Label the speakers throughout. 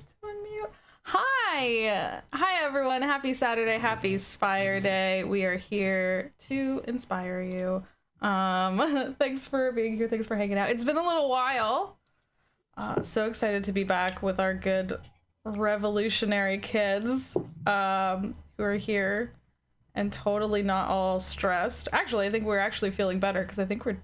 Speaker 1: to unmute. Hi everyone. Happy Saturday. Happy Spire Day. We are here to inspire you. Thanks for being here. Thanks for hanging out. It's been a little while. So excited to be back with our good revolutionary kids who are here and totally not all stressed. Actually, I think we're actually feeling better because I think we're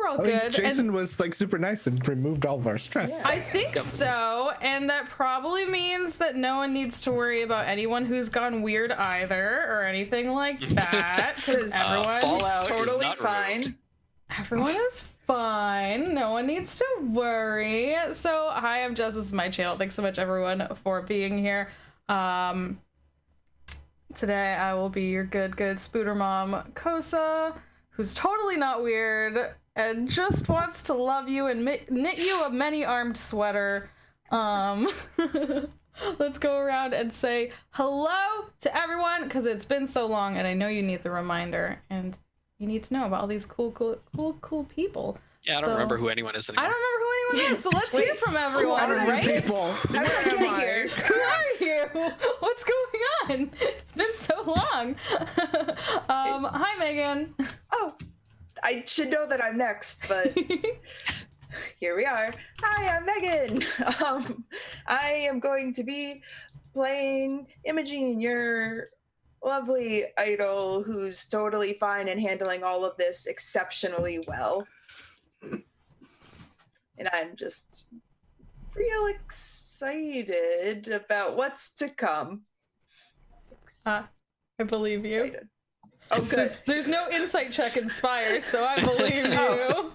Speaker 1: all good.
Speaker 2: Jason was like super nice and removed all of our stress.
Speaker 1: Yeah. I think so, and that probably means that no one needs to worry about anyone who's gone weird either or anything like that, because everyone's
Speaker 3: totally fine.
Speaker 1: Removed. Everyone is fine. No one needs to worry. So, hi, I'm Jess. This is my channel. Thanks so much, everyone, for being here. Today, I will be your good Spooter mom, Kosa, who's totally not weird and just wants to love you and knit you a many-armed sweater. Let's go around and say hello to everyone, because it's been so long, and I know you need the reminder, and you need to know about all these cool people.
Speaker 3: Yeah, I don't remember who anyone is anymore.
Speaker 1: I don't remember who anyone is, so let's hear from everyone, right?
Speaker 2: People.
Speaker 1: How did I get here? Who are you? What's going on? It's been so long. Hi, Megan.
Speaker 4: Oh, I should know that I'm next, but here we are. Hi, I'm Megan. I am going to be playing Imogene, your lovely idol who's totally fine and handling all of this exceptionally well. And I'm just real excited about what's to come.
Speaker 1: I believe you.
Speaker 4: Excited. Oh, good.
Speaker 1: There's no insight check in Spire, so I believe you.
Speaker 4: Oh,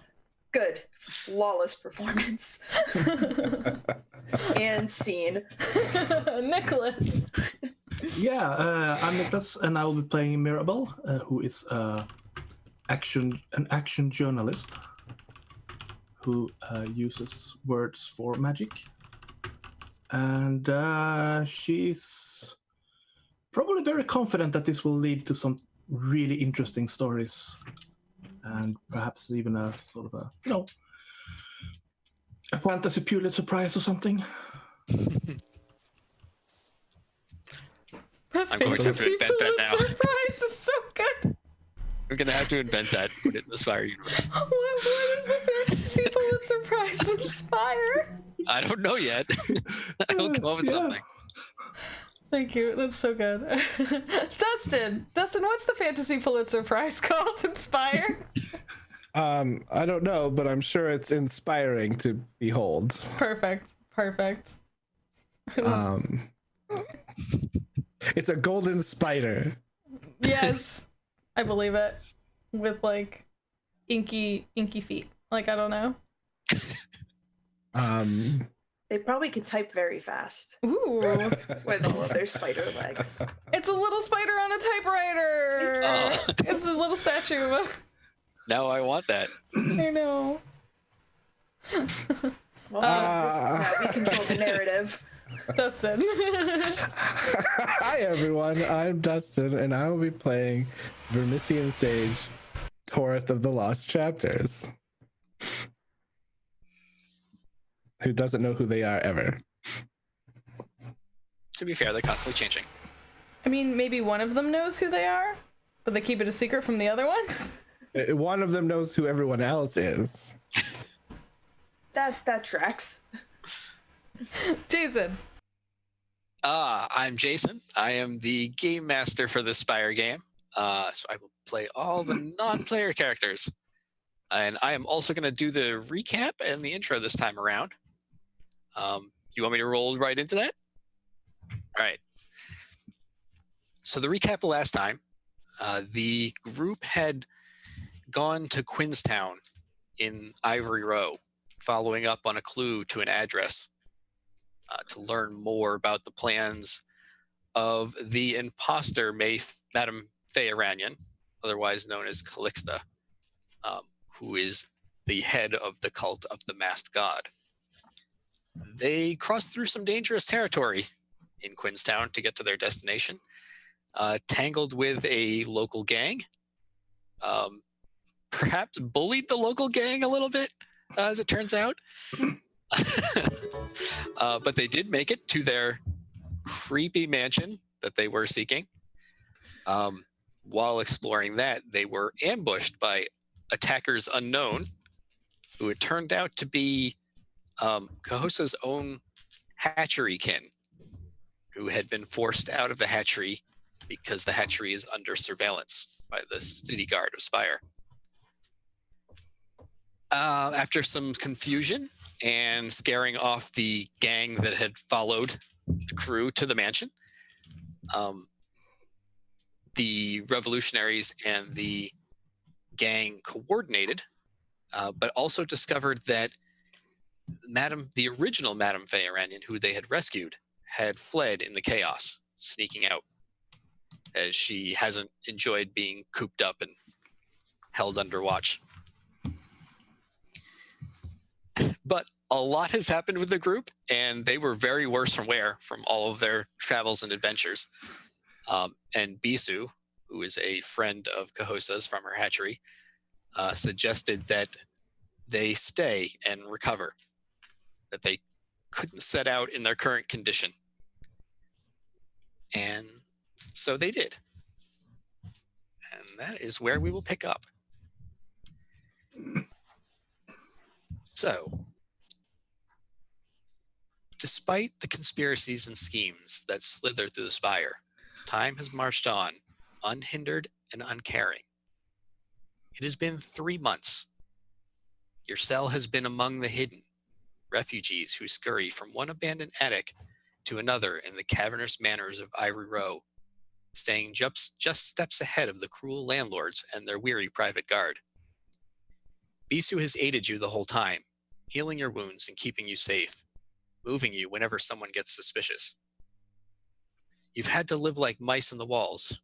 Speaker 4: good. Flawless performance. And scene.
Speaker 1: Nicholas.
Speaker 5: Yeah, I'm Nicholas, and I will be playing Mirabelle, who is an action journalist who uses words for magic. And she's probably very confident that this will lead to some really interesting stories, and perhaps even a sort of a fantasy Pulitzer Prize or something.
Speaker 3: I'm going to have to invent that now.
Speaker 1: Surprise is so good.
Speaker 3: I'm going to have to invent that, put it in the Spire universe.
Speaker 1: What is the fantasy Pulitzer Prize in Spire?
Speaker 3: I don't know yet. I will come up with something.
Speaker 1: Thank you. That's so good. Dustin, what's the fantasy Pulitzer Prize called in Spire?
Speaker 2: I don't know, but I'm sure it's inspiring to behold.
Speaker 1: Perfect.
Speaker 2: It's a golden spider.
Speaker 1: Yes, I believe it. With like inky feet. Like, I don't know.
Speaker 4: They probably could type very fast.
Speaker 1: Ooh.
Speaker 4: With all of their spider legs.
Speaker 1: It's a little spider on a typewriter. It's a little statue.
Speaker 3: Now I want that.
Speaker 1: I know.
Speaker 4: Well, we control the narrative.
Speaker 1: Dustin.
Speaker 2: Hi everyone, I'm Dustin, and I will be playing Vermisian Sage, Torith of the Lost Chapters. Who doesn't know who they are ever.
Speaker 3: To be fair, they're constantly changing.
Speaker 1: I mean, maybe one of them knows who they are, but they keep it a secret from the other ones?
Speaker 2: One of them knows who everyone else is.
Speaker 4: That tracks.
Speaker 1: Jason.
Speaker 3: I'm Jason. I am the game master for the Spire game. So I will play all the non-player characters. And I am also going to do the recap and the intro this time around. You want me to roll right into that? All right. So the recap last time, the group had gone to Queenstown in Ivory Row, following up on a clue to an address to learn more about the plans of the imposter Madame Faye Aranyan, otherwise known as Calixta, who is the head of the cult of the Masked God. They crossed through some dangerous territory in Queenstown to get to their destination, tangled with a local gang, perhaps bullied the local gang a little bit, as it turns out, But they did make it to their creepy mansion that they were seeking. While exploring that, they were ambushed by attackers unknown, who it turned out to be Cahosa's own hatchery kin, who had been forced out of the hatchery because the hatchery is under surveillance by the city guard of Spire. After some confusion and scaring off the gang that had followed the crew to the mansion, the revolutionaries and the gang coordinated, but also discovered that the original Madame Feyeranian, who they had rescued, had fled in the chaos, sneaking out, as she hasn't enjoyed being cooped up and held under watch. But a lot has happened with the group, and they were very worse from all of their travels and adventures. And Bisu, who is a friend of Cahosa's from her hatchery, suggested that they stay and recover, that they couldn't set out in their current condition. And so they did. And that is where we will pick up. So, despite the conspiracies and schemes that slither through the Spire, time has marched on, unhindered and uncaring. It has been 3 months. Your cell has been among the hidden, refugees who scurry from one abandoned attic to another in the cavernous manors of Ivory Row, staying just steps ahead of the cruel landlords and their weary private guard. Bisu has aided you the whole time, healing your wounds and keeping you safe, moving you whenever someone gets suspicious. You've had to live like mice in the walls,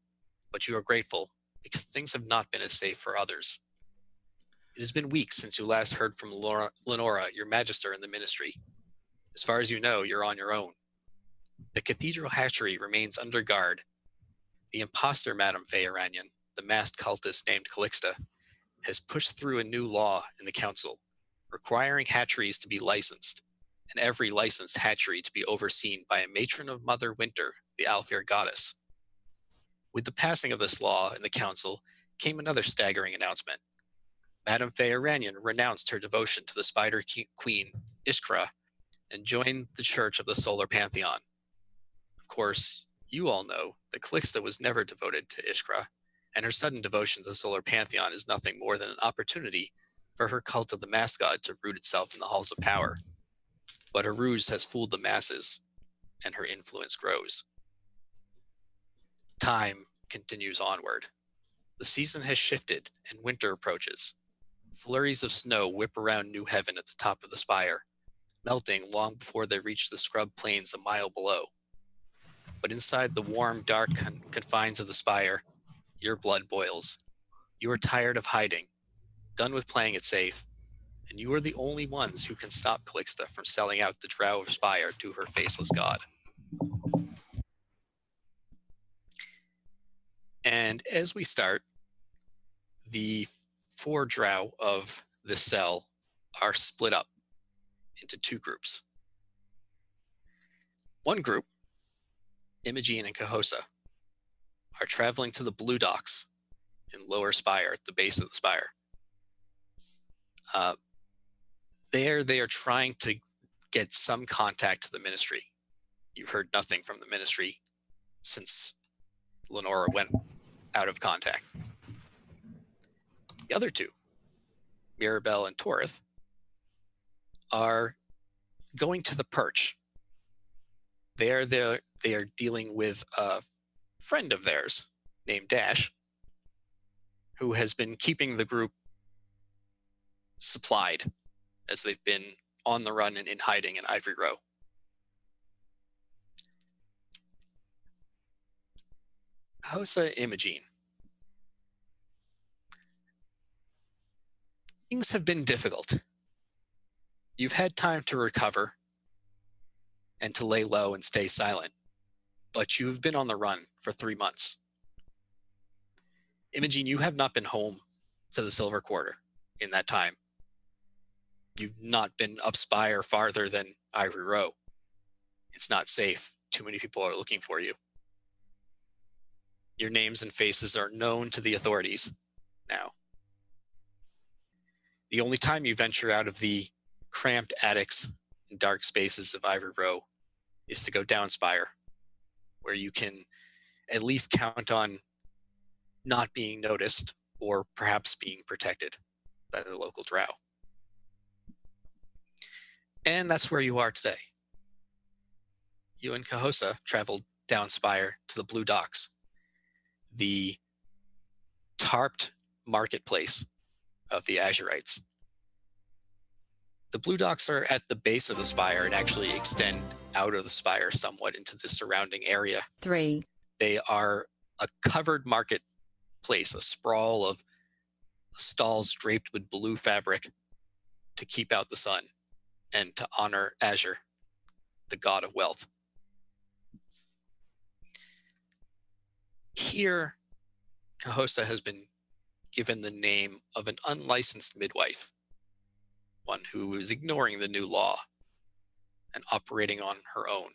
Speaker 3: but you are grateful because things have not been as safe for others. It has been weeks since you last heard from Lenora, your magister in the ministry. As far as you know, you're on your own. The cathedral hatchery remains under guard. The imposter Madame Feyeranian, the masked cultist named Calixta, has pushed through a new law in the council, requiring hatcheries to be licensed, and every licensed hatchery to be overseen by a matron of Mother Winter, the Alfir goddess. With the passing of this law in the council came another staggering announcement. Madame Feyeranian renounced her devotion to the Spider Queen, Ishkra, and joined the Church of the Solar Pantheon. Of course, you all know that Calixta was never devoted to Ishkra, and her sudden devotion to the Solar Pantheon is nothing more than an opportunity for her cult of the Masked God to root itself in the halls of power. But her ruse has fooled the masses, and her influence grows. Time continues onward. The season has shifted, and winter approaches. Flurries of snow whip around New Heaven at the top of the Spire, melting long before they reach the scrub plains a mile below. But inside the warm, dark confines of the Spire, your blood boils. You are tired of hiding, done with playing it safe, and you are the only ones who can stop Calixta from selling out the drow of Spire to her faceless god. And as we start, the 4 drow of this cell are split up into 2 groups. One group, Imogene and Cahosa, are traveling to the Blue Docks in Lower Spire, at the base of the Spire. There they are trying to get some contact to the ministry. You've heard nothing from the ministry since Lenora went out of contact. The other 2, Mirabelle and Torith, are going to the Perch. They are dealing with a friend of theirs named Dash, who has been keeping the group supplied as they've been on the run and in hiding in Ivory Row. Cahosa, Imogene. Things have been difficult. You've had time to recover and to lay low and stay silent, but you've been on the run for 3 months. Imogene, you have not been home to the Silver Quarter in that time. You've not been up Spire farther than Ivory Row. It's not safe. Too many people are looking for you. Your names and faces are known to the authorities now. The only time you venture out of the cramped attics and dark spaces of Ivory Row is to go down Spire, where you can at least count on not being noticed or perhaps being protected by the local drow. And that's where you are today. You and Cahosa traveled down Spire to the Blue Docks, the tarped marketplace of the Azurites. The Blue Docks are at the base of the Spire and actually extend out of the Spire somewhat into the surrounding area.
Speaker 6: 3.
Speaker 3: They are a covered marketplace, a sprawl of stalls draped with blue fabric to keep out the sun and to honor Azure, the god of wealth. Here, Cahosa has been given the name of an unlicensed midwife, one who is ignoring the new law and operating on her own.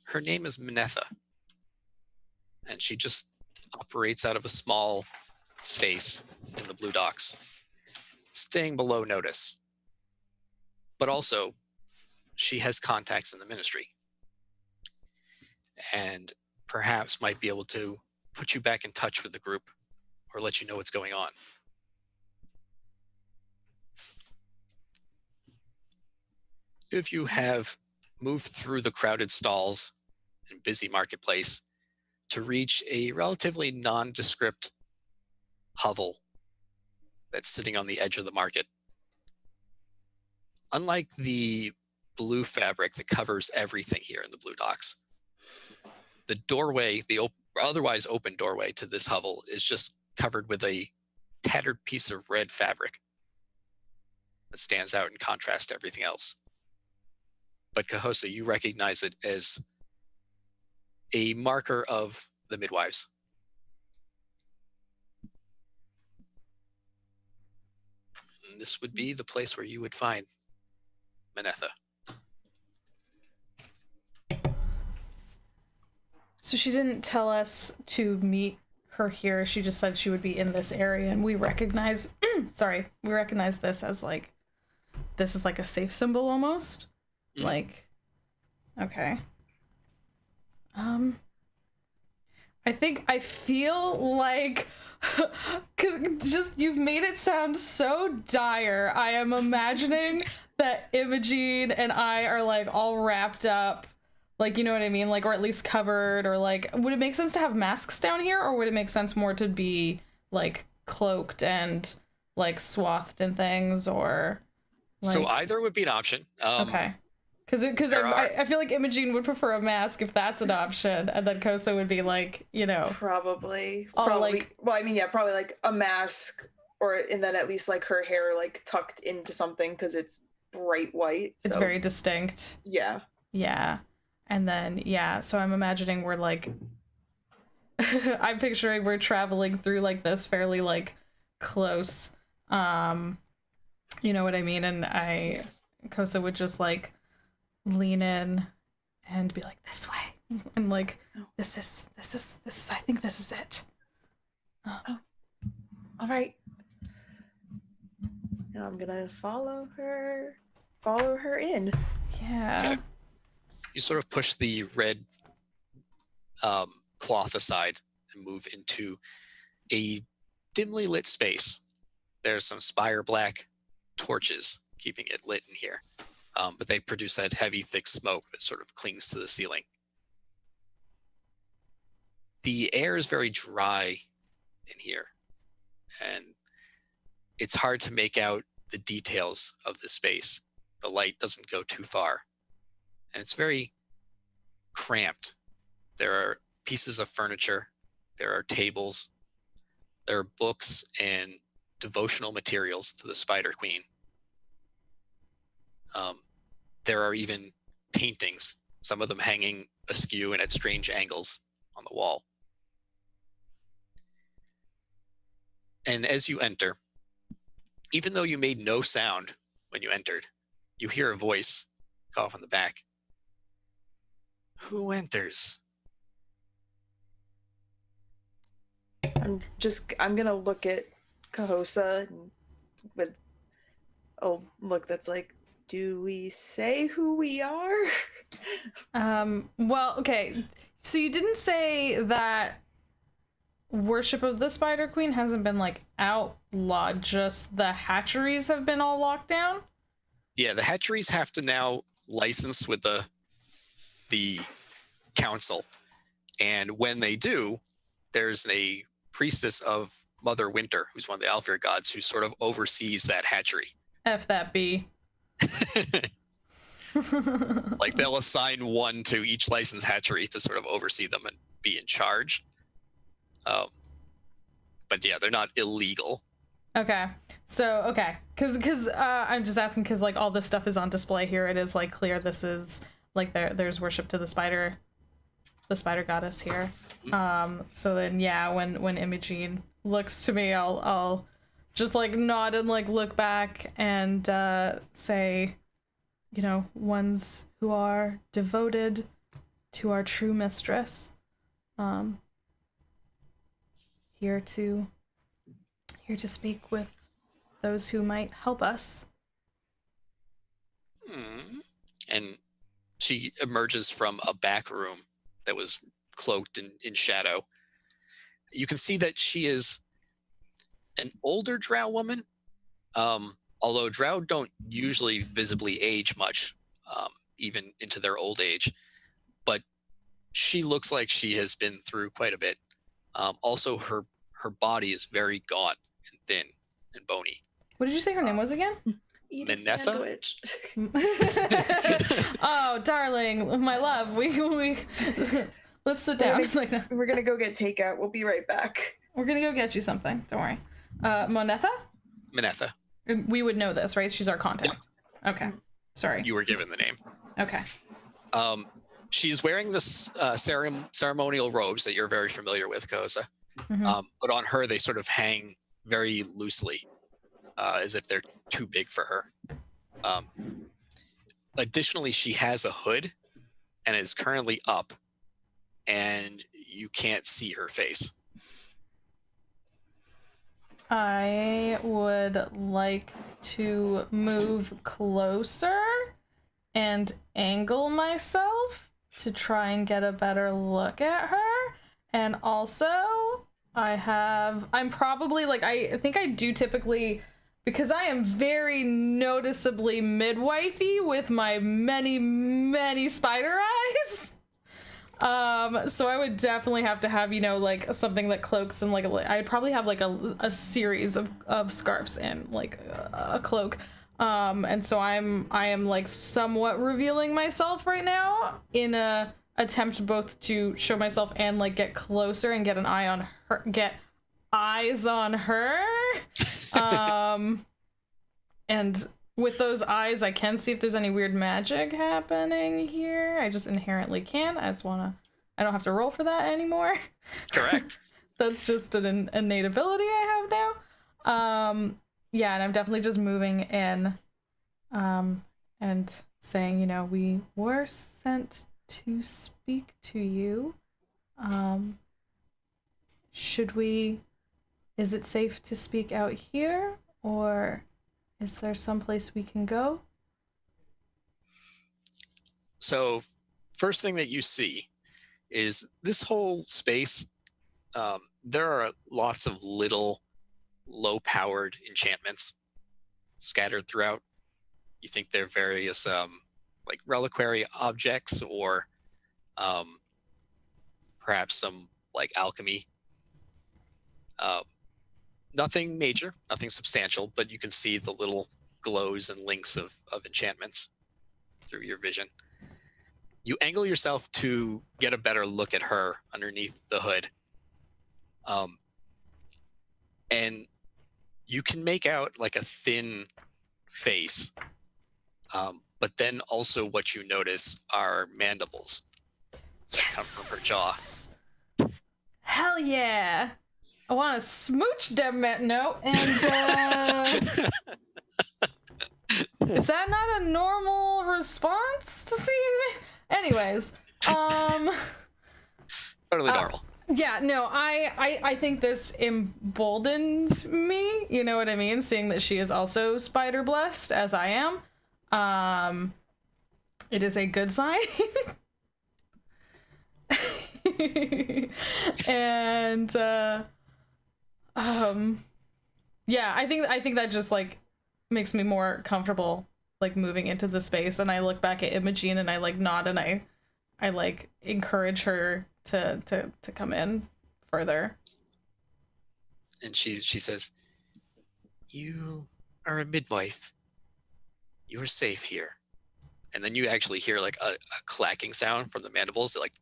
Speaker 3: Her name is Manetha, and she just operates out of a small space in the Blue Docks, staying below notice. But also, she has contacts in the ministry, and perhaps might be able to put you back in touch with the group or let you know what's going on. Two of you have moved through the crowded stalls and busy marketplace to reach a relatively nondescript hovel that's sitting on the edge of the market. Unlike the blue fabric that covers everything here in the Blue Docks, the doorway, the otherwise open doorway to this hovel is just covered with a tattered piece of red fabric that stands out in contrast to everything else. But Cahosa, you recognize it as a marker of the midwives. And this would be the place where you would find Manetha.
Speaker 1: So she didn't tell us to meet her here. She just said she would be in this area, and we recognize we recognize this as like, this is like a safe symbol almost. Mm. Like, okay. I feel like just you've made it sound so dire. I am imagining that Imogene and I are like all wrapped up, like, you know what I mean? Like, or at least covered, or like, would it make sense to have masks down here, or would it make sense more to be like cloaked and like swathed in things, or like...
Speaker 3: So either would be an option.
Speaker 1: Okay. Because I feel like Imogene would prefer a mask if that's an option, and then Kosa would be like, you know,
Speaker 4: probably
Speaker 1: like,
Speaker 4: well, I mean, yeah, probably like a mask, and then at least like her hair like tucked into something because it's bright white. So.
Speaker 1: It's very distinct.
Speaker 4: Yeah.
Speaker 1: And then so I'm imagining we're like I'm picturing we're traveling through like this fairly like close, you know what I mean? And Kosa would just like lean in and be like, this way, and like, this is I think this is it.
Speaker 4: Oh, all right. Now I'm gonna follow her in.
Speaker 1: Yeah.
Speaker 3: You sort of push the red cloth aside and move into a dimly lit space. There's some Spire black torches keeping it lit in here. But they produce that heavy, thick smoke that sort of clings to the ceiling. The air is very dry in here, and it's hard to make out the details of the space. The light doesn't go too far, and it's very cramped. There are pieces of furniture, there are tables, there are books and devotional materials to the Spider Queen. There are even paintings, some of them hanging askew and at strange angles on the wall. And as you enter, Even though you made no sound when you entered, you hear a voice call from the back. Who enters?
Speaker 4: I'm gonna look at Cahosa with a look that's like, do we say who we are?
Speaker 1: Well, okay. So you didn't say that worship of the Spider Queen hasn't been like outlawed, just the hatcheries have been all locked down?
Speaker 3: Yeah, the hatcheries have to now license with the council. And when they do, there's a priestess of Mother Winter, who's one of the Alfir gods, who sort of oversees that hatchery.
Speaker 1: F that B.
Speaker 3: Like they'll assign one to each licensed hatchery to sort of oversee them and be in charge. But yeah, they're not illegal.
Speaker 1: Okay. So, okay. Because I'm just asking because, like, all this stuff is on display here. It is, like, clear this is, like, there's worship to the spider goddess here. So then, yeah, when Imogene looks to me, I'll just, like, nod and, like, look back and say, you know, ones who are devoted to our true mistress. Here to speak with those who might help us.
Speaker 3: And she emerges from a back room that was cloaked in shadow. You can see that she is an older drow woman, although drow don't usually visibly age much, even into their old age. But she looks like she has been through quite a bit. Also, her body is very gaunt and thin and bony.
Speaker 1: What did you say her name was again?
Speaker 4: Eat a
Speaker 3: Manetha?
Speaker 4: sandwich.
Speaker 1: Oh, darling, my love, we let's sit down.
Speaker 4: We're gonna go get takeout. We'll be right back.
Speaker 1: We're gonna go get you something. Don't worry. Monetha?
Speaker 3: Manetha.
Speaker 1: We would know this, right? She's our contact. Okay. Sorry.
Speaker 3: You were given the name.
Speaker 1: Okay.
Speaker 3: She's wearing this ceremonial robes that you're very familiar with, Kosa.
Speaker 1: Mhm.
Speaker 3: But on her, they sort of hang very loosely, as if they're too big for her. Additionally, she has a hood and is currently up, and you can't see her face.
Speaker 1: I would like to move closer and angle myself to try and get a better look at her. And also, I'm probably, like, I think I do typically, because I am very noticeably midwifey with my many spider eyes. So I would definitely have to have, you know, like something that cloaks and like I'd probably have like a series of scarves and like a cloak. And so I am like somewhat revealing myself right now in a attempt both to show myself and like get closer and get an eye on her, get eyes on her. And with those eyes, I can see if there's any weird magic happening here. I just inherently can. I don't have to roll for that anymore.
Speaker 3: Correct.
Speaker 1: That's just an innate ability I have now. Yeah, and I'm definitely just moving in, and saying, you know, we were sent to speak to you. Is it safe to speak out here, or is there someplace we can go?
Speaker 3: So, first thing that you see is this whole space. There are lots of little low-powered enchantments scattered throughout. You think they're various like reliquary objects or perhaps some like alchemy. Nothing major, nothing substantial, but you can see the little glows and links of enchantments through your vision. You angle yourself to get a better look at her underneath the hood. And you can make out like a thin face. But then also what you notice are mandibles that come from her jaw.
Speaker 1: Hell yeah. I want to smooch them no, and is that not a normal response to seeing me? Anyways,
Speaker 3: Totally normal.
Speaker 1: yeah, no, I think this emboldens me, you know what I mean? Seeing that she is also spider blessed as I am. It is a good sign. And yeah, I think that just like makes me more comfortable like moving into the space, and I look back at Imogene and I like nod and I like encourage her to come in further.
Speaker 3: And she says, "You are a midwife. You are safe here." And then you actually hear like a clacking sound from the mandibles that like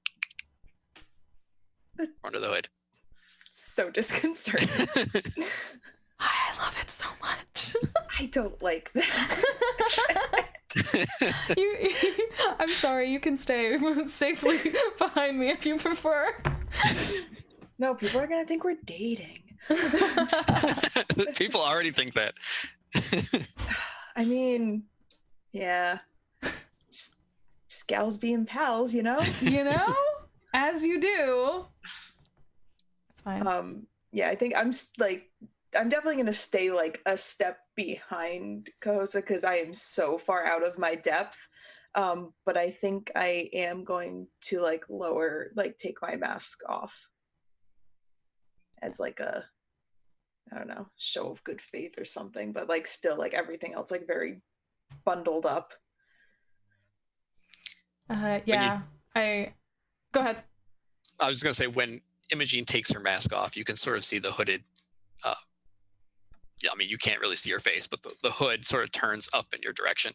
Speaker 3: under the hood.
Speaker 4: So disconcerting.
Speaker 1: I love it so much.
Speaker 4: I don't like that.
Speaker 1: I'm sorry, you can stay safely behind me if you prefer.
Speaker 4: No, people are gonna think we're dating.
Speaker 3: People already think that.
Speaker 4: I mean, yeah. Just gals being pals, you know?
Speaker 1: You know? As you do. It's fine.
Speaker 4: Yeah, I think I'm definitely gonna stay like a step behind Kohosa because I am so far out of my depth. But I think I am going to like take my mask off as like a, I don't know, show of good faith or something, but like still like everything else like very bundled up.
Speaker 1: Yeah. Go ahead.
Speaker 3: I was just gonna say, when Imogene takes her mask off, you can sort of see the hooded. Yeah, I mean, you can't really see her face, but the hood sort of turns up in your direction.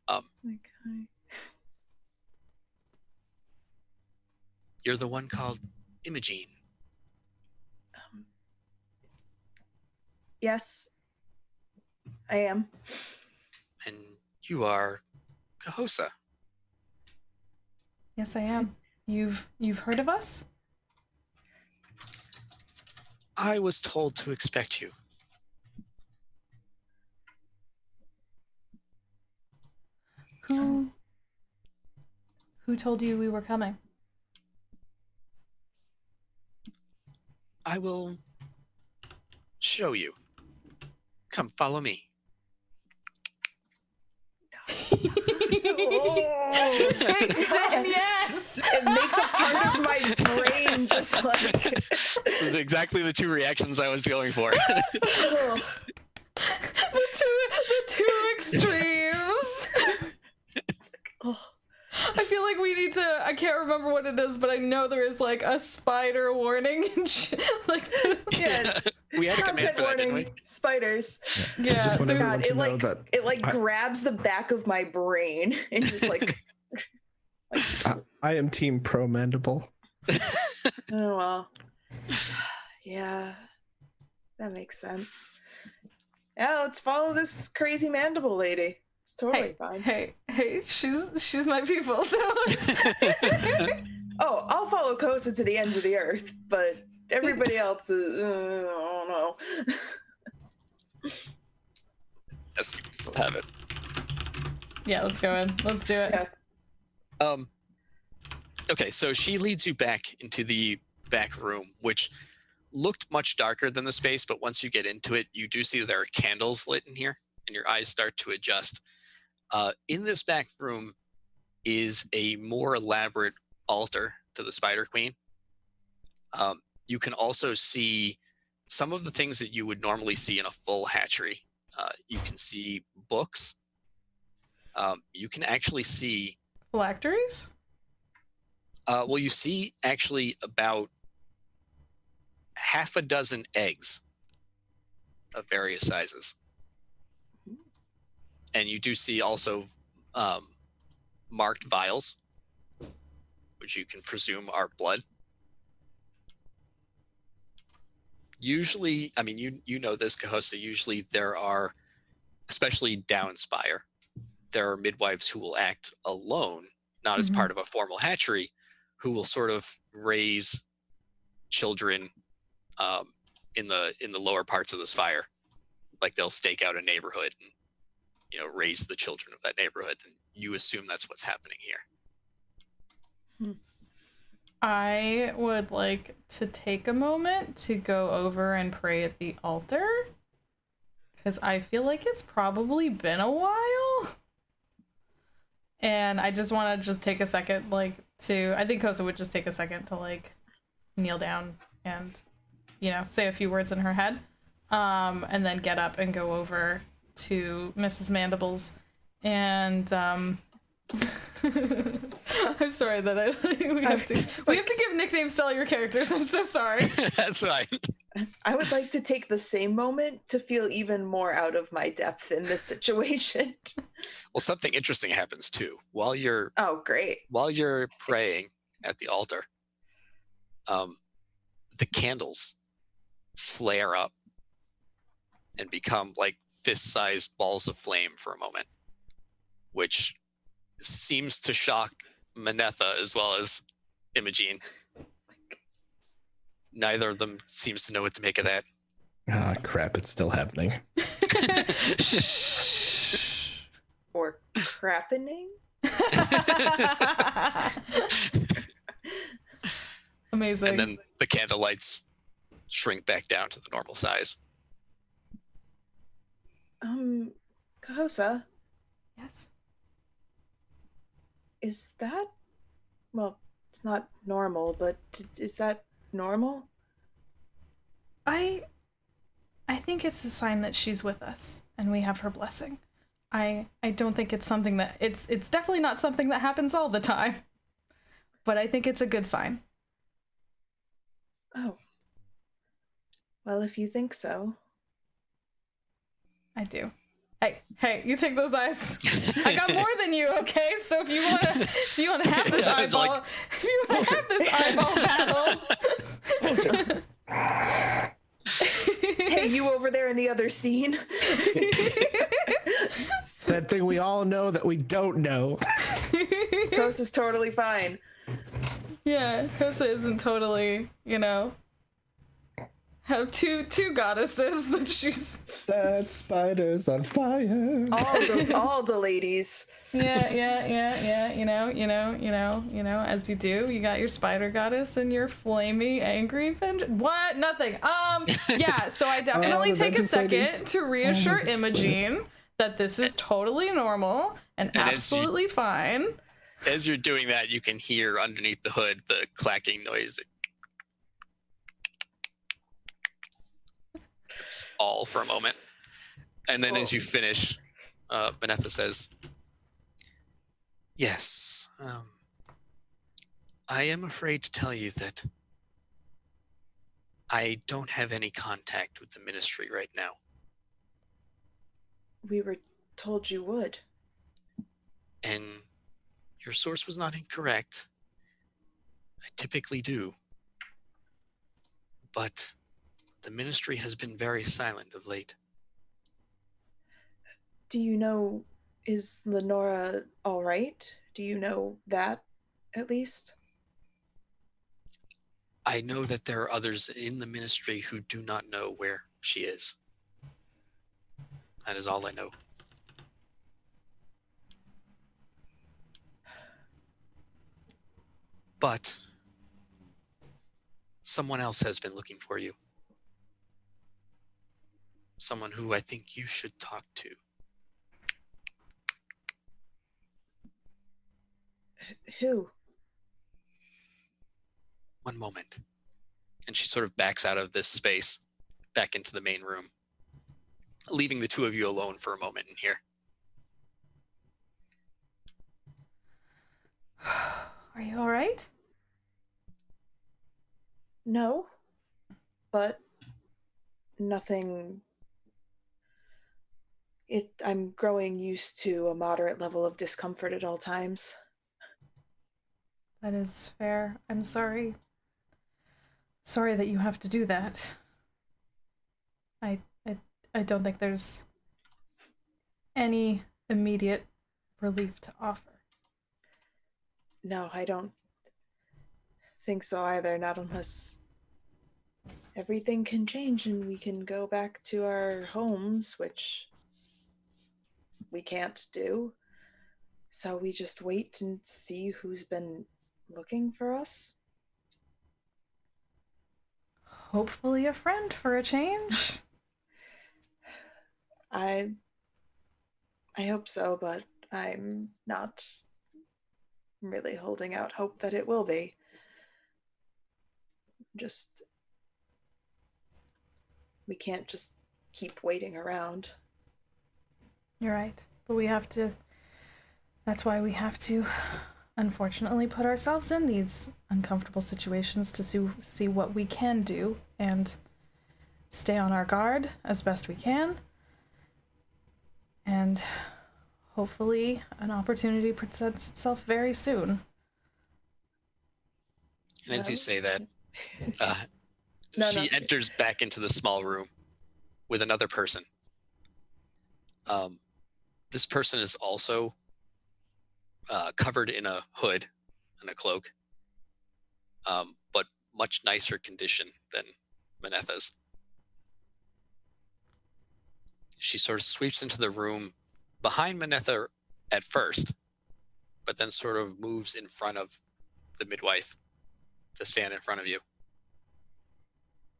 Speaker 4: Okay.
Speaker 3: You're the one called Imogene.
Speaker 4: Yes, I am.
Speaker 3: And you are Kohosa.
Speaker 1: Yes, I am. You've heard of us?
Speaker 3: I was told to expect you.
Speaker 1: Who told you we were coming?
Speaker 3: I will show you. Come, follow me.
Speaker 4: Oh,
Speaker 1: Jason, yes!
Speaker 4: it makes a part of my brain just like.
Speaker 3: This is exactly the two reactions I was going for.
Speaker 4: Oh.
Speaker 1: the two extremes.
Speaker 4: Oh.
Speaker 1: I feel like we need to. I can't remember what it is, but I know there is like a spider warning and shit. Like,
Speaker 4: Yeah.
Speaker 3: We had a command
Speaker 4: Content
Speaker 3: for that, didn't
Speaker 4: warning,
Speaker 3: we?
Speaker 4: spiders.
Speaker 1: yeah,
Speaker 2: Just want everyone
Speaker 1: there's
Speaker 2: to know that
Speaker 4: It like
Speaker 2: I-
Speaker 4: grabs the back of my brain and just like.
Speaker 2: I am Team Pro Mandible.
Speaker 4: Oh well. Yeah, that makes sense. Yeah, let's follow this crazy mandible lady. It's totally fine.
Speaker 1: hey, she's my people. Don't.
Speaker 4: Oh, I'll follow Kosa to the ends of the earth, but everybody else is, I don't know.
Speaker 3: Let's have it.
Speaker 1: Yeah, let's go in. Let's do it.
Speaker 4: Yeah.
Speaker 3: Okay, so she leads you back into the back room, which looked much darker than the space, but once you get into it, you do see there are candles lit in here, and your eyes start to adjust. In this back room is a more elaborate altar to the Spider Queen. You can also see some of the things that you would normally see in a full hatchery. You can see books. You can actually see
Speaker 1: Phylacteries?
Speaker 3: well, you see actually about half a dozen eggs of various sizes. And you do see also marked vials, which you can presume are blood. Usually, I mean, you know this, Kohosa, usually there are, especially down Spire, there are midwives who will act alone, not as part of a formal hatchery, who will sort of raise children in the lower parts of the Spire. Like they'll stake out a neighborhood and raise the children of that neighborhood, and you assume that's what's happening here.
Speaker 1: I would like to take a moment to go over and pray at the altar, because I feel like it's probably been a while. And I just want to take a second, I think Kosa would just take a second to kneel down and, say a few words in her head. And then get up and go over to Mrs. Mandibles. And I'm sorry that we have to give nicknames to all your characters. I'm so sorry.
Speaker 3: That's fine.
Speaker 4: I would like to take the same moment to feel even more out of my depth in this situation.
Speaker 3: Well, something interesting happens too. While you're praying at the altar, the candles flare up and become like fist-sized balls of flame for a moment, which seems to shock Manetha as well as Imogene. Neither of them seems to know what to make of that.
Speaker 2: Ah, crap, it's still happening.
Speaker 4: Or crappening?
Speaker 1: Amazing.
Speaker 3: And then the candle lights shrink back down to the normal size.
Speaker 4: Kosa,
Speaker 1: Yes.
Speaker 4: is that... Well, it's not normal, but is that normal?
Speaker 1: I think it's a sign that she's with us and we have her blessing. I don't think it's something that it's definitely not something that happens all the time. But I think it's a good sign.
Speaker 4: Oh. Well, if you think so.
Speaker 1: I do. Hey, you take those eyes. I got more than you, okay? So if you wanna have this eyeball, if you wanna have this eyeball battle.
Speaker 4: Hey, you over there in the other scene.
Speaker 2: That thing we all know that we don't know.
Speaker 4: Kosa's totally fine.
Speaker 1: Yeah, Kosa isn't totally, have two goddesses that she's...
Speaker 2: That spider's on fire.
Speaker 4: All the ladies.
Speaker 1: Yeah, as you do. You got your spider goddess and your flamey angry vengeance. What? Nothing. Yeah, so I definitely take a second to reassure Imogene that this is totally normal and absolutely fine.
Speaker 3: As you're doing that, you can hear underneath the hood the clacking noise. It's all for a moment. And then as you finish, Manetha says, yes, I am afraid to tell you that I don't have any contact with the ministry right now.
Speaker 4: We were told you would.
Speaker 3: And your source was not incorrect. I typically do. But the ministry has been very silent of late.
Speaker 4: Do you know, is Lenora all right? Do you know that, at least?
Speaker 3: I know that there are others in the ministry who do not know where she is. That is all I know. But someone else has been looking for you. Someone who I think you should talk to.
Speaker 4: Who?
Speaker 3: One moment. And she sort of backs out of this space, back into the main room, leaving the two of you alone for a moment in here.
Speaker 1: Are you all right?
Speaker 4: No, but nothing. I'm growing used to a moderate level of discomfort at all times.
Speaker 1: That is fair. I'm sorry. Sorry that you have to do that. I don't think there's any immediate relief to offer.
Speaker 4: No, I don't think so either, not unless everything can change and we can go back to our homes, which we can't do. So we just wait and see who's been looking for us.
Speaker 1: Hopefully a friend for a change.
Speaker 4: I hope so, but I'm not really holding out hope that it will be. Just, we can't just keep waiting around.
Speaker 1: You're right. But we have to... That's why we have to, unfortunately, put ourselves in these uncomfortable situations to see what we can do and stay on our guard as best we can. And hopefully an opportunity presents itself very soon.
Speaker 3: And as you say that,
Speaker 4: No,
Speaker 3: she
Speaker 4: no.
Speaker 3: enters back into the small room with another person. This person is also covered in a hood and a cloak, but much nicer condition than Manetha's. She sort of sweeps into the room behind Manetha at first, but then sort of moves in front of the midwife to stand in front of you.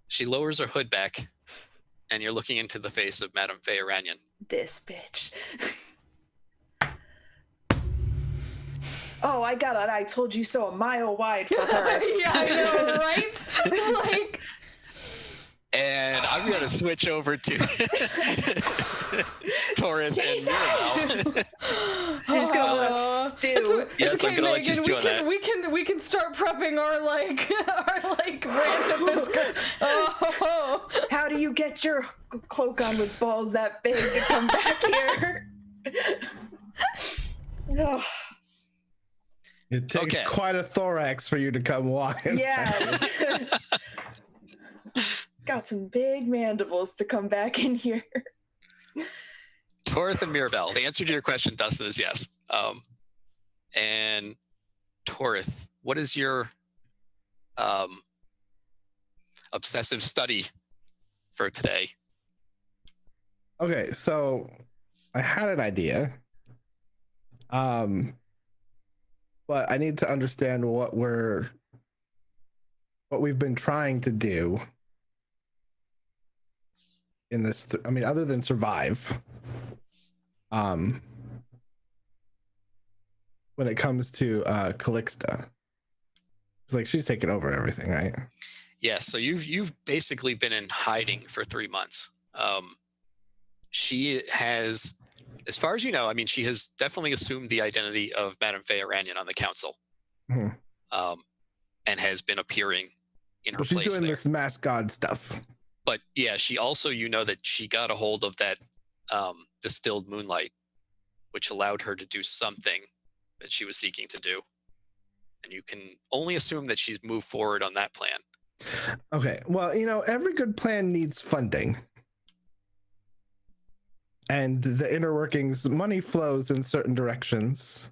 Speaker 3: She lowers her hood back, and you're looking into the face of Madame Faye Aranyan.
Speaker 4: This bitch. Oh, I got an I told you so a mile wide for her.
Speaker 1: Yeah, I know, right? Like...
Speaker 3: And I'm going to switch over to Torres and Mirabelle.
Speaker 4: You're just gonna let us stew.
Speaker 3: Yes,
Speaker 1: it's okay,
Speaker 3: I'm gonna let you
Speaker 1: Megan.
Speaker 3: stew on that.
Speaker 1: We can start prepping our rant at this. Oh.
Speaker 4: How do you get your cloak on with balls that big to come back here? Oh,
Speaker 2: It takes
Speaker 3: Okay.
Speaker 2: quite a thorax for you to come walking.
Speaker 4: yeah. Got some big mandibles to come back in here.
Speaker 3: Torith and Mirabelle. The answer to your question, Dustin, is yes. And Torith, what is your obsessive study for today?
Speaker 2: Okay, so I had an idea. But I need to understand what we've been trying to do in this. I mean, other than survive. When it comes to Calixta, it's like she's taken over everything, right?
Speaker 3: Yes, so you've basically been in hiding for 3 months. She has, as far as you know, I mean, she has definitely assumed the identity of Madame Faye Aranyan on the council, and has been appearing in her
Speaker 2: Well, she's
Speaker 3: place
Speaker 2: doing
Speaker 3: there.
Speaker 2: this mass god stuff.
Speaker 3: But yeah, she also, you know, that she got a hold of that distilled moonlight, which allowed her to do something that she was seeking to do. And you can only assume that she's moved forward on that plan.
Speaker 2: Okay, well, you know, every good plan needs funding. And the inner workings, money flows in certain directions,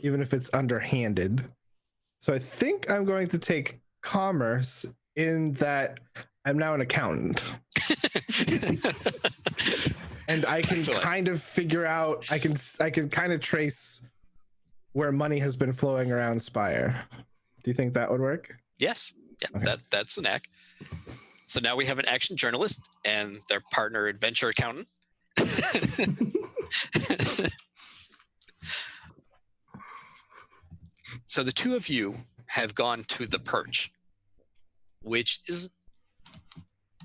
Speaker 2: even if it's underhanded. So I think I'm going to take commerce in that I'm now an accountant. And I can
Speaker 3: Excellent.
Speaker 2: kind of figure out, I can kind of trace where money has been flowing around Spire. Do you think that would work?
Speaker 3: Yes. Yeah,
Speaker 2: Okay.
Speaker 3: that's the knack. So now we have an action journalist and their partner adventure accountant. So the two of you have gone to the Perch, which is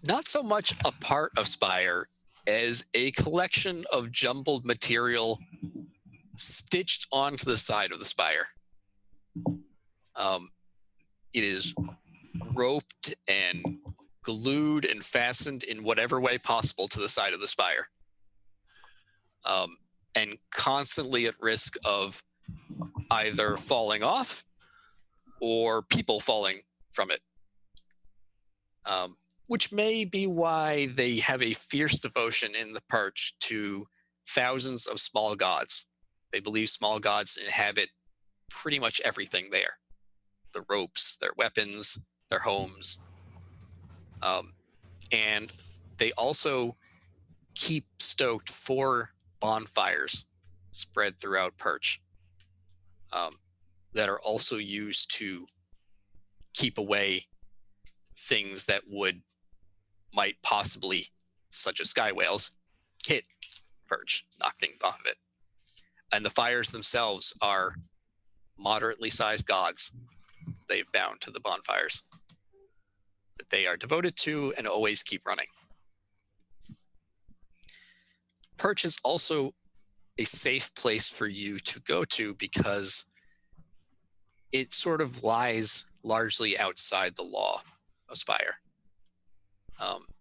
Speaker 3: not so much a part of Spire as a collection of jumbled material stitched onto the side of the Spire. It is roped and glued and fastened in whatever way possible to the side of the Spire, and constantly at risk of either falling off or people falling from it, which may be why they have a fierce devotion in the Perch to thousands of small gods. They believe small gods inhabit pretty much everything there. The ropes, their weapons, their homes. And they also keep stoked 4 bonfires spread throughout Perch that are also used to keep away things that might possibly, such as sky whales, hit Perch, knock things off of it. And the fires themselves are moderately sized gods they've bound to the bonfires that they are devoted to and always keep running. Perch is also a safe place for you to go to because it sort of lies largely outside the law of Spire.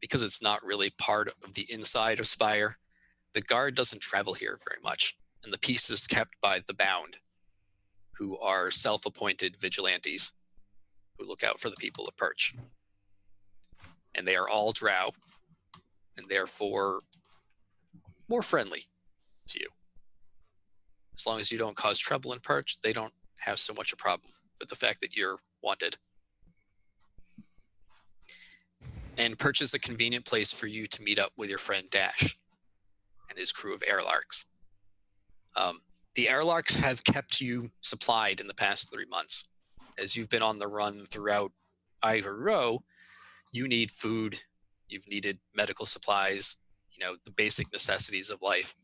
Speaker 3: Because it's not really part of the inside of Spire, the guard doesn't travel here very much, and the peace is kept by the bound, who are self-appointed vigilantes who look out for the people of Perch. And they are all drow, and therefore more friendly to you. As long as you don't cause trouble in Perch, they don't have so much a problem with the fact that you're wanted. And Perch is a convenient place for you to meet up with your friend Dash and his crew of airlarks. The airlarks have kept you supplied in the past 3 months. As you've been on the run throughout Ivor Row, you need food, you've needed medical supplies, the basic necessities of life.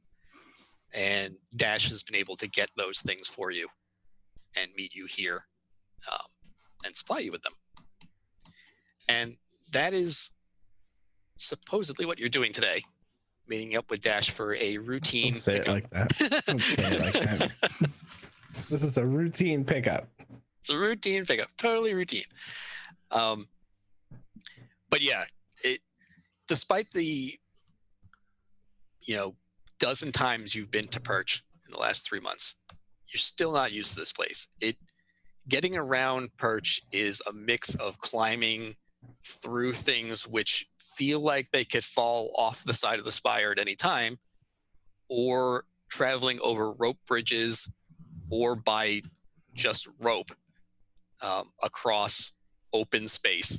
Speaker 3: And Dash has been able to get those things for you and meet you here and supply you with them. And that is supposedly what you're doing today, meeting up with Dash for a routine
Speaker 2: Don't say
Speaker 3: pickup.
Speaker 2: it like that. Don't say it like that. This is a routine pickup.
Speaker 3: It's a routine pickup, totally routine. But yeah, despite the dozen times you've been to Perch in the last 3 months, you're still not used to this place. Getting around Perch is a mix of climbing through things which feel like they could fall off the side of the spire at any time, or traveling over rope bridges, or by just rope across open space.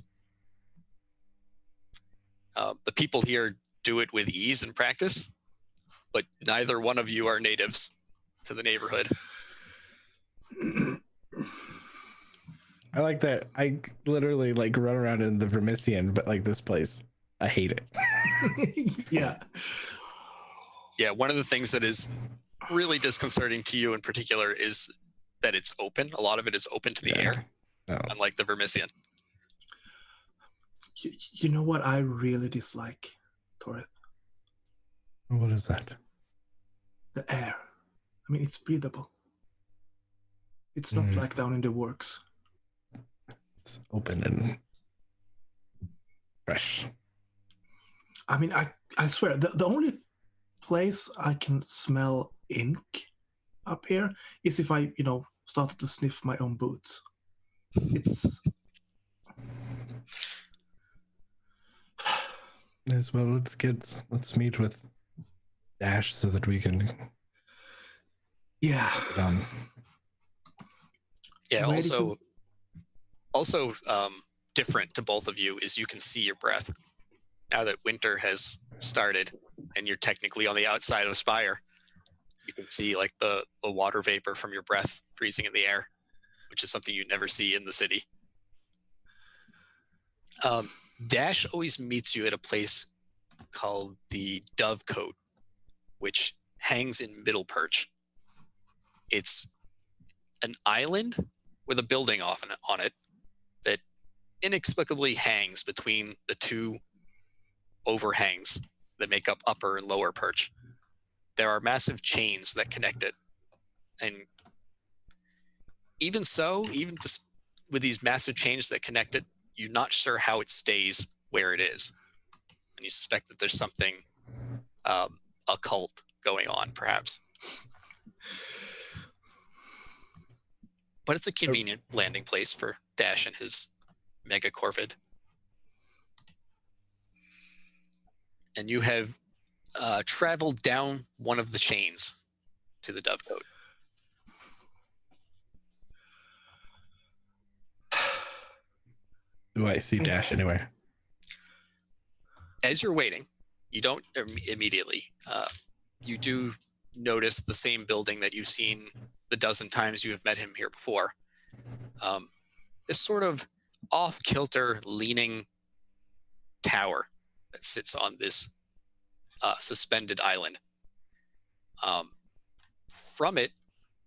Speaker 3: The people here do it with ease and practice, but neither one of you are natives to the neighborhood.
Speaker 2: I like that. I literally run around in the Vermisian, but this place, I hate it.
Speaker 5: Yeah.
Speaker 3: Yeah, one of the things that is really disconcerting to you in particular is that it's open. A lot of it is open to the air, unlike the Vermisian.
Speaker 5: You know what I really dislike, Torith?
Speaker 2: What is that?
Speaker 5: The air. I mean, it's breathable. It's not like down in the works.
Speaker 2: It's open and fresh.
Speaker 5: I mean, I swear, the only place I can smell ink up here is if I, started to sniff my own boots. It's...
Speaker 2: As well, let's meet with Dash so that we can...
Speaker 5: Yeah.
Speaker 3: Yeah, also different to both of you is you can see your breath. Now that winter has started and you're technically on the outside of Spire, you can see the water vapor from your breath freezing in the air, which is something you never see in the city. Dash always meets you at a place called the Dovecote, which hangs in Middle Perch. It's an island with a building on it that inexplicably hangs between the two overhangs that make up Upper and Lower Perch. There are massive chains that connect it. And even just with these massive chains that connect it, you're not sure how it stays where it is. And you suspect that there's something occult going on, perhaps. But it's a convenient landing place for Dash and his mega corvid. And you have traveled down one of the chains to the Dovecote.
Speaker 2: Do I see Dash anywhere?
Speaker 3: as you're waiting, you don't immediately. You do notice the same building that you've seen the dozen times you have met him here before. This sort of off-kilter leaning tower that sits on this suspended island. From it,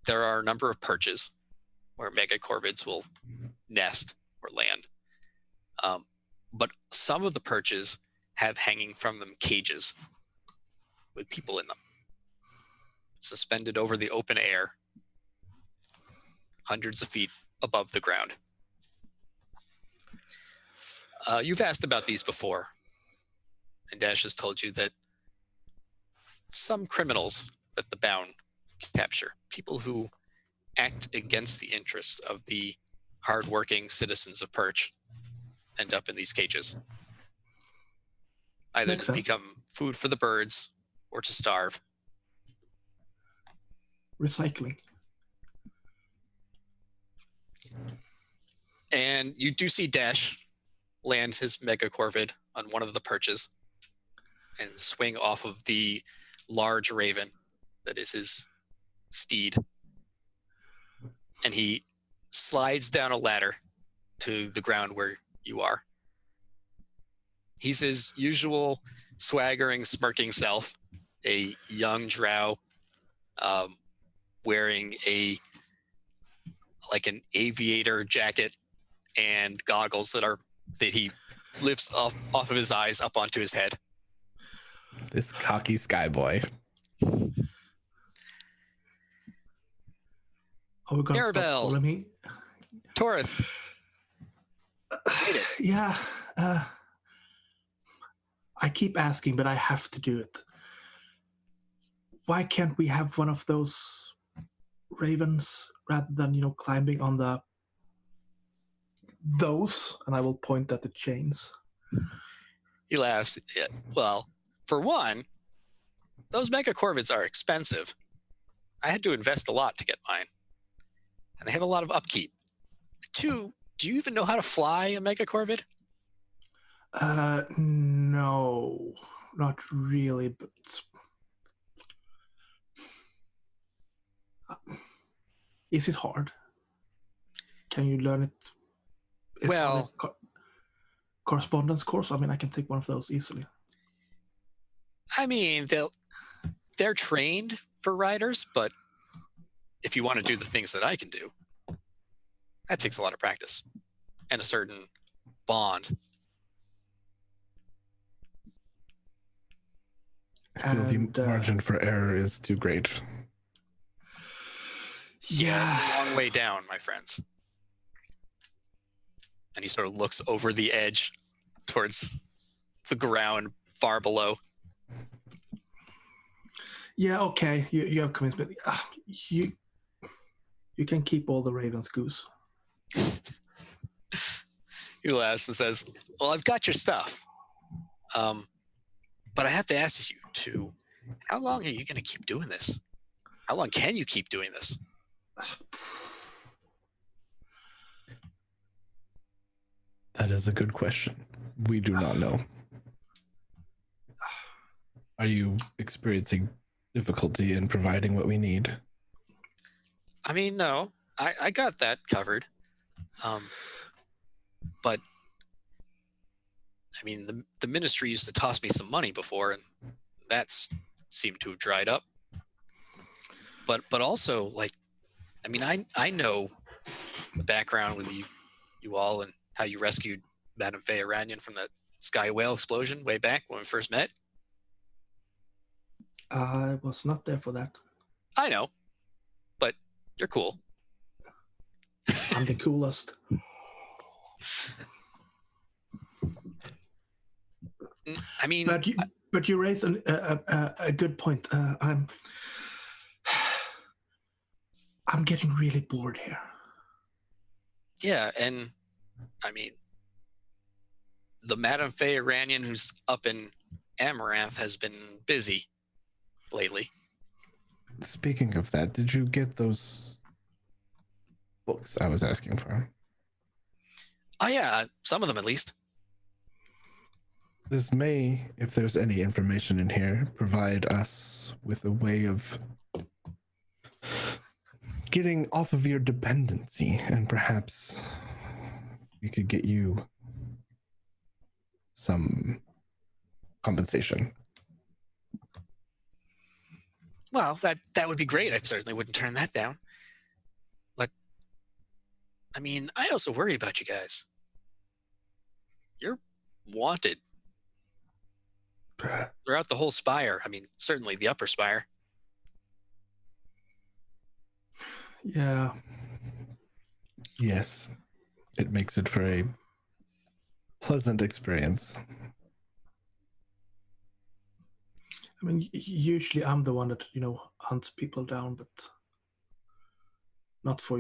Speaker 3: there are a number of perches where megacorvids will nest or land. But some of the perches have hanging from them cages with people in them, suspended over the open air, hundreds of feet above the ground. You've asked about these before, and Dash has told you that some criminals that the Bound capture, people who act against the interests of the hardworking citizens of Perch, end up in these cages. Either to become food for the birds or to starve.
Speaker 5: Recycling.
Speaker 3: And you do see Dash land his megacorvid on one of the perches and swing off of the large raven that is his steed. And he slides down a ladder to the ground where you are. He's his usual swaggering, smirking self, a young drow wearing an aviator jacket and goggles that he lifts off of his eyes up onto his head.
Speaker 2: This cocky sky boy.
Speaker 5: Are we going to stop calling me?
Speaker 3: Torith.
Speaker 5: Yeah. I keep asking, but I have to do it. Why can't we have one of those ravens rather than, climbing on those? And I will point at the chains.
Speaker 3: He laughs. Yeah, well, for one, those megacorvids are expensive. I had to invest a lot to get mine. And they have a lot of upkeep. Two, do you even know how to fly a megacorvid?
Speaker 5: No, not really, but is it hard? Can you learn it? Is
Speaker 3: well,
Speaker 5: it correspondence course? I mean, I can take one of those easily.
Speaker 3: I mean, they're trained for riders, but if you want to do the things that I can do, that takes a lot of practice and a certain bond.
Speaker 2: I feel the margin for error is too great.
Speaker 5: Yeah.
Speaker 3: It's a long way down, my friends. And he sort of looks over the edge towards the ground far below.
Speaker 5: Yeah, okay. You have convinced me. You can keep all the ravens, Goose.
Speaker 3: He laughs and says, well, I've got your stuff. But I have to ask you two, how long are you going to keep doing this? How long can you keep doing this?
Speaker 2: That is a good question. We do not know. Are you experiencing difficulty in providing what we need?
Speaker 3: I mean, no. I got that covered. But I mean, the ministry used to toss me some money before, and that's seemed to have dried up. But also, like, I mean, I know the background with you all and how you rescued Madame Faye Iranian from that sky whale explosion way back when we first met.
Speaker 5: I was not there for that.
Speaker 3: I know, but you're cool.
Speaker 5: I'm the coolest.
Speaker 3: I mean,
Speaker 5: but you raise a good point. I'm getting really bored here.
Speaker 3: Yeah, and I mean, the Madame Faye Iranian who's up in Amaranth has been busy lately.
Speaker 2: Speaking of that, did you get those books I was asking for?
Speaker 3: Oh yeah, some of them at least.
Speaker 2: This may, if there's any information in here, provide us with a way of getting off of your dependency, and perhaps we could get you some compensation.
Speaker 3: Well, that would be great. I certainly wouldn't turn that down. But I mean, I also worry about you guys. You're wanted throughout the whole Spire. I mean, certainly the upper Spire.
Speaker 5: Yeah.
Speaker 2: Yes, it makes it for a pleasant experience.
Speaker 5: I mean, usually I'm the one that, hunts people down, but not for,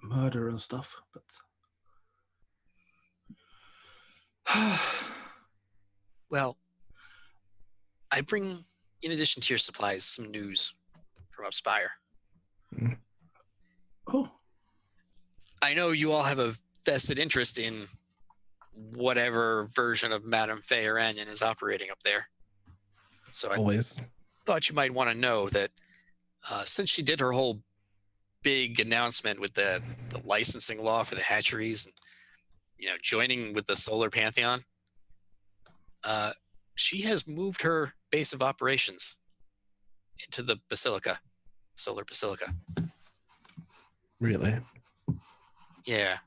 Speaker 5: murder and stuff, but...
Speaker 3: Well, I bring, in addition to your supplies, some news from up Spire.
Speaker 5: Oh.
Speaker 3: I know you all have a vested interest in whatever version of Madame Faye or Anion is operating up there. So I thought you might want to know that since she did her whole big announcement with the licensing law for the hatcheries and joining with the Solar Pantheon, she has moved her base of operations into the Basilica, Solar Basilica.
Speaker 2: Really?
Speaker 3: Yeah.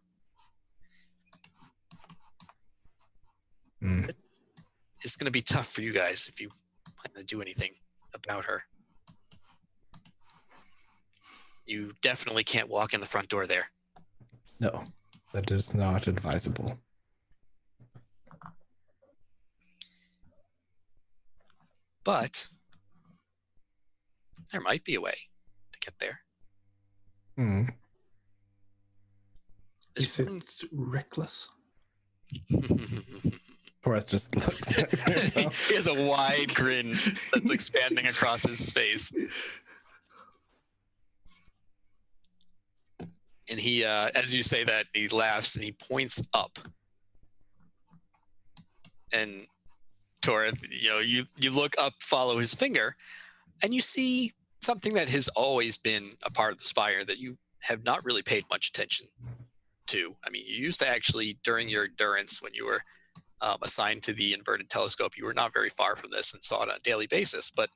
Speaker 3: It's going to be tough for you guys if you plan to do anything about her. You definitely can't walk in the front door there.
Speaker 2: No, that is not advisable.
Speaker 3: But there might be a way to get there.
Speaker 5: Is it reckless?
Speaker 2: Torres just looks at him.
Speaker 3: He has a wide grin that's expanding across his face. And he, as you say that, he laughs and he points up. And Torith, you look up, follow his finger, and you see something that has always been a part of the Spire that you have not really paid much attention to. I mean, you used to actually, during your endurance, when you were assigned to the inverted telescope, you were not very far from this and saw it on a daily basis. But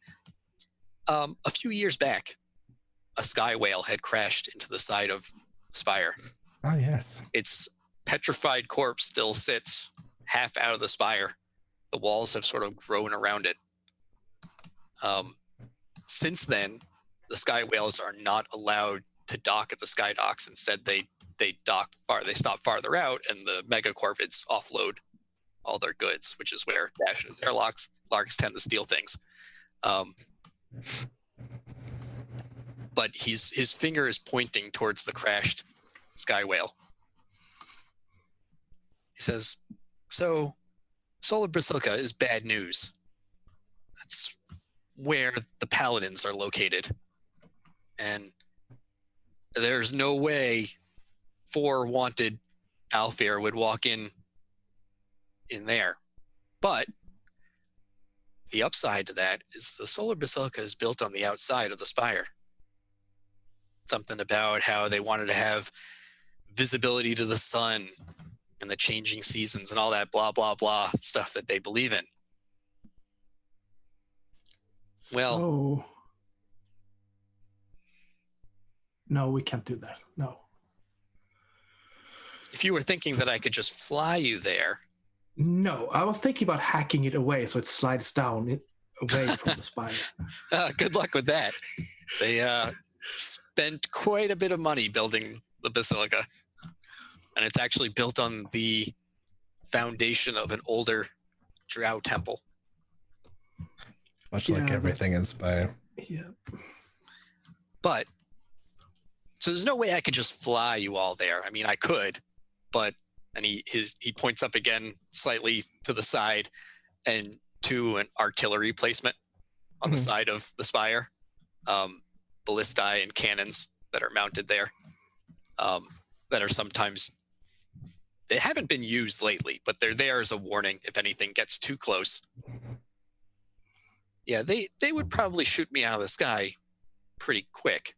Speaker 3: a few years back, a sky whale had crashed into the side of Spire.
Speaker 2: Oh, yes.
Speaker 3: Its petrified corpse still sits half out of the Spire. The walls have sort of grown around it. Since then, the sky whales are not allowed to dock at the sky docks. Instead, they stop farther out, and the megacorvids offload all their goods, which is where their larks tend to steal things. But his finger is pointing towards the crashed sky whale. He says, "So, Solar Basilica is bad news. That's where the paladins are located. And there's no way 4 wanted Alfir would walk in there. But the upside to that is the Solar Basilica is built on the outside of the Spire. Something about how they wanted to have visibility to the sun and the changing seasons and all that blah, blah, blah stuff that they believe in. Well,
Speaker 5: no, we can't do that. No.
Speaker 3: If you were thinking that I could just fly you there.
Speaker 5: No, I was thinking about hacking it away so it slides down away from the Spire.
Speaker 3: Good luck with that. They spent quite a bit of money building the Basilica. And it's actually built on the foundation of an older drow temple.
Speaker 2: Much like everything in Spire.
Speaker 5: Yeah.
Speaker 3: But, so there's no way I could just fly you all there. I mean, I could, but, and he points up again slightly to the side and to an artillery placement on the side of the Spire. Ballistae and cannons that are mounted there that are sometimes They haven't been used lately, but they're there as a warning if anything gets too close. Yeah, they would probably shoot me out of the sky pretty quick.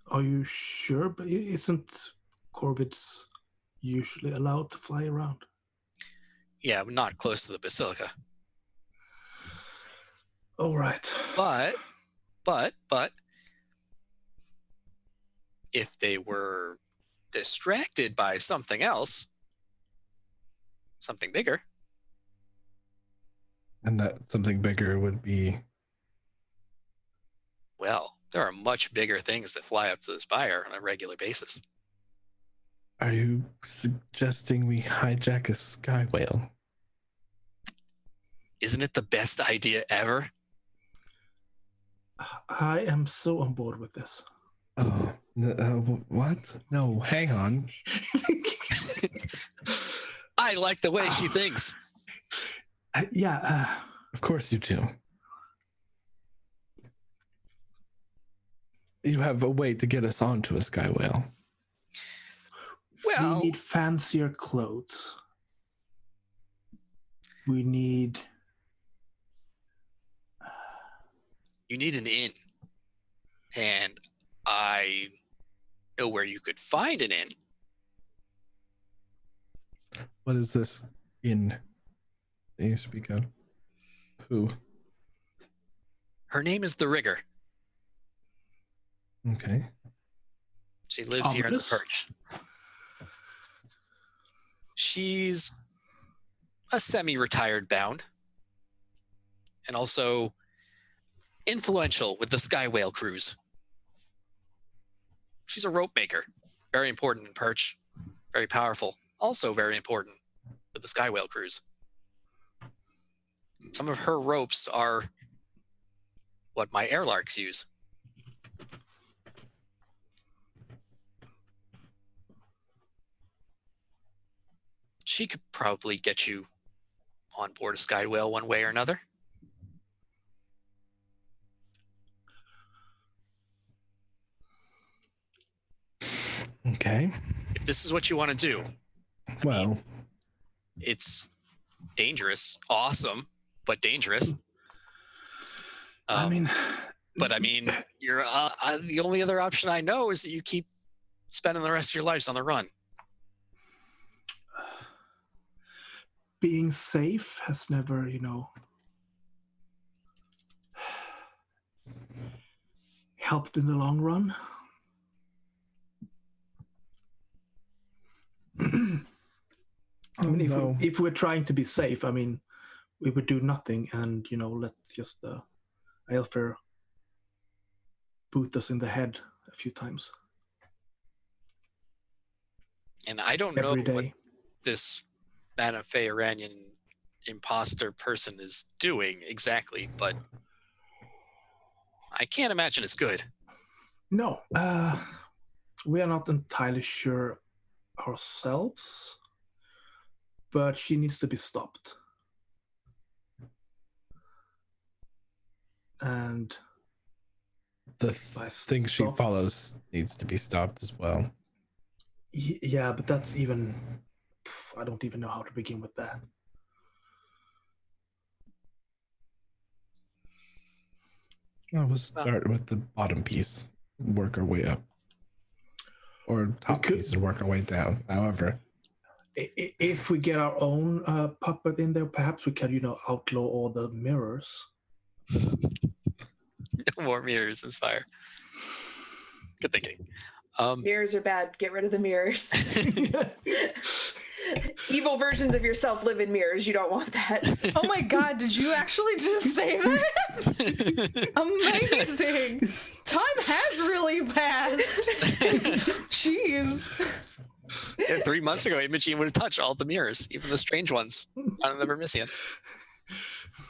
Speaker 5: Are you sure? But isn't corvids usually allowed to fly around?
Speaker 3: Yeah, not close to the basilica.
Speaker 5: All right.
Speaker 3: But if they were distracted by something else, something bigger.
Speaker 2: And that something bigger would be...
Speaker 3: Well, there are much bigger things that fly up to the Spire on a regular basis.
Speaker 2: Are you suggesting we hijack a sky whale?
Speaker 3: Isn't it the best idea ever?
Speaker 5: I am so on board with this.
Speaker 2: Oh, what? No, hang on.
Speaker 3: I like the way she thinks.
Speaker 5: Yeah.
Speaker 2: Of course you do. You have a way to get us onto a sky whale.
Speaker 3: Well,
Speaker 5: we need fancier clothes. We need...
Speaker 3: You need an inn. And I know where you could find an inn.
Speaker 2: What is this inn that you speak of? Who?
Speaker 3: Her name is the Rigger.
Speaker 2: Okay.
Speaker 3: She lives here in the
Speaker 5: Ominous.
Speaker 3: Perch. She's a semi-retired bound. And also influential with the Sky Whale cruise. She's a rope maker. Very important in Perch. Very powerful. Also very important with the Sky Whale cruise. Some of her ropes are what my airlarks use. She could probably get you on board a Sky Whale one way or another.
Speaker 2: Okay.
Speaker 3: If this is what you want to do,
Speaker 2: Well,
Speaker 3: it's dangerous, awesome, but dangerous.
Speaker 5: I mean...
Speaker 3: You're the only other option I know is that you keep spending the rest of your lives on the run.
Speaker 5: Being safe has never, helped in the long run. I mean,
Speaker 2: no.
Speaker 5: if we're trying to be safe, I mean, we would do nothing and, let just Aelfir boot us in the head a few times.
Speaker 3: And I don't know what this Manafeyranian imposter person is doing exactly, but I can't imagine it's good.
Speaker 5: No, we are not entirely sure ourselves, but she needs to be stopped. And
Speaker 2: the thing she follows needs to be stopped as well.
Speaker 5: Yeah, but that's even... I don't even know how to begin with that.
Speaker 2: Well, we'll start with the bottom piece and work our way up. Or top piece and work our way down, however.
Speaker 5: If we get our own puppet in there, perhaps we can, outlaw all the mirrors.
Speaker 3: More mirrors in Spire. Good thinking.
Speaker 4: Mirrors are bad. Get rid of the mirrors. Evil versions of yourself live in mirrors. You don't want that.
Speaker 1: Oh my god, did you actually just say that? Amazing. Time has really passed. Jeez.
Speaker 3: Yeah, 3 months ago, Imogene would have touched all the mirrors, even the strange ones. I'll never miss you.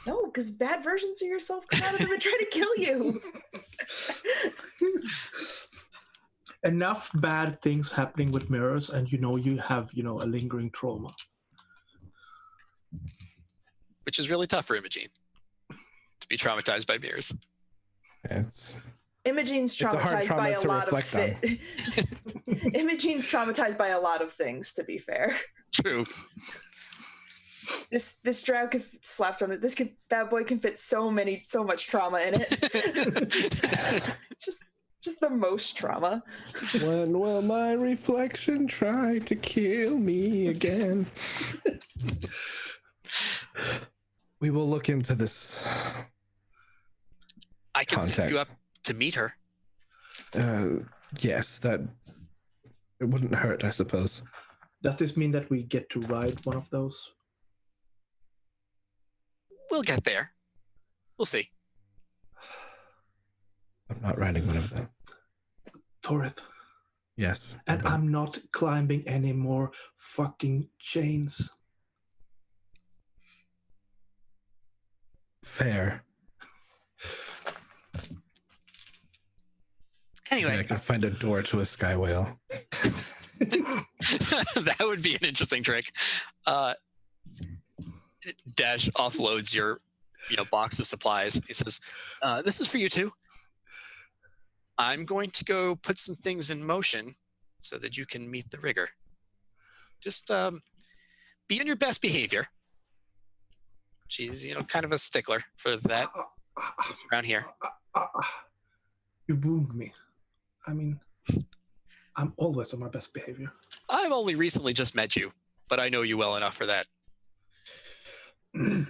Speaker 4: No, because bad versions of yourself come out of them and try to kill you.
Speaker 5: Enough bad things happening with mirrors, and you have a lingering trauma,
Speaker 3: which is really tough for Imogene to be traumatized by mirrors.
Speaker 2: It's
Speaker 4: Imogene's
Speaker 2: a hard
Speaker 4: traumatized
Speaker 2: trauma
Speaker 4: by a
Speaker 2: to
Speaker 4: lot of
Speaker 2: reflect
Speaker 4: Imogene's traumatized by a lot of things, to be fair.
Speaker 3: True.
Speaker 4: This drow could slapped on it. Bad boy can fit so much trauma in it. just the most trauma.
Speaker 2: When will my reflection try to kill me again? We will look into this.
Speaker 3: I can
Speaker 2: Contact.
Speaker 3: take you up to meet her.
Speaker 2: Yes, that it wouldn't hurt, I suppose.
Speaker 5: Does this mean that we get to ride one of those?
Speaker 3: We'll get there. We'll see.
Speaker 2: I'm not riding one of them.
Speaker 5: Torith.
Speaker 2: Yes.
Speaker 5: And I'm not climbing any more fucking chains.
Speaker 2: Fair.
Speaker 3: Anyway.
Speaker 2: Maybe I could find a door to a sky whale.
Speaker 3: That would be an interesting trick. Dash offloads your box of supplies. He says, this is for you too. I'm going to go put some things in motion so that you can meet the rigger. Just be on your best behavior. She's kind of a stickler for that around here.
Speaker 5: You wound me. I mean, I'm always on my best behavior.
Speaker 3: I've only recently just met you, but I know you well enough for that.
Speaker 2: I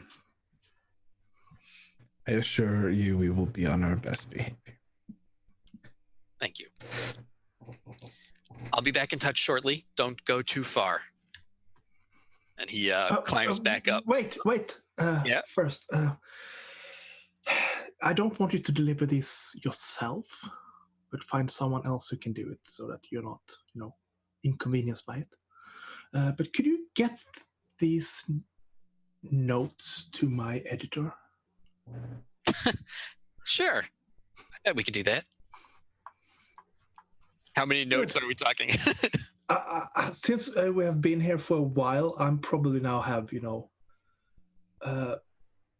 Speaker 2: assure you we will be on our best behavior.
Speaker 3: Thank you. I'll be back in touch shortly. Don't go too far. And he climbs back up.
Speaker 5: Wait.
Speaker 3: Yeah.
Speaker 5: First, I don't want you to deliver these yourself, but find someone else who can do it so that you're not, inconvenienced by it. But could you get these notes to my editor?
Speaker 3: Sure. Yeah, we could do that. How many notes are we talking?
Speaker 5: Since we have been here for a while, I'm probably now have,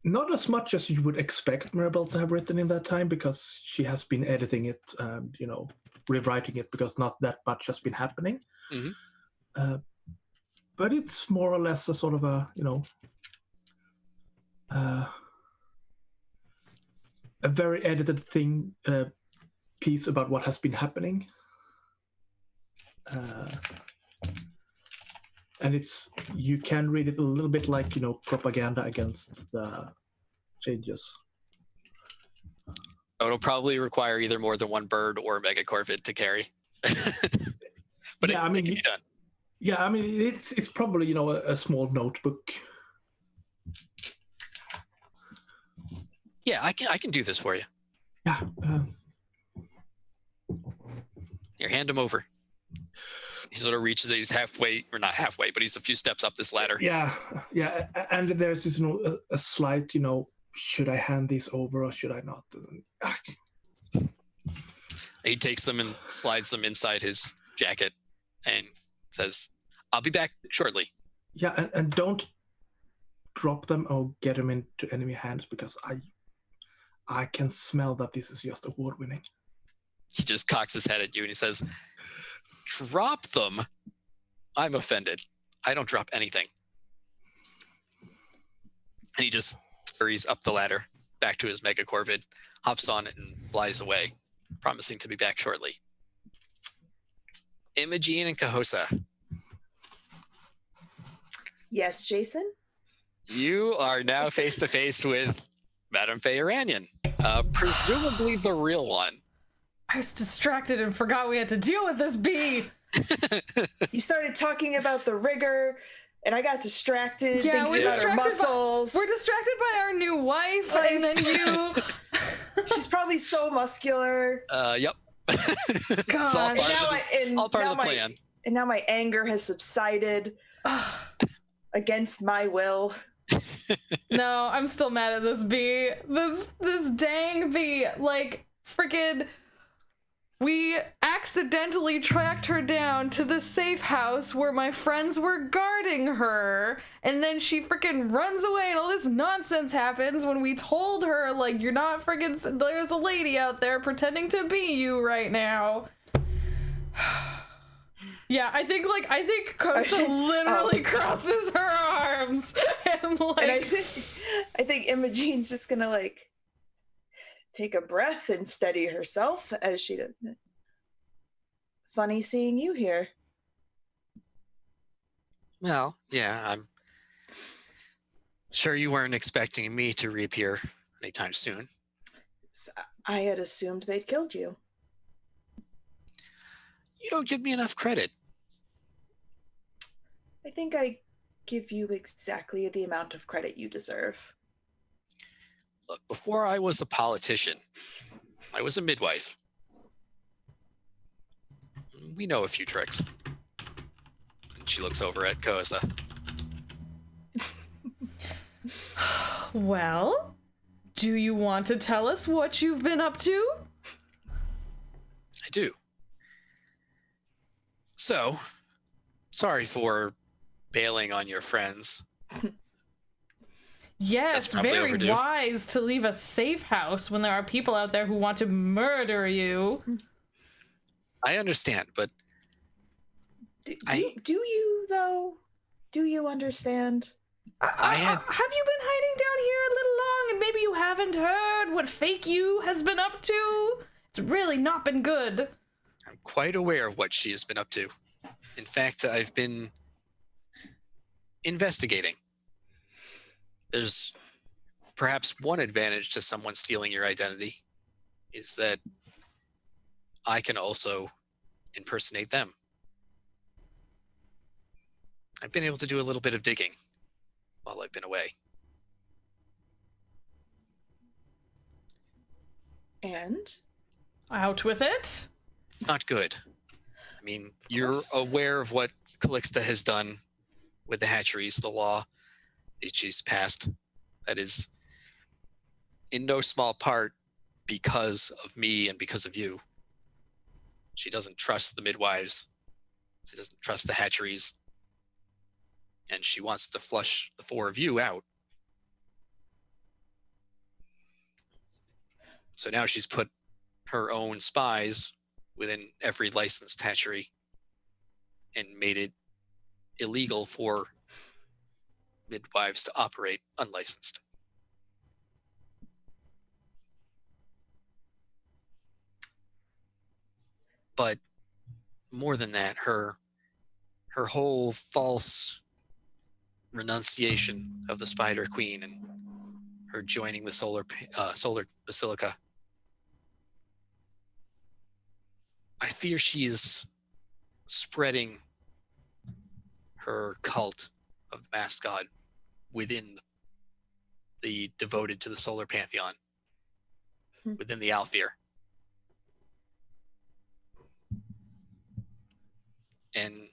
Speaker 5: not as much as you would expect Mirabelle to have written in that time, because she has been editing it and, rewriting it, because not that much has been happening.
Speaker 3: Mm-hmm.
Speaker 5: But it's more or less a sort of a, a very edited piece about what has been happening. And you can read it a little bit like, propaganda against the changes.
Speaker 3: It'll probably require either more than one bird or a mega corvid to carry. But
Speaker 5: yeah,
Speaker 3: it can be done.
Speaker 5: Yeah, I mean, it's probably, a small notebook.
Speaker 3: Yeah, I can do this for you.
Speaker 5: Yeah.
Speaker 3: Here, hand him over. He sort of reaches it. He's halfway, or not halfway, but he's a few steps up this ladder.
Speaker 5: Yeah. And there's this, a slight, should I hand these over or should I not?
Speaker 3: He takes them and slides them inside his jacket and says, I'll be back shortly.
Speaker 5: Yeah, and don't drop them or get them into enemy hands, because I can smell that this is just award-winning.
Speaker 3: He just cocks his head at you and he says, drop them? I'm offended. I don't drop anything. And he just scurries up the ladder back to his mega corvid, hops on it, and flies away, promising to be back shortly. Imogene and Cahosa.
Speaker 4: Yes, Jason?
Speaker 3: You are now face to face with Madame Feyranian, presumably the real one.
Speaker 1: I was distracted and forgot we had to deal with this bee.
Speaker 4: You started talking about the rigger, and I got distracted.
Speaker 1: Yeah, we're
Speaker 4: about
Speaker 1: distracted.
Speaker 4: Her muscles.
Speaker 1: We're distracted by our new wife, and then you.
Speaker 4: She's probably so muscular.
Speaker 3: Yep.
Speaker 1: Gosh.
Speaker 3: All part of the plan.
Speaker 4: And now my anger has subsided against my will.
Speaker 1: No, I'm still mad at this bee. This dang bee. Like, freaking. We accidentally tracked her down to the safe house where my friends were guarding her, and then she freaking runs away, and all this nonsense happens when we told her, like, you're not freaking, there's a lady out there pretending to be you right now. Yeah, I think Kosa literally crosses her arms and like.
Speaker 4: And I think Imogene's just gonna like take a breath and steady herself as she does. Funny seeing you here.
Speaker 3: Well, yeah, I'm sure you weren't expecting me to reappear anytime soon.
Speaker 4: I had assumed they'd killed you.
Speaker 3: You don't give me enough credit.
Speaker 4: I think I give you exactly the amount of credit you deserve.
Speaker 3: Look, before I was a politician, I was a midwife. We know a few tricks. And she looks over at Kosa.
Speaker 1: Well, do you want to tell us what you've been up to?
Speaker 3: I do. So, sorry for bailing on your friends.
Speaker 1: Yes, very
Speaker 3: overdue.
Speaker 1: wise to leave a safe house when there are people out there who want to murder you.
Speaker 3: I understand, but
Speaker 4: Do you though? Do you understand?
Speaker 3: I had...
Speaker 1: Have you been hiding down here a little long and maybe you haven't heard what fake you has been up to? It's really not been good.
Speaker 3: I'm quite aware of what she has been up to. In fact, I've been investigating. There's perhaps one advantage to someone stealing your identity is that I can also impersonate them. I've been able to do a little bit of digging while I've been away.
Speaker 4: And?
Speaker 1: Out with it?
Speaker 3: It's not good. I mean, you're
Speaker 4: course.
Speaker 3: aware of what Calixta has done with the hatcheries, the law that she's passed. That is in no small part because of me and because of you. She doesn't trust the midwives. She doesn't trust the hatcheries. And she wants to flush the four of you out. So now she's put her own spies within every licensed hatchery and made it illegal for midwives to operate unlicensed. But more than that, her whole false renunciation of the Spider Queen and her joining the Solar Basilica, I fear she's spreading her cult of the masked god within the devoted to the solar pantheon, within the Alfear. And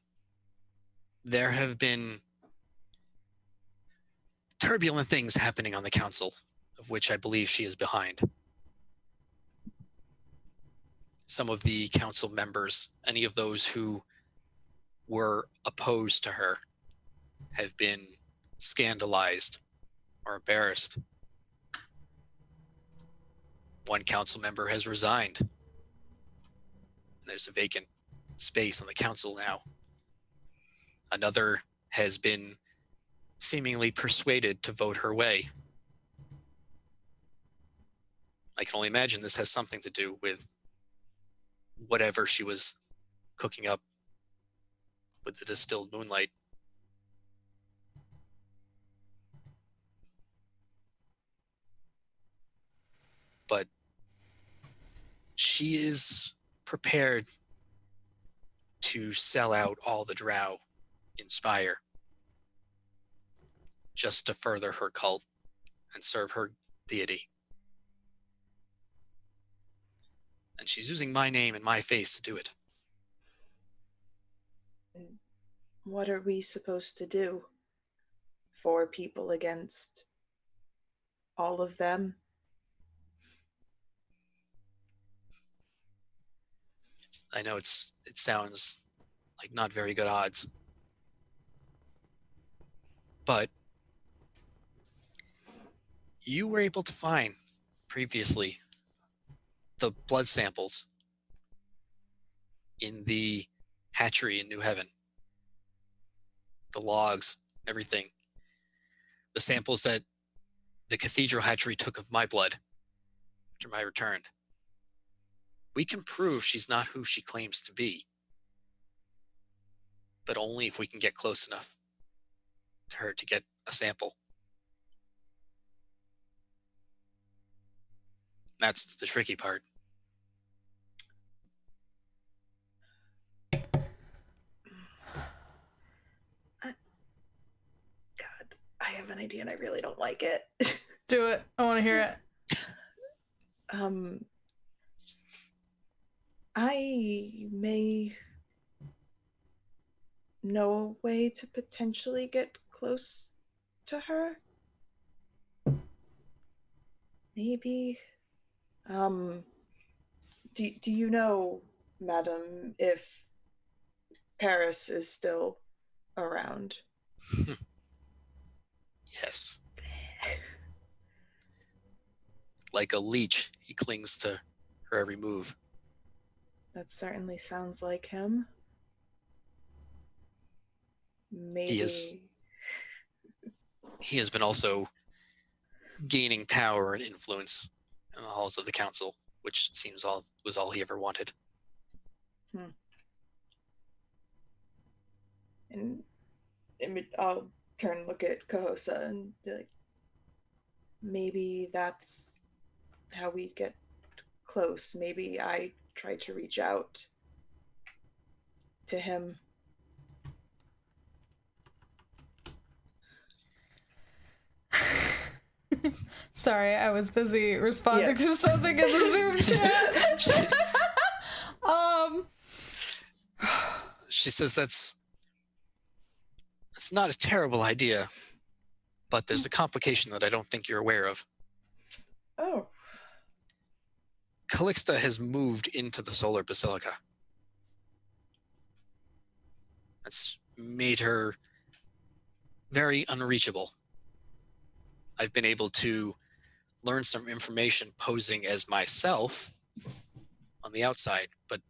Speaker 3: there have been turbulent things happening on the council, of which I believe she is behind. Some of the council members, any of those who were opposed to her, have been scandalized or embarrassed. One council member has resigned. There's a vacant space on the council now. Another has been seemingly persuaded to vote her way. I can only imagine this has something to do with whatever she was cooking up with the distilled moonlight. But she is prepared to sell out all the drow in Spire just to further her cult and serve her deity. And she's using my name and my face to do it.
Speaker 4: What are we supposed to do? 4 people against all of them?
Speaker 3: I know it sounds like not very good odds. But you were able to find previously the blood samples in the hatchery in New Haven. The logs, everything. The samples that the cathedral hatchery took of my blood after my return. We can prove she's not who she claims to be, but only if we can get close enough to her to get a sample. That's the tricky part.
Speaker 4: God, I have an idea and I really don't like it.
Speaker 1: Do it. I want to hear it.
Speaker 4: I may know a way to potentially get close to her. Maybe. Do you know, madam, if Paris is still around?
Speaker 3: Yes. Like a leech, he clings to her every move.
Speaker 4: That certainly sounds like him. Maybe.
Speaker 3: He has been also gaining power and influence in the halls of the council, which it seems was all he ever wanted.
Speaker 4: And I'll turn and look at Kahosa and be like, maybe that's how we get close. Maybe I try to reach out to him.
Speaker 1: Sorry, I was busy responding to something in the Zoom chat.
Speaker 3: She says that's not a terrible idea, but there's a complication that I don't think you're aware of.
Speaker 4: Oh.
Speaker 3: Calixta has moved into the Solar Basilica. That's made her very unreachable. I've been able to learn some information posing as myself on the outside, but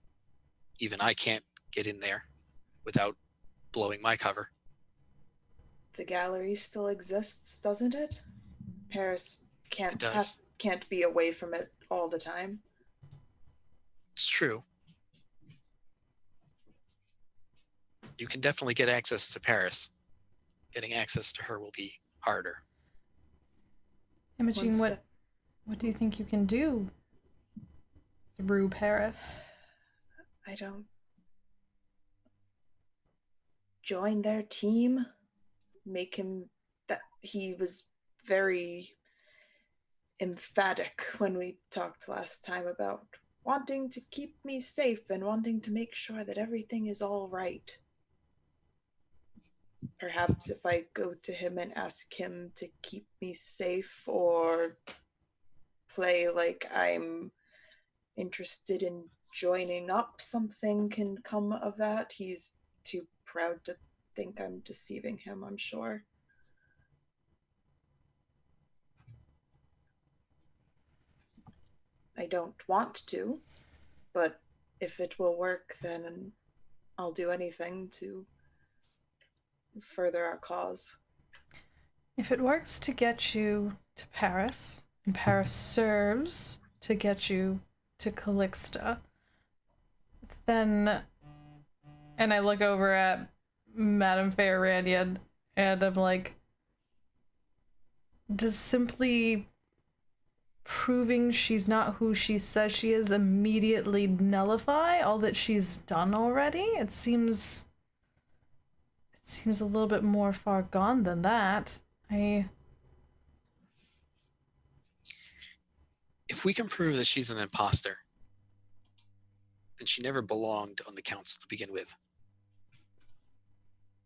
Speaker 3: even I can't get in there without blowing my cover.
Speaker 4: The gallery still exists, doesn't it? Paris can't be away from it all the time.
Speaker 3: It's true. You can definitely get access to Paris. Getting access to her will be harder.
Speaker 1: Imogene, what do you think you can do through Paris?
Speaker 4: I don't join their team, make him that he was very emphatic when we talked last time about wanting to keep me safe and wanting to make sure that everything is all right. Perhaps if I go to him and ask him to keep me safe or play like I'm interested in joining up, something can come of that. He's too proud to think I'm deceiving him, I'm sure. I don't want to, but if it will work, then I'll do anything to further our cause.
Speaker 1: If it works to get you to Paris, and Paris serves to get you to Calixta, then, and I look over at Madame Feyrerandian, and I'm like, does simply proving she's not who she says she is immediately nullify all that she's done already? It seems a little bit more far gone than that.
Speaker 3: If we can prove that she's an imposter, then she never belonged on the council to begin with.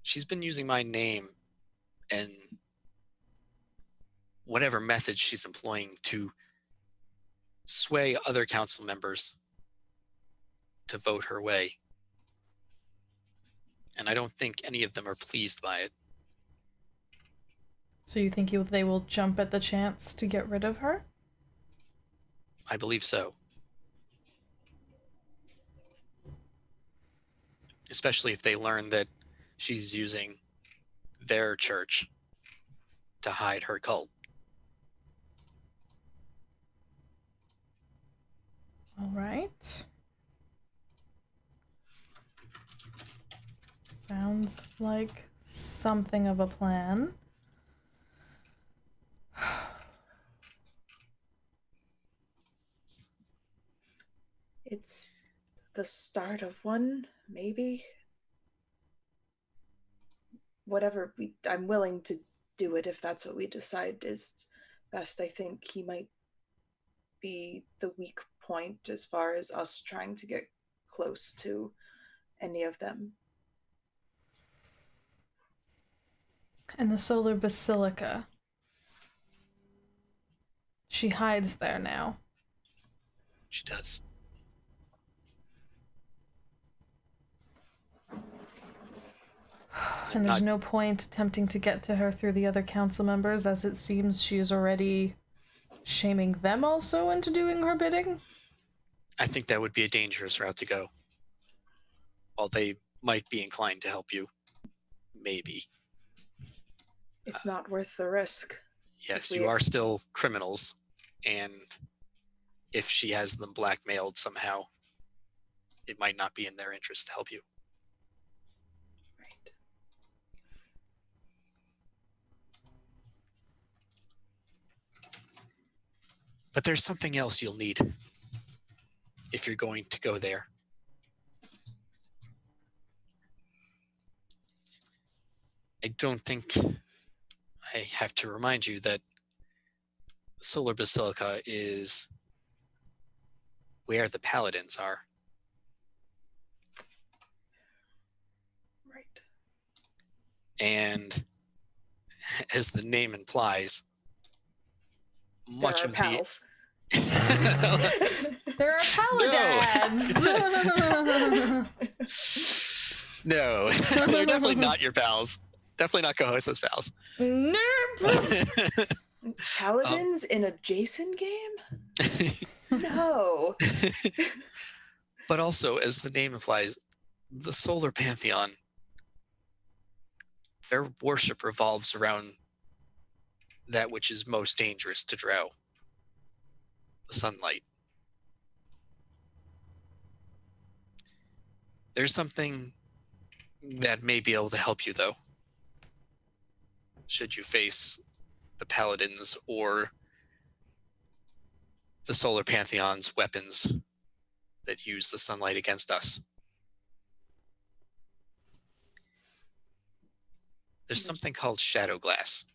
Speaker 3: She's been using my name and whatever method she's employing to sway other council members to vote her way. And I don't think any of them are pleased by it.
Speaker 1: So you think they will jump at the chance to get rid of her?
Speaker 3: I believe so. Especially if they learn that she's using their church to hide her cult.
Speaker 1: All right. Sounds like something of a plan.
Speaker 4: It's the start of one, maybe. Whatever I'm willing to do it if that's what we decide is best. I think he might be the weak point as far as us trying to get close to any of them.
Speaker 1: And the solar basilica. She hides there now.
Speaker 3: She does.
Speaker 1: And there's no point attempting to get to her through the other council members, as it seems she is already shaming them also into doing her bidding?
Speaker 3: I think that would be a dangerous route to go. While they might be inclined to help you. Maybe.
Speaker 4: It's not worth the risk.
Speaker 3: Yes, you are still criminals. And if she has them blackmailed somehow, it might not be in their interest to help you.
Speaker 4: Right.
Speaker 3: But there's something else you'll need if you're going to go there. I don't think I have to remind you that Solar Basilica is where the paladins are.
Speaker 4: Right.
Speaker 3: And as the name implies, much of
Speaker 4: pals.
Speaker 1: There are paladins!
Speaker 3: No, they're definitely not your pals. Definitely not Cohosa's pals.
Speaker 1: Nope!
Speaker 4: Paladins in a Jason game? No.
Speaker 3: But also, as the name implies, the Solar Pantheon, their worship revolves around that which is most dangerous to drow. The sunlight. There's something that may be able to help you, though. Should you face the paladins or the Solar Pantheon's weapons that use the sunlight against us. There's something called shadow glass.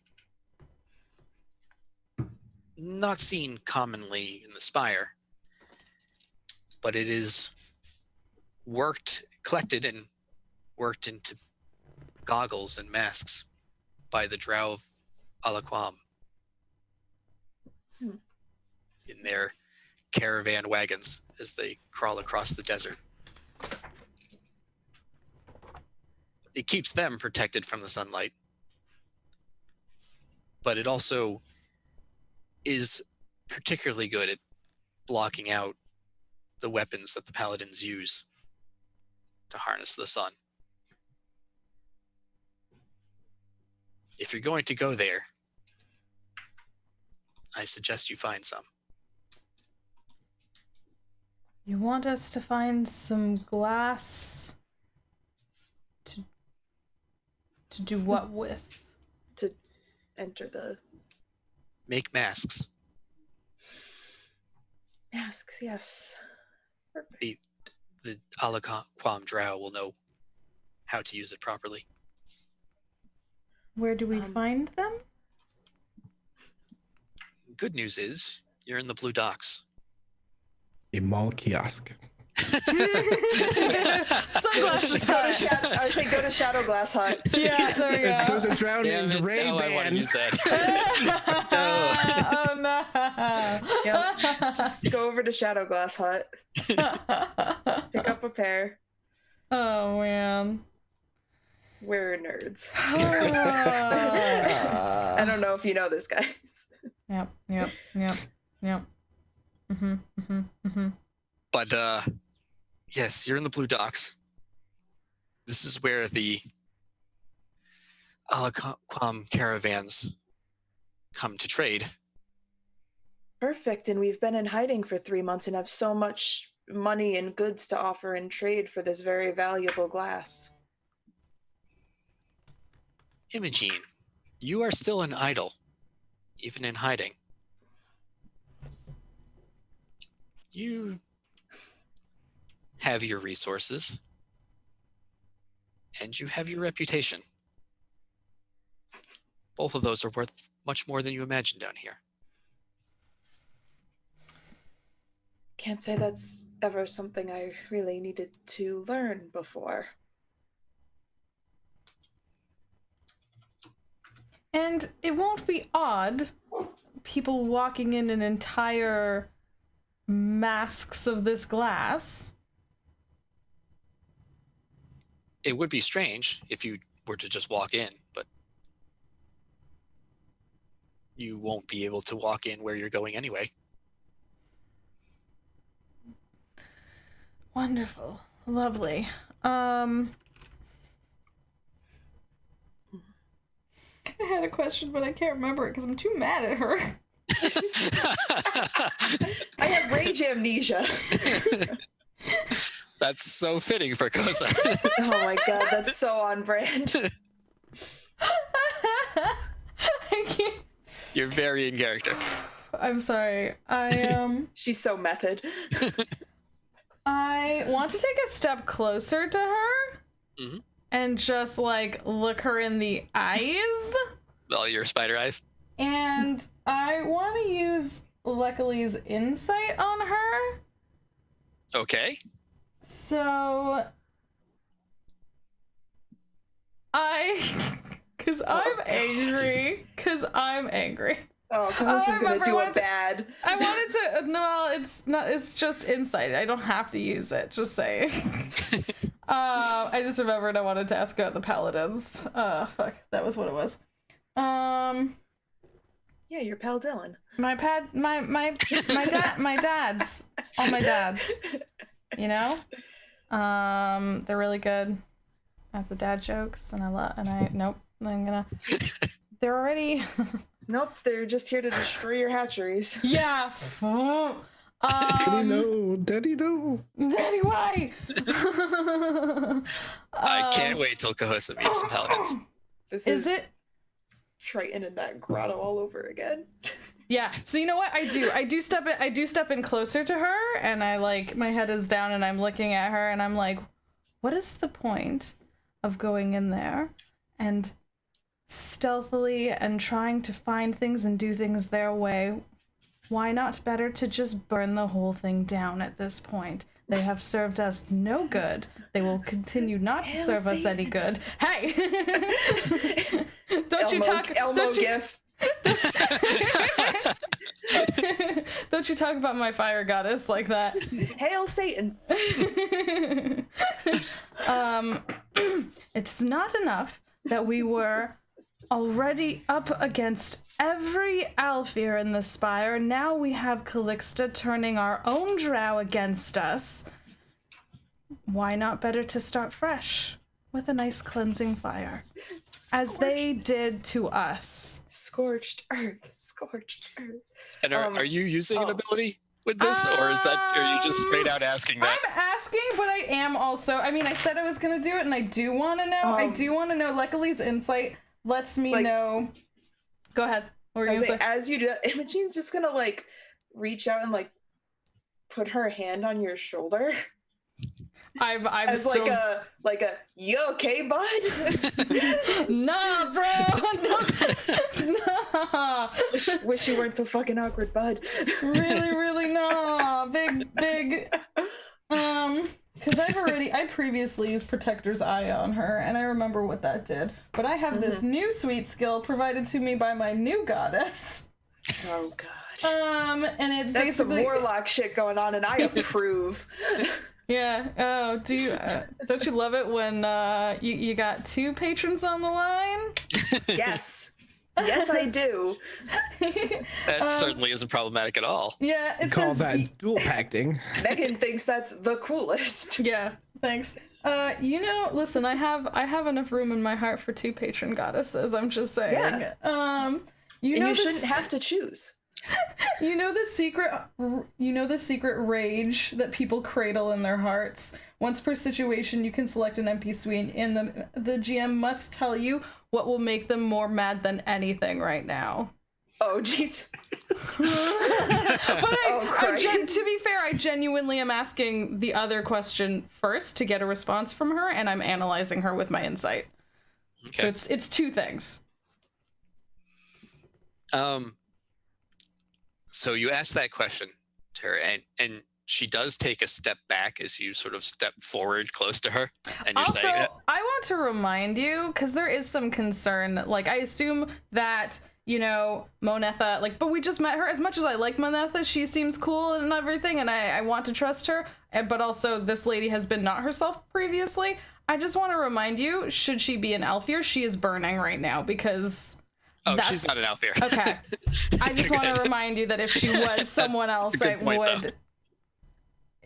Speaker 3: Not seen commonly in the Spire, but it is collected and worked into goggles and masks by the drow of Alaquam in their caravan wagons as they crawl across the desert. It keeps them protected from the sunlight, but it also is particularly good at blocking out the weapons that the paladins use to harness the sun. If you're going to go there, I suggest you find some.
Speaker 1: You want us to find some glass to do what with?
Speaker 4: To enter the
Speaker 3: Make masks.
Speaker 4: masks, yes. Perfect.
Speaker 3: The Alaquam drow will know how to use it properly.
Speaker 1: Where do we find them?
Speaker 3: Good news is, you're in the Blue Docks.
Speaker 2: A mall kiosk.
Speaker 1: Sunglasses hut.
Speaker 4: I would say go to Shadow Glass Hut.
Speaker 1: Yeah, there we go.
Speaker 2: There's a drow named Ray
Speaker 3: I want to
Speaker 2: Ban.
Speaker 3: use that.
Speaker 1: Oh no.
Speaker 4: Yep. Just go over to Shadow Glass Hut. Pick up a pair.
Speaker 1: Oh man.
Speaker 4: We're nerds. I don't know if you know this, guys.
Speaker 1: Yep.
Speaker 3: But yes, you're in the Blue Docks. This is where the Alaquam caravans come to trade.
Speaker 4: Perfect, and we've been in hiding for 3 months and have so much money and goods to offer in trade for this very valuable glass.
Speaker 3: Imogene, you are still an idol, even in hiding. You have your resources, and you have your reputation. Both of those are worth much more than you imagine down here.
Speaker 4: Can't say that's ever something I really needed to learn before.
Speaker 1: And it won't be odd, people walking in an entire masks of this glass.
Speaker 3: It would be strange if you were to just walk in, but you won't be able to walk in where you're going anyway.
Speaker 1: Wonderful. Lovely. I had a question, but I can't remember it because I'm too mad at her.
Speaker 4: I have rage amnesia.
Speaker 3: That's so fitting for Kosa.
Speaker 4: Oh my god, that's so on brand.
Speaker 1: I can't.
Speaker 3: You're very in character.
Speaker 1: I'm sorry.
Speaker 4: She's so method.
Speaker 1: I want to take a step closer to her and just like look her in the eyes.
Speaker 3: All your spider eyes.
Speaker 1: And I want to use Leckley's insight on her.
Speaker 3: Okay.
Speaker 1: So because I'm angry.
Speaker 4: Oh, this is gonna do a bad.
Speaker 1: I wanted to. No, it's not. It's just insight. I don't have to use it. Just saying. I just remembered I wanted to ask about the paladins. Fuck, that was what it was.
Speaker 4: Yeah, your pal Dylan.
Speaker 1: My dads. All my dads. You know? They're really good at the dad jokes, and they're already.
Speaker 4: Nope, they're just here to destroy your hatcheries.
Speaker 1: Yeah.
Speaker 2: Daddy, no. Daddy, no.
Speaker 1: Daddy, why?
Speaker 3: I can't wait till Cahosa meets some paladins.
Speaker 4: This
Speaker 1: is it
Speaker 4: Triton in that grotto all over again.
Speaker 1: Yeah. So you know what I do? I do step in closer to her, and I like my head is down, and I'm looking at her, and I'm like, what is the point of going in there and stealthily and trying to find things and do things their way? Why not better to just burn the whole thing down at this point? They have served us no good. They will continue not to serve us any good. Hey!
Speaker 4: Elmo gif.
Speaker 1: Don't you talk about my fire goddess like that.
Speaker 4: Hail Satan.
Speaker 1: It's not enough that we were already up against every Alfir in the Spire. Now we have Calixta turning our own drow against us. Why not better to start fresh with a nice cleansing fire, as they did to us?
Speaker 4: Scorched earth.
Speaker 3: And are you using an ability with this, or are you just straight out asking that?
Speaker 1: I'm asking, but I am also. I mean, I said I was gonna do it, and I do want to know. I do want to know. Luckily, insight lets me know. Go ahead. What were you gonna say?
Speaker 4: As you do that, Imogene's just gonna like reach out and like put her hand on your shoulder.
Speaker 1: I'm
Speaker 4: as
Speaker 1: still
Speaker 4: like a you okay, bud?
Speaker 1: Nah, bro. Nah.
Speaker 4: Wish you weren't so fucking awkward, bud.
Speaker 1: Really nah. Big because I previously used Protector's Eye on her, and I remember what that did. But I have this new sweet skill provided to me by my new goddess.
Speaker 4: Oh god.
Speaker 1: And it
Speaker 4: That's some
Speaker 1: basically
Speaker 4: warlock shit going on, and I approve.
Speaker 1: yeah. Oh, do you don't you love it when you got 2 patrons on the line?
Speaker 4: Yes. Yes, I do.
Speaker 3: That certainly isn't problematic at all.
Speaker 1: Yeah, it
Speaker 2: Call
Speaker 1: says
Speaker 2: that dual pacting.
Speaker 4: Megan thinks that's the coolest.
Speaker 1: yeah. Thanks. Listen, I have enough room in my heart for 2 patron goddesses. I'm just saying.
Speaker 4: Yeah. You shouldn't have to choose.
Speaker 1: You know the secret rage that people cradle in their hearts. Once per situation, you can select an NPC, and the GM must tell you what will make them more mad than anything right now.
Speaker 4: Oh, jeez.
Speaker 1: But to be fair, I genuinely am asking the other question first to get a response from her, and I'm analyzing her with my insight.
Speaker 3: Okay.
Speaker 1: So it's 2 things.
Speaker 3: So you ask that question to her, and she does take a step back as you sort of step forward close to her, and you're saying it.
Speaker 1: I want to remind you, because there is some concern, like, I assume that, Monetha, but we just met her. As much as I like Monetha, she seems cool and everything, and I want to trust her, but also this lady has been not herself previously. I just want to remind you, should she be an Alfir, she is burning right now, because...
Speaker 3: Oh, she's not an Alfir.
Speaker 1: Okay. I just want to remind you that if she was someone else, I would...
Speaker 3: Though.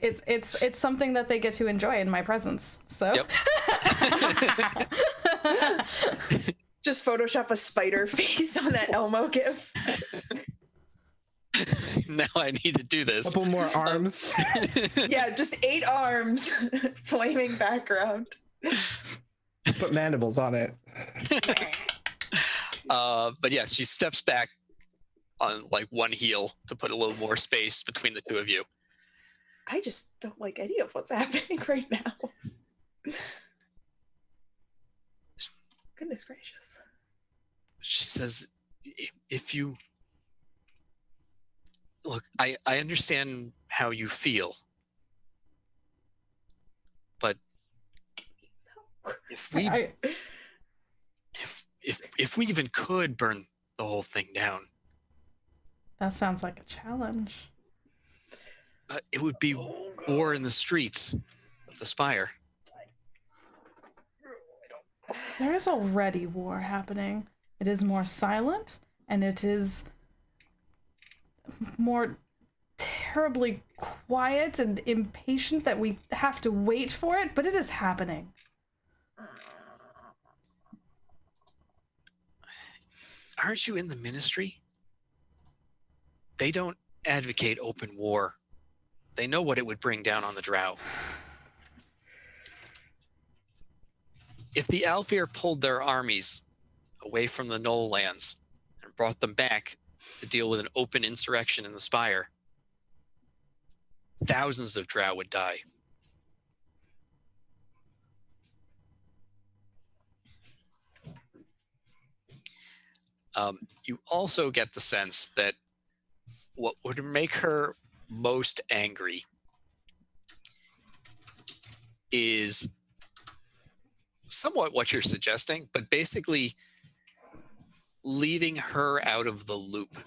Speaker 1: It's something that they get to enjoy in my presence. So
Speaker 3: Yep.
Speaker 4: Just Photoshop a spider face on that Elmo gif.
Speaker 3: Now I need to do this.
Speaker 2: Couple more arms.
Speaker 4: Yeah, just 8 arms, flaming background.
Speaker 2: Put mandibles on it.
Speaker 3: But yes, she steps back on one heel to put a little more space between the 2 of you.
Speaker 4: I just don't like any of what's happening right now. Goodness gracious.
Speaker 3: She says, if you... Look, I understand how you feel. But if we... If we even could burn the whole thing down...
Speaker 1: That sounds like a challenge.
Speaker 3: It would be war in the streets of the Spire.
Speaker 1: There is already war happening. It is more silent, and it is more terribly quiet and impatient that we have to wait for it, but it is happening.
Speaker 3: Aren't you in the ministry? They don't advocate open war. They know what it would bring down on the drow. If the Alfir pulled their armies away from the Knoll lands and brought them back to deal with an open insurrection in the Spire, thousands of drow would die. You also get the sense that what would make her most angry is somewhat what you're suggesting, but basically leaving her out of the loop.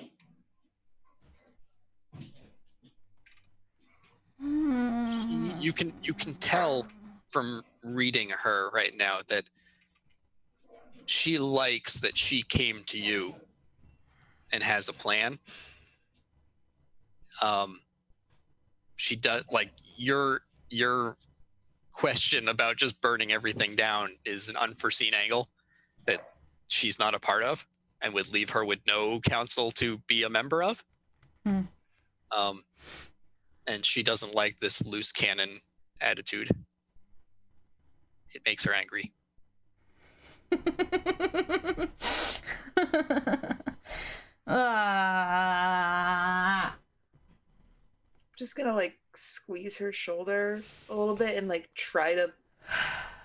Speaker 3: You can tell from reading her right now that she likes that she came to you and has a plan. She does, your question about just burning everything down is an unforeseen angle that she's not a part of and would leave her with no council to be a member of. And she doesn't like this loose cannon attitude. It makes her angry.
Speaker 4: Just gonna squeeze her shoulder a little bit and try to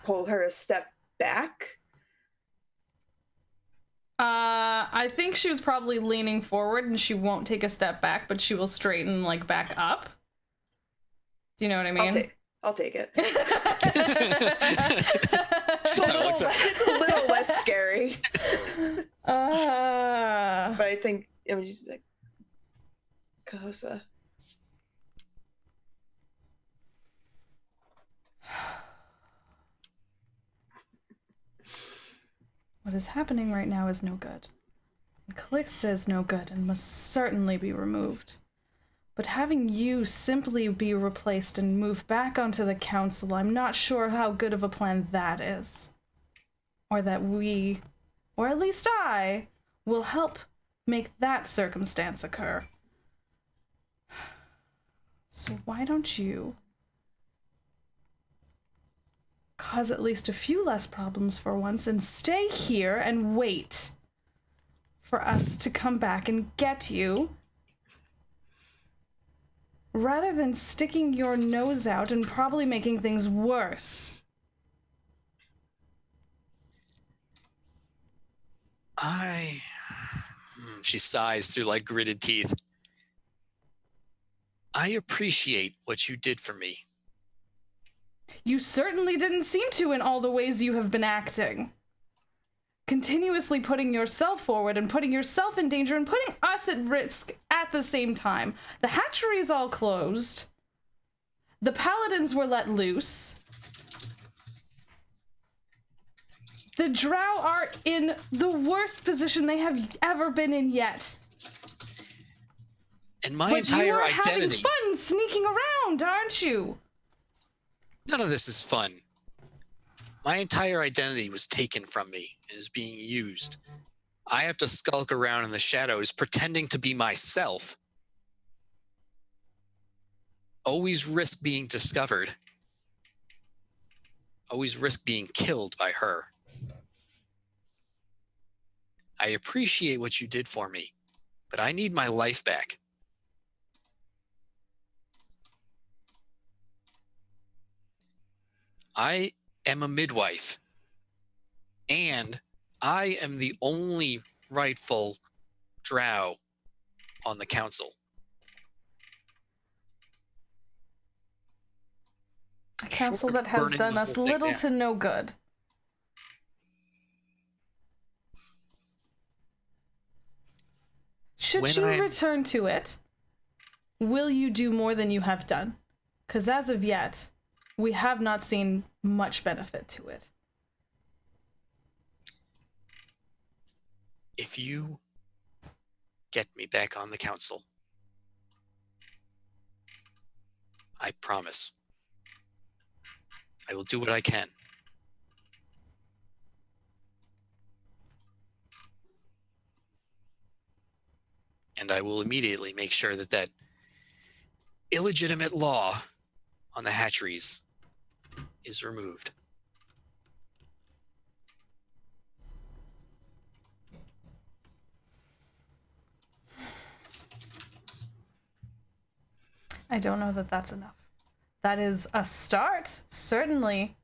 Speaker 4: pull her a step back.
Speaker 1: I think she was probably leaning forward and she won't take a step back, but she will straighten back up. Do you know what I mean?
Speaker 4: I'll take it. It's a little less scary. But I think it was just Kahosa.
Speaker 1: What is happening right now is no good. Calixta is no good and must certainly be removed. But having you simply be replaced and move back onto the council, I'm not sure how good of a plan that is. Or that we, or at least I, will help make that circumstance occur. So why don't you cause at least a few less problems for once and stay here and wait for us to come back and get you, rather than sticking your nose out and probably making things worse.
Speaker 3: She sighs through like gritted teeth. I appreciate what you did for me.
Speaker 1: You certainly didn't seem to in all the ways you have been acting. Continuously putting yourself forward and putting yourself in danger and putting us at risk at the same time. The hatcheries all closed. The paladins were let loose. The drow are in the worst position they have ever been in yet.
Speaker 3: And my entire identity.
Speaker 1: But you are having fun sneaking around, aren't you?
Speaker 3: None of this is fun. My entire identity was taken from me and is being used. I have to skulk around in the shadows pretending to be myself. Always risk being discovered. Always risk being killed by her. I appreciate what you did for me, but I need my life back. I am a midwife, and I am the only rightful drow on the council.
Speaker 1: A council that has done us little to no good. Should you return to it, will you do more than you have done? Because as of yet, we have not seen much benefit to it.
Speaker 3: If you get me back on the council, I promise I will do what I can. And I will immediately make sure that that illegitimate law on the hatcheries is removed.
Speaker 1: I don't know that that's enough. That is a start, certainly.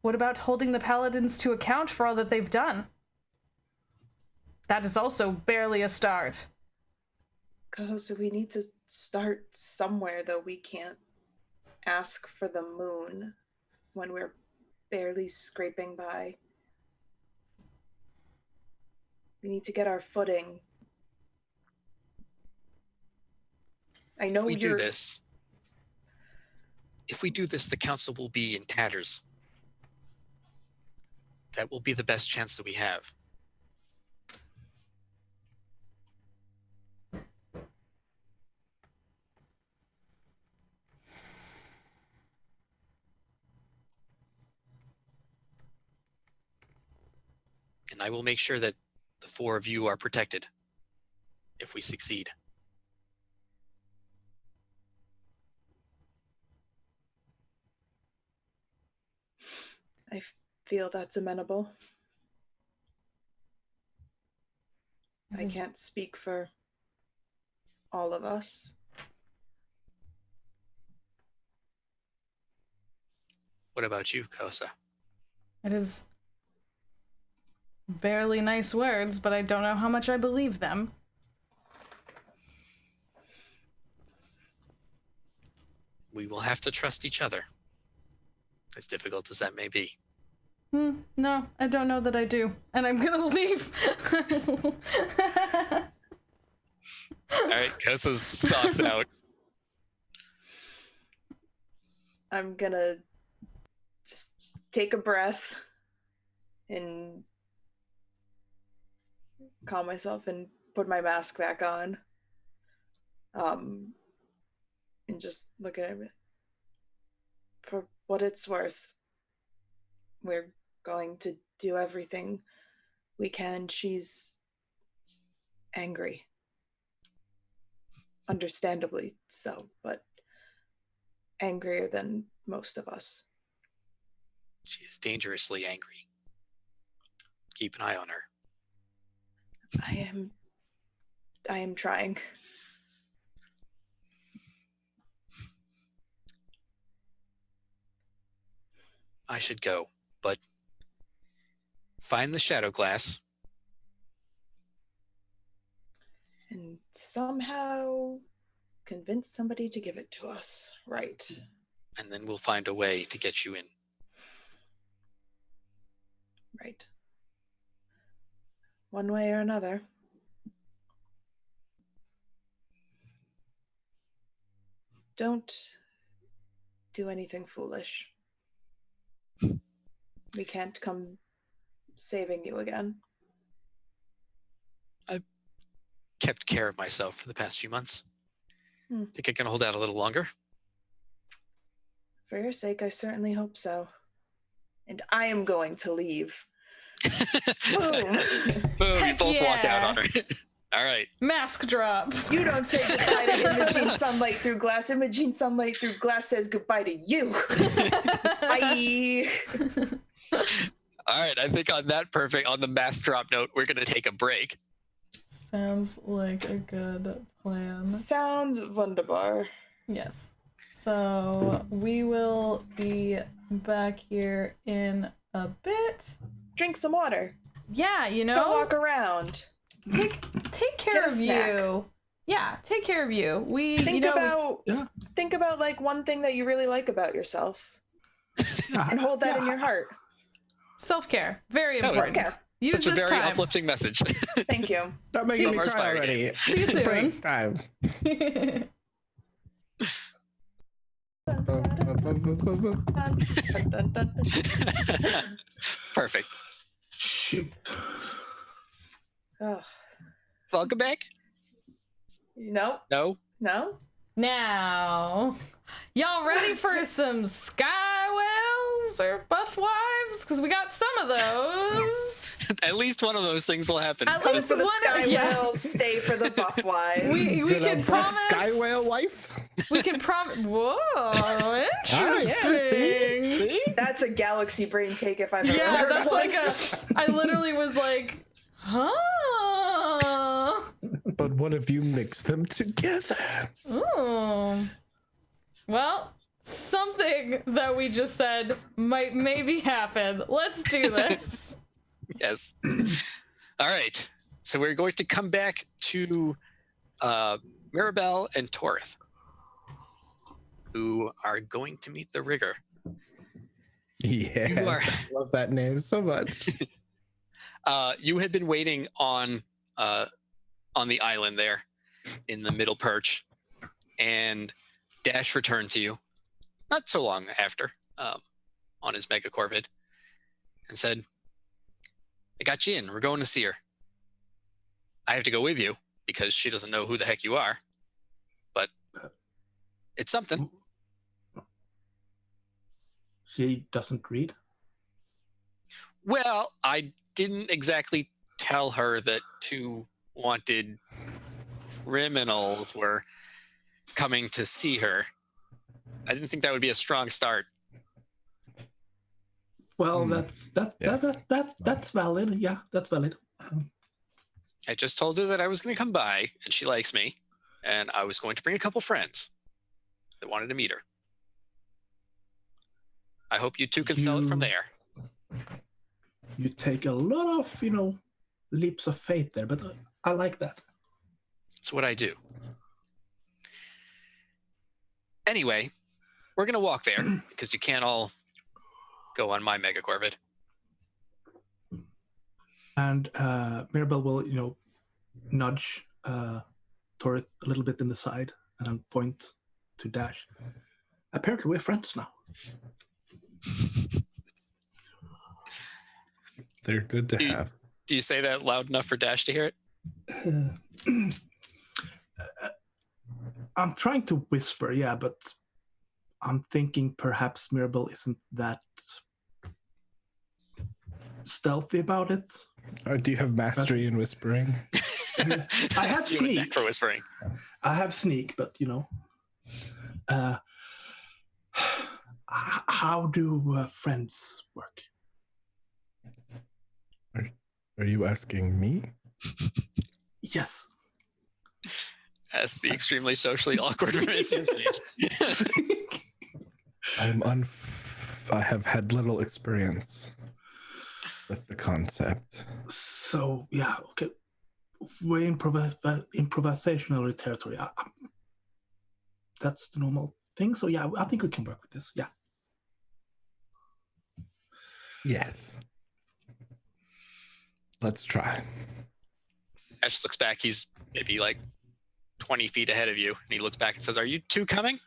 Speaker 1: What about holding the paladins to account for all that they've done? That is also barely a start.
Speaker 4: So we need to start somewhere, though. We can't ask for the moon when we're barely scraping by. We need to get our footing. I know
Speaker 3: if we do this, the council will be in tatters. That will be the best chance that we have. And I will make sure that the four of you are protected if we succeed.
Speaker 4: I feel that's amenable. I can't speak for all of us.
Speaker 3: What about you, Kosa?
Speaker 1: It is barely nice words, but I don't know how much I believe them.
Speaker 3: We will have to trust each other, as difficult as that may be.
Speaker 1: No, I don't know that I do, and I'm gonna leave.
Speaker 3: right, Kessa stalks out.
Speaker 4: I'm gonna just take a breath and calm myself and put my mask back on. And just look at it. For what it's worth, we're going to do everything we can. She's angry. Understandably so, but angrier than most of us.
Speaker 3: She is dangerously angry. Keep an eye on her.
Speaker 4: I am trying.
Speaker 3: I should go, but find the shadow glass.
Speaker 4: And somehow convince somebody to give it to us. Right.
Speaker 3: And then we'll find a way to get you in.
Speaker 4: Right. One way or another. Don't do anything foolish. We can't come saving you again.
Speaker 3: I've kept care of myself for the past few months.
Speaker 4: Hmm.
Speaker 3: Think I can hold out a little longer?
Speaker 4: For your sake, I certainly hope so. And I am going to leave. Boom.
Speaker 3: Boom, you
Speaker 1: Heck
Speaker 3: both walk
Speaker 1: yeah.
Speaker 3: out on her. All right.
Speaker 1: Mask drop.
Speaker 4: You don't say goodbye to Imogene Sunlight through glass. Imogene Sunlight through glass says goodbye to you. Bye.
Speaker 3: All right, I think on the mask drop note, we're going to take a break.
Speaker 1: Sounds like a good plan.
Speaker 4: Sounds wunderbar.
Speaker 1: Yes. So we will be back here in a bit.
Speaker 4: Drink some water.
Speaker 1: Yeah, you know.
Speaker 4: Go walk around.
Speaker 1: Take care
Speaker 4: Get a
Speaker 1: of
Speaker 4: snack.
Speaker 1: you. Yeah, take care of you.
Speaker 4: Think about like one thing that you really like about yourself, and hold that in your heart.
Speaker 1: Self-care, very
Speaker 3: Oh,
Speaker 1: important.
Speaker 4: self-care.
Speaker 1: Use
Speaker 3: That's a
Speaker 1: this
Speaker 3: very
Speaker 1: time.
Speaker 3: uplifting message.
Speaker 4: Thank you.
Speaker 2: Not making me
Speaker 3: Summer
Speaker 2: cry
Speaker 3: Spire
Speaker 2: already.
Speaker 1: See you soon.
Speaker 2: Break time.
Speaker 3: Perfect.
Speaker 5: Shoot.
Speaker 4: Ugh.
Speaker 3: Welcome back.
Speaker 4: No.
Speaker 3: No.
Speaker 1: Now, y'all ready for some sky whales or buff wives? Because we got some of those.
Speaker 3: At least one of those things will happen.
Speaker 1: At
Speaker 4: Come
Speaker 1: least
Speaker 4: for the
Speaker 1: one.
Speaker 4: sky
Speaker 1: Yeah.
Speaker 4: whales, stay for the buff wives.
Speaker 1: We
Speaker 2: Is it
Speaker 1: can
Speaker 2: a buff
Speaker 1: promise.
Speaker 2: sky whale wife?
Speaker 1: We can promise. Whoa,
Speaker 2: Ah,
Speaker 1: interesting.
Speaker 2: yeah, see?
Speaker 4: That's a galaxy brain take if I've ever
Speaker 1: Yeah,
Speaker 4: heard
Speaker 1: that's
Speaker 4: one.
Speaker 1: like I literally was like, huh?
Speaker 2: But what if you mix them together?
Speaker 1: Ooh. Well, something that we just said might maybe happen. Let's do this.
Speaker 3: Yes. All right. So we're going to come back to Mirabelle and Torith, who are going to meet the rigger.
Speaker 2: Yes,
Speaker 3: are-
Speaker 2: I love that name so much.
Speaker 3: You had been waiting on the island there in the middle perch, and Dash returned to you not so long after on his mega corvid and said, I got you in. We're going to see her. I have to go with you because she doesn't know who the heck you are, but it's something.
Speaker 5: She doesn't read.
Speaker 3: Well, I didn't exactly tell her that two wanted criminals were coming to see her. I didn't think that would be a strong start.
Speaker 5: Well,
Speaker 2: Yes.
Speaker 5: that's valid. Yeah, that's valid.
Speaker 3: I just told her that I was going to come by and she likes me, and I was going to bring a couple friends that wanted to meet her. I hope you two can sell it from there.
Speaker 5: You take a lot of, leaps of faith there, but I like that.
Speaker 3: It's what I do. Anyway, we're going to walk there because you can't all go on my mega corvid.
Speaker 5: And Mirabelle will, nudge Torith a little bit in the side and then point to Dash. Apparently we're friends now.
Speaker 2: They're good to have.
Speaker 3: Do you say that loud enough for Dash to hear it?
Speaker 5: I'm trying to whisper, yeah, but I'm thinking perhaps Mirabelle isn't that stealthy about it.
Speaker 2: Do you have mastery in whispering?
Speaker 5: I have
Speaker 3: You would neck
Speaker 5: sneak.
Speaker 3: for whispering.
Speaker 5: I have sneak, but how do friends work?
Speaker 2: Are you asking me?
Speaker 5: Yes.
Speaker 3: As the extremely socially awkward Ramesian.
Speaker 2: I have had little experience with the concept.
Speaker 5: So yeah, okay. We're improvisational territory. That's the normal thing. So yeah, I think we can work with this. Yeah.
Speaker 2: Yes. Let's try.
Speaker 3: Ash looks back. He's maybe like 20 feet ahead of you. And he looks back and says, "Are you two coming?"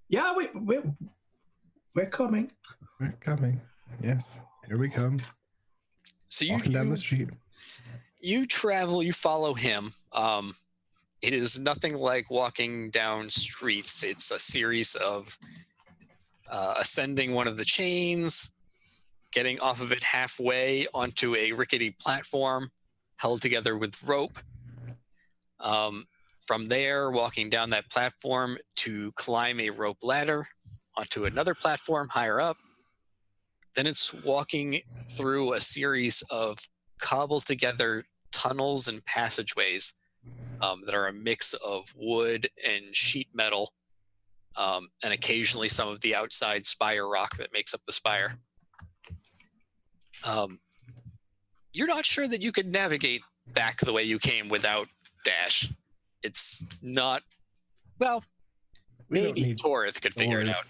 Speaker 5: Yeah, we're coming.
Speaker 2: We're coming. Yes. Here we come.
Speaker 3: So
Speaker 2: Walking down the street.
Speaker 3: You travel, you follow him. It is nothing like walking down streets. It's a series of ascending one of the chains, getting off of it halfway onto a rickety platform held together with rope. From there, walking down that platform to climb a rope ladder onto another platform higher up. Then it's walking through a series of cobbled together tunnels and passageways that are a mix of wood and sheet metal, and occasionally some of the outside spire rock that makes up the spire. You're not sure that you could navigate back the way you came without Dash. It's not, well, maybe Torith could figure it out.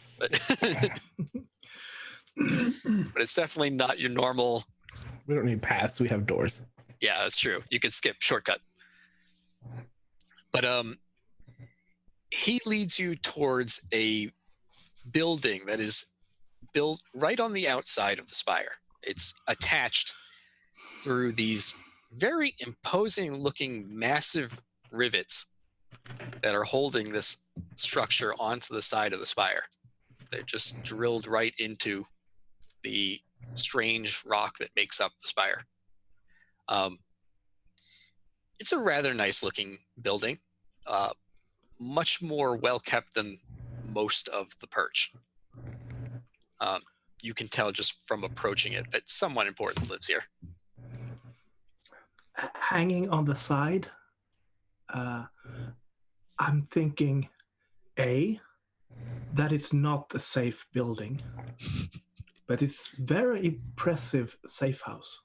Speaker 3: But it's definitely not your normal.
Speaker 2: We don't need paths. We have doors.
Speaker 3: Yeah, that's true. You could skip shortcut. But he leads you towards a building that is built right on the outside of the spire. It's attached through these very imposing looking massive rivets that are holding this structure onto the side of the spire. They're just drilled right into the strange rock that makes up the spire. It's a rather nice looking building, much more well kept than most of the Perch. You can tell just from approaching it that someone important lives here.
Speaker 5: Hanging on the side, I'm thinking, that it's not a safe building, but it's very impressive safe house.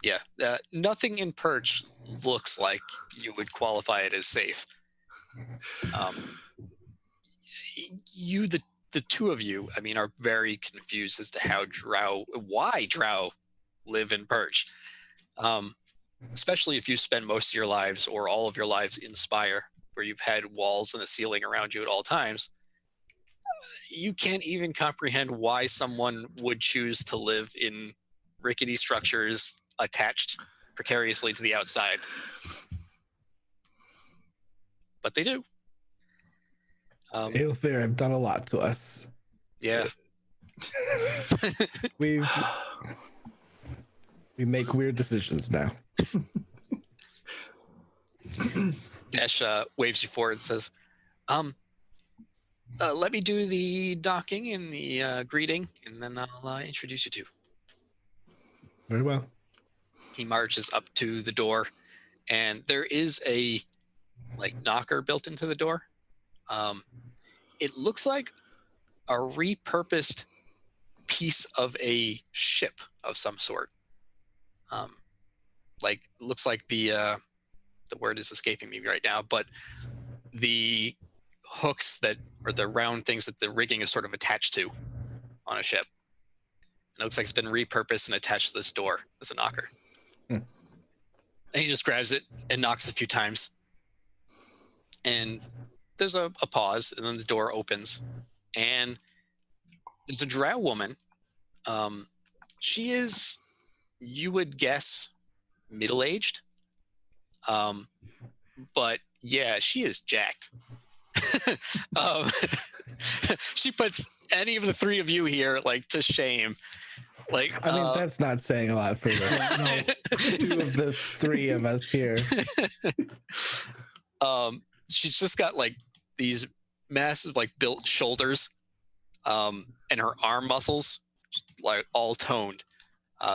Speaker 3: Yeah, nothing in Perch looks like you would qualify it as safe. The two of you, I mean, are very confused as to why drow live in Perch. Especially if you spend most of your lives or all of your lives in Spire, where you've had walls and a ceiling around you at all times. You can't even comprehend why someone would choose to live in rickety structures attached precariously to the outside. But they do.
Speaker 2: Aelfir have done a lot to us.
Speaker 3: Yeah.
Speaker 2: We make weird decisions now.
Speaker 3: Dash waves you forward and says, let me do the docking and the greeting, and then I'll introduce you to.
Speaker 2: Very well.
Speaker 3: He marches up to the door, and there is a knocker built into the door. It looks like a repurposed piece of a ship of some sort. Looks like the word is escaping me right now, but the hooks or the round things that the rigging is sort of attached to on a ship. And it looks like it's been repurposed and attached to this door as a knocker. And he just grabs it and knocks a few times. And there's a pause, and then the door opens. And there's a drow woman. She is, you would guess, middle-aged. But yeah, she is jacked. She puts any of the three of you here like to shame. Like,
Speaker 2: I mean, that's not saying a lot for the two of the three of us here.
Speaker 3: She's just got like these massive, like built shoulders, and her arm muscles like all toned,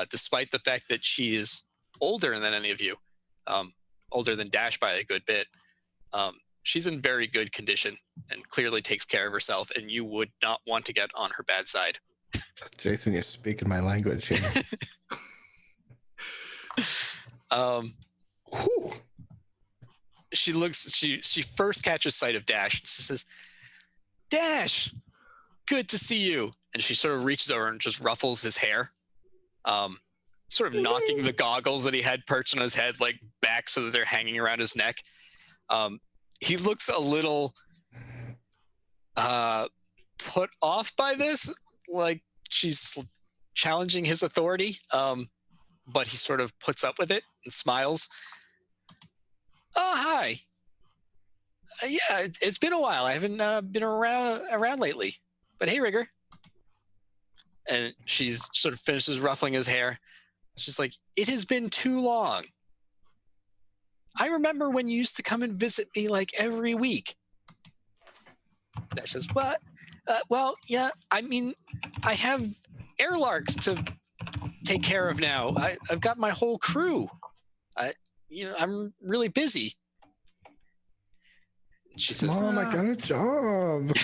Speaker 3: despite the fact that she is older than any of you, older than Dash by a good bit. She's in very good condition and clearly takes care of herself, and you would not want to get on her bad side.
Speaker 2: Jason, you're speaking my language here.
Speaker 3: She first catches sight of Dash. She says, "Dash, good to see you." And she sort of reaches over and just ruffles his hair, sort of knocking the goggles that he had perched on his head like back so that they're hanging around his neck. He looks a little put off by this, like she's challenging his authority, but he sort of puts up with it and smiles. "Oh, hi. Yeah, it's been a while. I haven't been around lately. But hey, Rigger." And she's sort of finishes ruffling his hair. She's like, "It has been too long. I remember when you used to come and visit me like every week." Dash says, "What? Well, yeah, I mean, I have airlarks to take care of now. I've got my whole crew. I'm really busy." She says,
Speaker 2: "Mom, I got a job."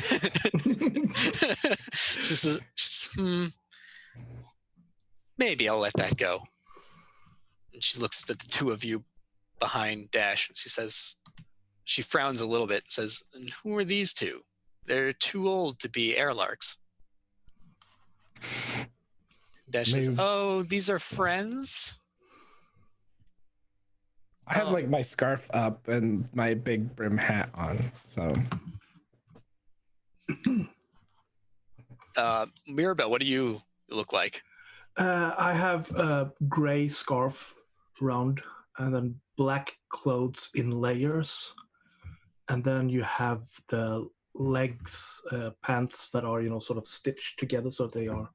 Speaker 3: she says, "Maybe I'll let that go." And she looks at the two of you behind Dash, and she frowns a little bit, and says, "And who are these two? They're too old to be airlarks." Dash says, "Oh, these are friends?"
Speaker 2: I have like my scarf up and my big brim hat on, so.
Speaker 3: Mirabelle, what do you look like?
Speaker 5: I have a gray scarf around, and then black clothes in layers, and then you have the legs, pants that are sort of stitched together so they are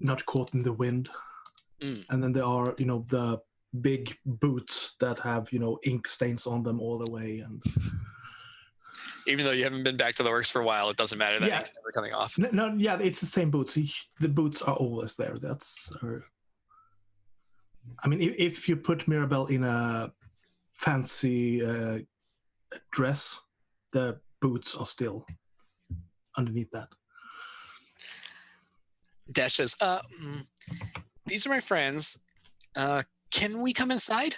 Speaker 5: not caught in the wind. And then there are the big boots that have ink stains on them all the way. And
Speaker 3: even though you haven't been back to the works for a while, it doesn't matter, that ink's never coming off.
Speaker 5: No, yeah, it's the same boots. The boots are always there. That's her. I mean, if you put Mirabelle in a fancy dress, the boots are still underneath that.
Speaker 3: Dash says, "These are my friends. Can we come inside?"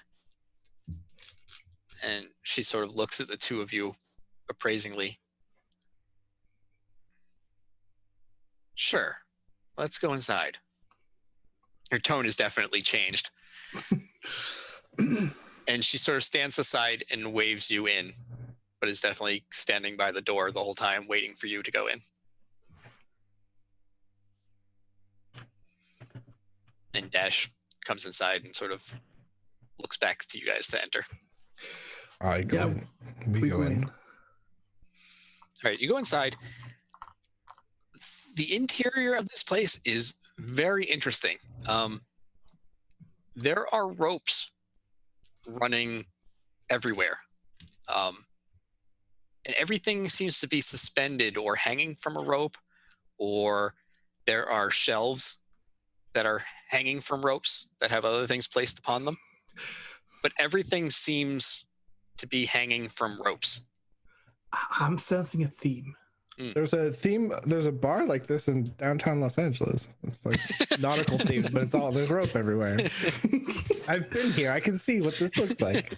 Speaker 3: And she sort of looks at the two of you appraisingly. "Sure, let's go inside." Her tone has definitely changed. And she sort of stands aside and waves you in, but is definitely standing by the door the whole time, waiting for you to go in. And Dash comes inside and sort of looks back to you guys to enter.
Speaker 2: I go in. We go in.
Speaker 3: All right, you go inside. The interior of this place is very interesting. There are ropes running everywhere. And everything seems to be suspended or hanging from a rope, or there are shelves that are hanging from ropes that have other things placed upon them. But everything seems to be hanging from ropes.
Speaker 5: I'm sensing a theme.
Speaker 2: There's a bar like this in downtown Los Angeles. It's like nautical themed, but there's rope everywhere. I've been here. I can see what this looks like.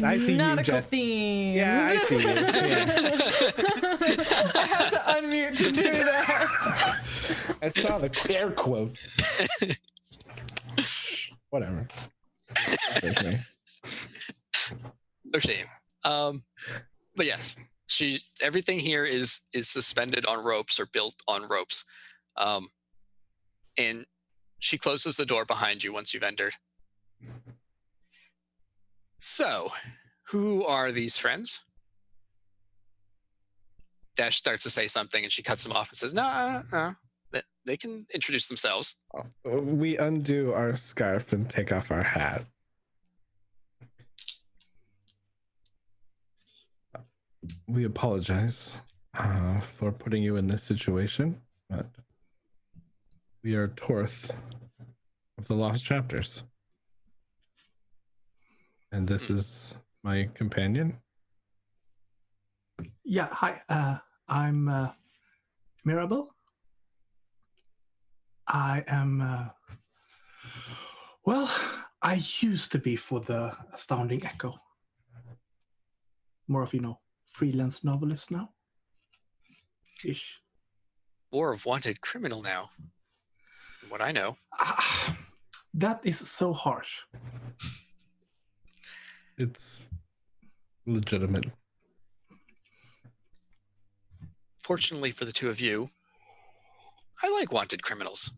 Speaker 2: I see
Speaker 1: nautical
Speaker 2: you, Jess.
Speaker 1: theme.
Speaker 2: Yeah, I see you. Yeah.
Speaker 1: I have to unmute to do that.
Speaker 2: I saw the air quotes. Whatever.
Speaker 3: No shame. But yes, everything here is suspended on ropes or built on ropes. And she closes the door behind you once you've entered. So, who are these friends? Dash starts to say something and she cuts him off and says, no, they can introduce themselves.
Speaker 2: We undo our scarf and take off our hat. We apologize for putting you in this situation, but we are Torth of the Lost Chapters. And this is my companion.
Speaker 5: Yeah, hi. I'm Mirabel. I am, well, I used to be for the Astounding Echo. More of, freelance novelist now. Ish.
Speaker 3: More of wanted criminal now, from what I know.
Speaker 5: That is so harsh.
Speaker 2: It's legitimate.
Speaker 3: Fortunately for the two of you, I like wanted criminals.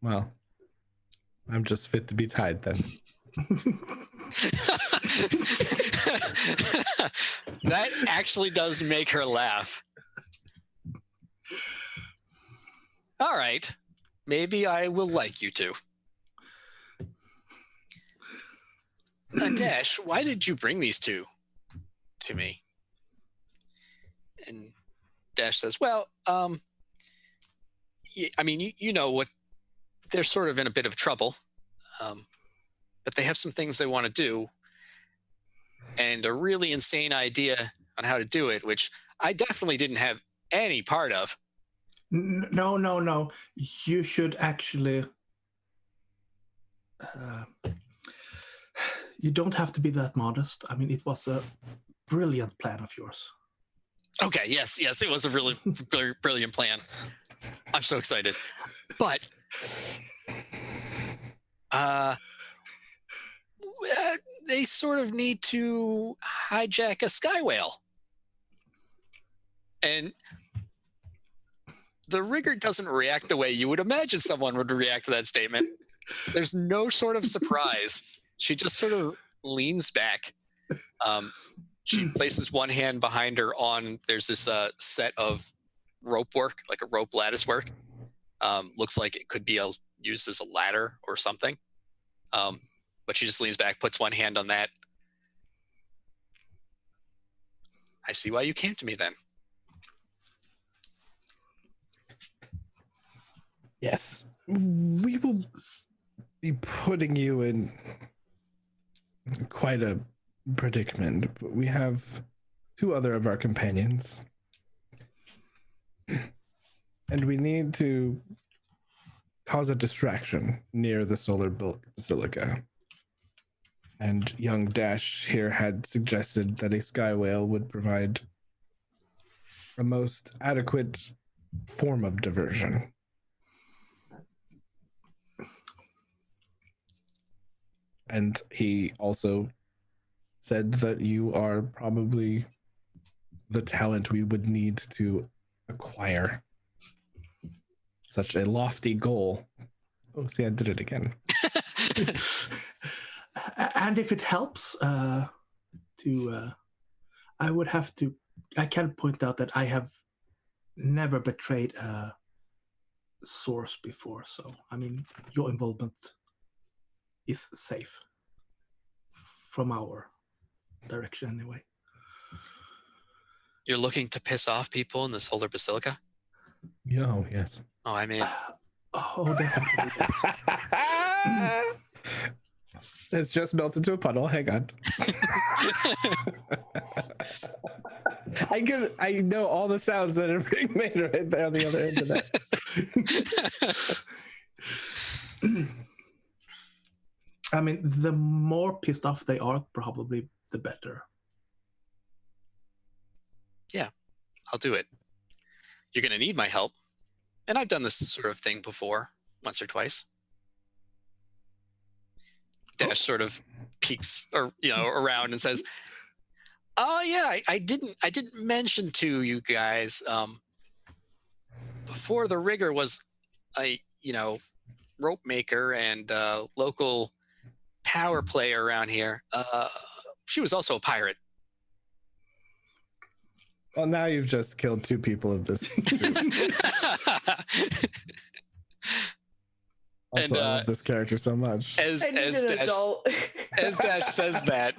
Speaker 2: Well, I'm just fit to be tied then.
Speaker 3: That actually does make her laugh. All right. Maybe I will like you two. Dash, why did you bring these two to me? And Dash says, well, I mean, you know what, they're sort of in a bit of trouble, but they have some things they want to do and a really insane idea on how to do it, which I definitely didn't have any part of.
Speaker 5: No. You should actually... you don't have to be that modest. I mean, it was a brilliant plan of yours.
Speaker 3: Okay, yes, it was a really brilliant plan. I'm so excited. But they sort of need to hijack a sky whale. And the rigger doesn't react the way you would imagine someone would react to that statement. There's no sort of surprise. She just sort of leans back. She places one hand behind her on, there's this set of rope work, like a rope lattice work. Looks like it could be used as a ladder or something. But she just leans back, puts one hand on that. I see why you came to me then.
Speaker 2: Yes. We will be putting you in quite a predicament, but we have two other of our companions. And we need to cause a distraction near the solar basilica. And young Dash here had suggested that a sky whale would provide a most adequate form of diversion. And he also said that you are probably the talent we would need to acquire such a lofty goal. Oh, see, I did it again.
Speaker 5: And if it helps, I can point out that I have never betrayed a source before. So, I mean, your involvement is safe from our direction anyway.
Speaker 3: You're looking to piss off people in the solar basilica?
Speaker 2: Yo, yes.
Speaker 3: Oh, I mean...
Speaker 5: definitely. Yes.
Speaker 2: It's just melted into a puddle. Hang on. I know all the sounds that are being made right there on the other end of that.
Speaker 5: I mean, the more pissed off they are, probably the better.
Speaker 3: Yeah, I'll do it. You're going to need my help. And I've done this sort of thing before, once or twice. Dash sort of peeks or around and says, "Oh yeah, I didn't mention to you guys before the rigger was a rope maker and local power player around here. She was also a pirate."
Speaker 2: Well, now you've just killed 2 people of this group. Also, I love this character so much.
Speaker 3: As Dash says that,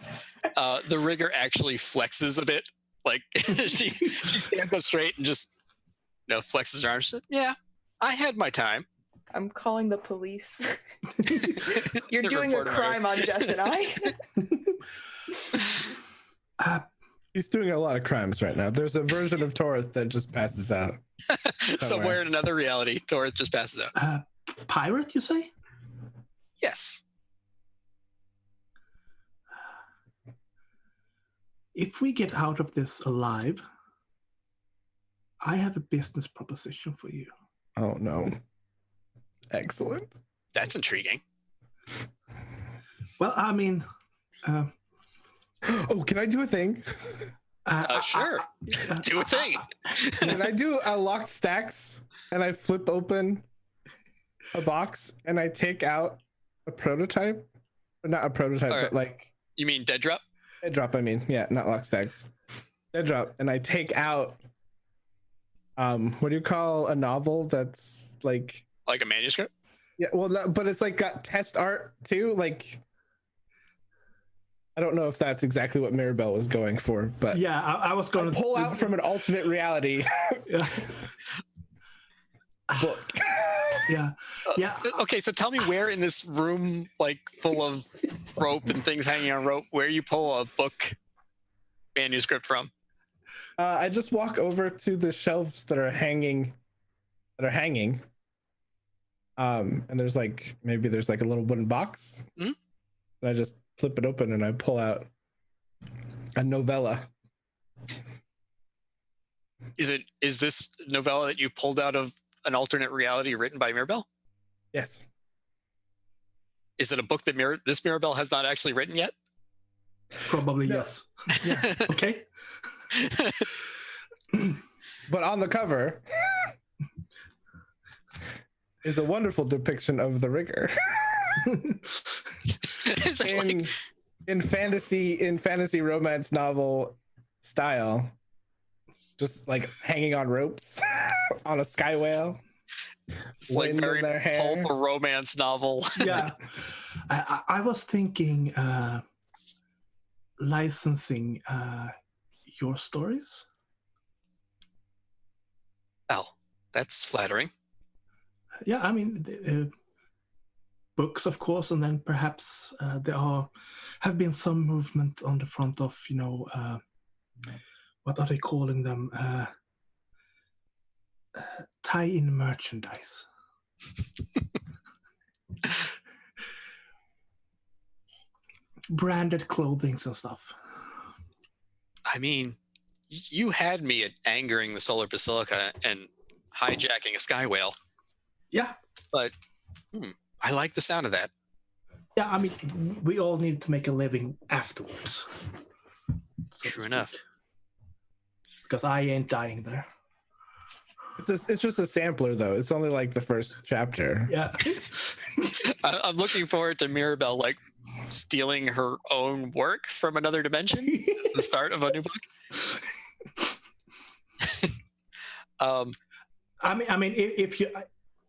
Speaker 3: the rigger actually flexes a bit. Like she stands up straight and just flexes her arms. She said, "Yeah, I had my time."
Speaker 4: I'm calling the police. You're doing a crime on Jess and I.
Speaker 2: He's doing a lot of crimes right now. There's a version of Torith that just passes out.
Speaker 3: Somewhere in another reality, Torith just passes out.
Speaker 5: Pirate, you say?
Speaker 3: Yes.
Speaker 5: If we get out of this alive, I have a business proposition for you.
Speaker 2: Oh, no. Excellent.
Speaker 3: That's intriguing.
Speaker 5: Well, I mean...
Speaker 2: oh, can I do a thing?
Speaker 3: Sure. Do a thing.
Speaker 2: When I do a locked stacks and I flip open a box and I take out a prototype, or not a prototype, but like...
Speaker 3: You mean dead drop?
Speaker 2: Dead drop, I mean. Yeah, not lock stacks. Dead drop. And I take out, what do you call a novel that's like...
Speaker 3: Like a manuscript?
Speaker 2: Yeah, well, but it's like got test art too. Like, I don't know if that's exactly what Mirabelle was going for, but
Speaker 5: yeah, I was going
Speaker 2: to pull out from an alternate reality. Book.
Speaker 5: Yeah.
Speaker 3: Okay, so tell me where in this room, like full of rope and things hanging on rope, where you pull a book manuscript from?
Speaker 2: I just walk over to the shelves that are hanging. And there's like a little wooden box.
Speaker 3: Mm-hmm.
Speaker 2: And I just flip it open and I pull out a novella.
Speaker 3: Is this novella that you pulled out of an alternate reality written by Mirabelle?
Speaker 2: Yes.
Speaker 3: Is it a book that this Mirabelle has not actually written yet?
Speaker 5: Probably no. Yes. Yeah. Okay.
Speaker 2: But on the cover is a wonderful depiction of the rigger. in fantasy romance novel style, just like hanging on ropes on a sky whale.
Speaker 3: It's like very pulp romance novel.
Speaker 5: Yeah. I was thinking licensing your stories.
Speaker 3: Oh, that's flattering.
Speaker 5: Yeah, I mean, books, of course, and then perhaps there have been some movement on the front of, what are they calling them? Tie-in merchandise. Branded clothings and stuff.
Speaker 3: I mean, you had me at angering the Solar Basilica and hijacking a sky whale.
Speaker 5: Yeah.
Speaker 3: But I like the sound of that.
Speaker 5: Yeah, I mean, we all need to make a living afterwards.
Speaker 3: True enough.
Speaker 5: Because I ain't dying there.
Speaker 2: It's just a sampler, though. It's only like the first chapter.
Speaker 5: Yeah.
Speaker 3: I'm looking forward to Mirabelle like stealing her own work from another dimension. It's the start of a new book.
Speaker 5: I mean, if you,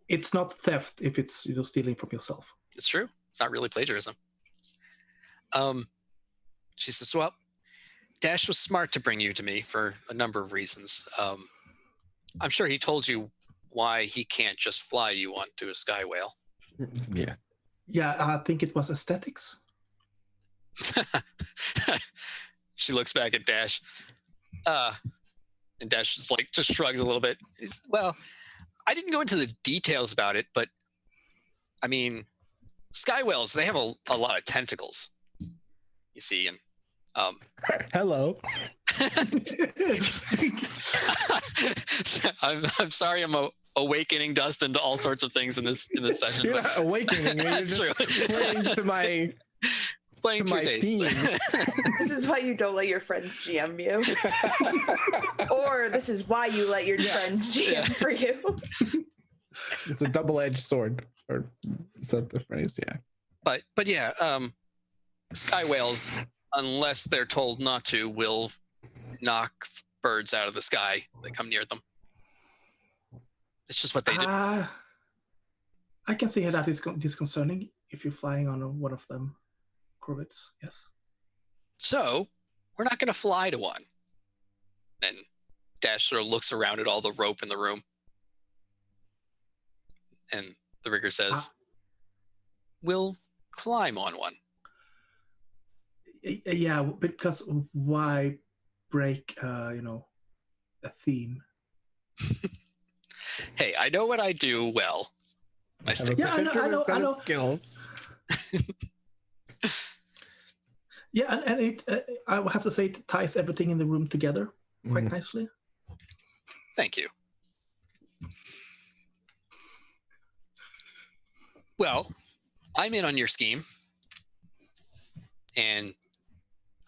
Speaker 5: it's not theft if it's stealing from yourself.
Speaker 3: It's true. It's not really plagiarism. She says, "Well, Dash was smart to bring you to me for a number of reasons. I'm sure he told you why he can't just fly you onto a sky whale."
Speaker 2: Yeah.
Speaker 5: Yeah, I think it was aesthetics.
Speaker 3: She looks back at Dash. And Dash just shrugs a little bit. Well, I didn't go into the details about it, but I mean, sky whales, they have a lot of tentacles, you see, and
Speaker 2: hello.
Speaker 3: I'm sorry, I'm awakening Dustin to all sorts of things in this session.
Speaker 2: You're not awakening me. You're just playing to my
Speaker 3: Playing
Speaker 2: to
Speaker 3: to
Speaker 2: my
Speaker 3: your tastes.
Speaker 2: themes.
Speaker 4: This is why you don't let your friends GM you. Or this is why you let your friends GM for you.
Speaker 2: It's a double-edged sword, or is that the phrase? Yeah.
Speaker 3: But yeah, sky whales, unless they're told not to, will knock birds out of the sky that come near them. It's just what they do.
Speaker 5: I can see how that is disconcerting if you're flying on one of them corvettes. Yes.
Speaker 3: So we're not going to fly to one. And Dash sort of looks around at all the rope in the room. And the rigger says, we'll climb on one.
Speaker 5: Yeah, because why break, a theme?
Speaker 3: Hey, I know what I do well. I stick
Speaker 5: Yeah, I know.
Speaker 2: Skills.
Speaker 5: Yeah, and it, I will have to say, it ties everything in the room together quite nicely.
Speaker 3: Thank you. Well, I'm in on your scheme. And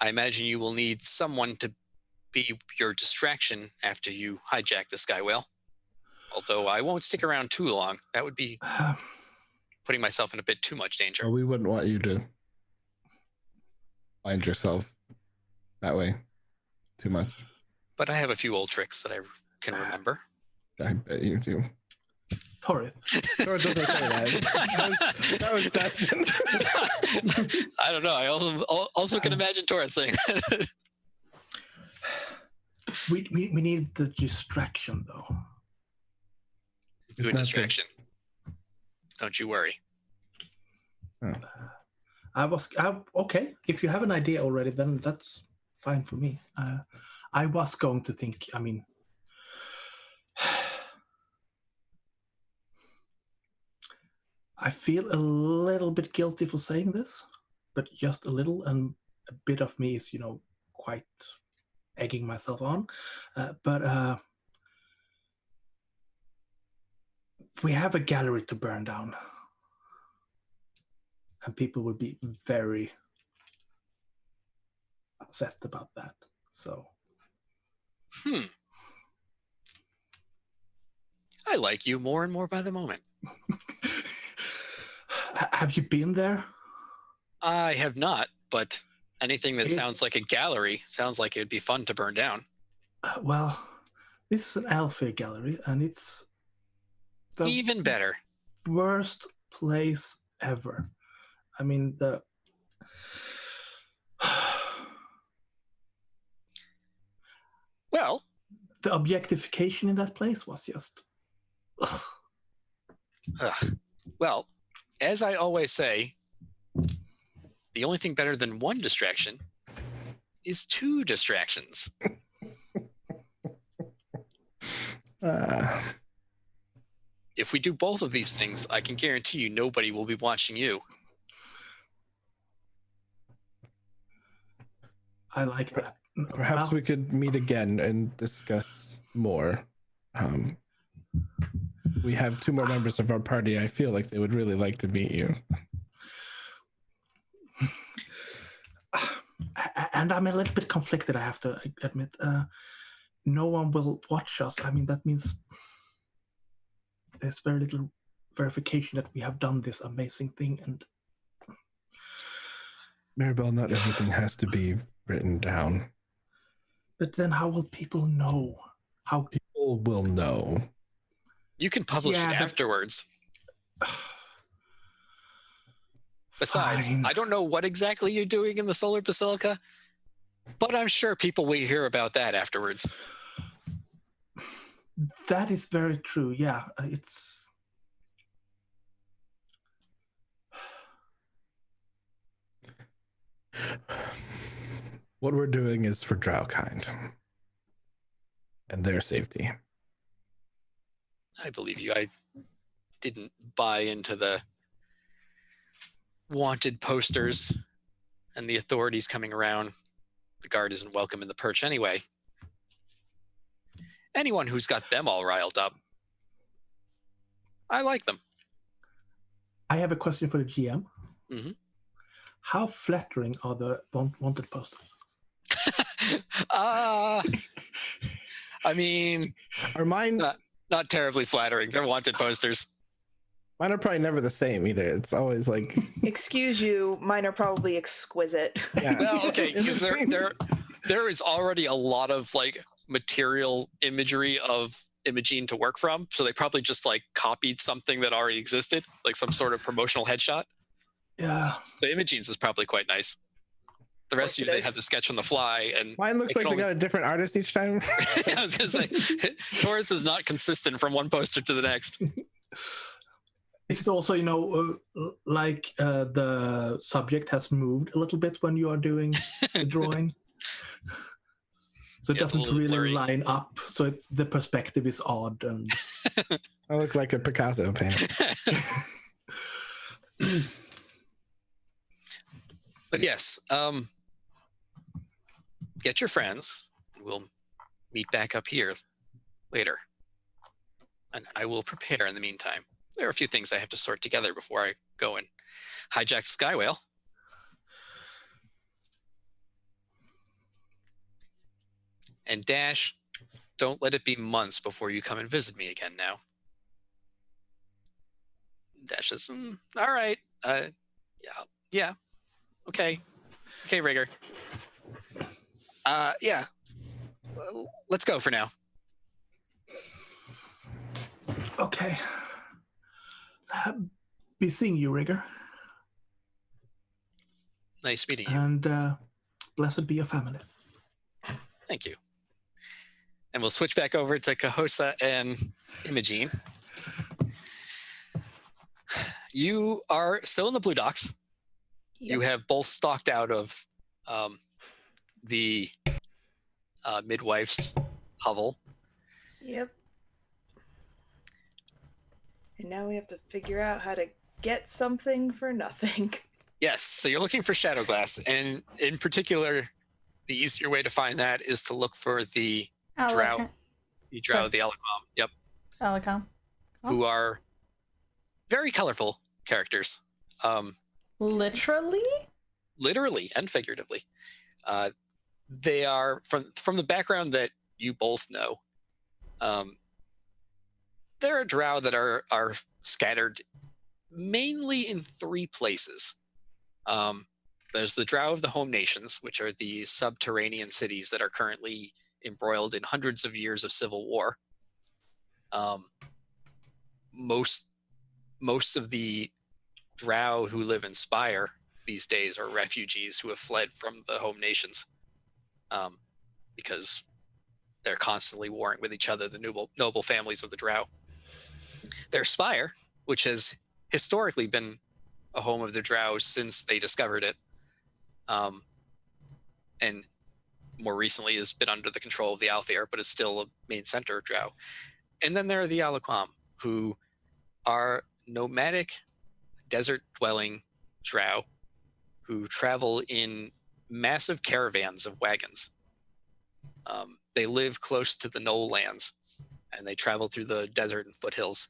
Speaker 3: I imagine you will need someone to be your distraction after you hijack the sky whale. Although I won't stick around too long. That would be putting myself in a bit too much danger.
Speaker 2: Well, we wouldn't want you to find yourself that way too much.
Speaker 3: But I have a few old tricks that I can remember.
Speaker 2: I bet you do.
Speaker 5: Sorry.
Speaker 2: Or doesn't say that. That was Dustin.
Speaker 3: I don't know. I also can imagine Torrance saying that.
Speaker 5: We need the distraction, though.
Speaker 3: Good distraction. Don't you worry.
Speaker 5: Okay. If you have an idea already, then that's fine for me. I was going to think. I mean, I feel a little bit guilty for saying this, but just a little, and a bit of me is, quite egging myself on. But we have a gallery to burn down, and people would be very upset about that. So,
Speaker 3: I like you more and more by the moment.
Speaker 5: have you been there?
Speaker 3: I have not, but anything that sounds like a gallery sounds like it would be fun to burn down.
Speaker 5: Well, this is an Alfir gallery, and it's the
Speaker 3: Even better.
Speaker 5: worst place ever. I mean,
Speaker 3: Well,
Speaker 5: the objectification in that place was just.
Speaker 3: Well, as I always say, the only thing better than one distraction is two distractions. If we do both of these things, I can guarantee you nobody will be watching you.
Speaker 5: I like that.
Speaker 2: Perhaps we could meet again and discuss more. We have two more members of our party. I feel like they would really like to meet you.
Speaker 5: And I'm a little bit conflicted, I have to admit. No one will watch us. I mean, that means there's very little verification that we have done this amazing thing. And
Speaker 2: Maribel, not everything has to be written down.
Speaker 5: But then how will people know? How
Speaker 2: people will know?
Speaker 3: You can publish it afterwards. Besides,
Speaker 5: Fine.
Speaker 3: I don't know what exactly you're doing in the Solar Basilica, but I'm sure people will hear about that afterwards.
Speaker 5: That is very true. Yeah, it's.
Speaker 2: What we're doing is for drow kind and their safety.
Speaker 3: I believe you. I didn't buy into the wanted posters and the authorities coming around. The guard isn't welcome in the Perch anyway. Anyone who's got them all riled up, I like them.
Speaker 5: I have a question for the GM.
Speaker 3: Mm-hmm.
Speaker 5: how flattering are the wanted posters?
Speaker 3: I mean,
Speaker 2: Are mine?
Speaker 3: not terribly flattering. They're wanted posters.
Speaker 2: Mine are probably never the same either. It's always like.
Speaker 4: Excuse you, mine are probably exquisite.
Speaker 2: Yeah.
Speaker 3: Well, okay,
Speaker 2: It's
Speaker 3: because
Speaker 2: the same.
Speaker 3: there is already a lot of like material imagery of Imogene to work from, so they probably just like copied something that already existed, like some sort of promotional headshot.
Speaker 5: Yeah.
Speaker 3: So Imogene's is probably quite nice. The rest of you, they had to sketch on the fly, and
Speaker 2: Mine looks like they got a different artist each time.
Speaker 3: I was gonna say, Taurus is not consistent from one poster to the next.
Speaker 5: Is it also, like the subject has moved a little bit when you are doing the drawing? So it
Speaker 3: Yeah, it's a
Speaker 5: doesn't
Speaker 3: little
Speaker 5: really
Speaker 3: blurry.
Speaker 5: line up. So the perspective is odd. And
Speaker 2: I look like a Picasso painting.
Speaker 3: But yes, get your friends. We'll meet back up here later. And I will prepare in the meantime. There are a few things I have to sort together before I go and hijack the Sky Whale. And Dash, don't let it be months before you come and visit me again now. Dash says, all right. Yeah. Okay, Rigger. Yeah. Well, let's go for now.
Speaker 5: okay. Be seeing you, Rigger.
Speaker 3: Nice meeting you.
Speaker 5: And blessed be your family.
Speaker 3: Thank you. And we'll switch back over to Cahosa and Imogene. You are still in the Blue Docks.
Speaker 4: Yep.
Speaker 3: You have both stalked out of the midwife's hovel.
Speaker 4: Yep. And now we have to figure out how to get something for nothing.
Speaker 3: Yes, so you're looking for shadow glass, and in particular, the easier way to find that is to look for the drow. The drow, the Alicom. Yep.
Speaker 1: Alicom.
Speaker 3: Who are very colorful characters.
Speaker 1: Literally?
Speaker 3: Literally and figuratively. They are from the background that you both know. There are drow that are scattered mainly in 3 places. There's the drow of the home nations, which are the subterranean cities that are currently embroiled in hundreds of years of civil war. Most of the drow who live in Spire these days are refugees who have fled from the home nations, because they're constantly warring with each other, the noble families of the drow. There's Spire, which has historically been a home of the drow since they discovered it, and more recently has been under the control of the Alfair, but is still a main center of drow. And then there are the Aliquam, who are nomadic, desert-dwelling drow who travel in massive caravans of wagons. They live close to the knoll lands, and they travel through the desert and foothills,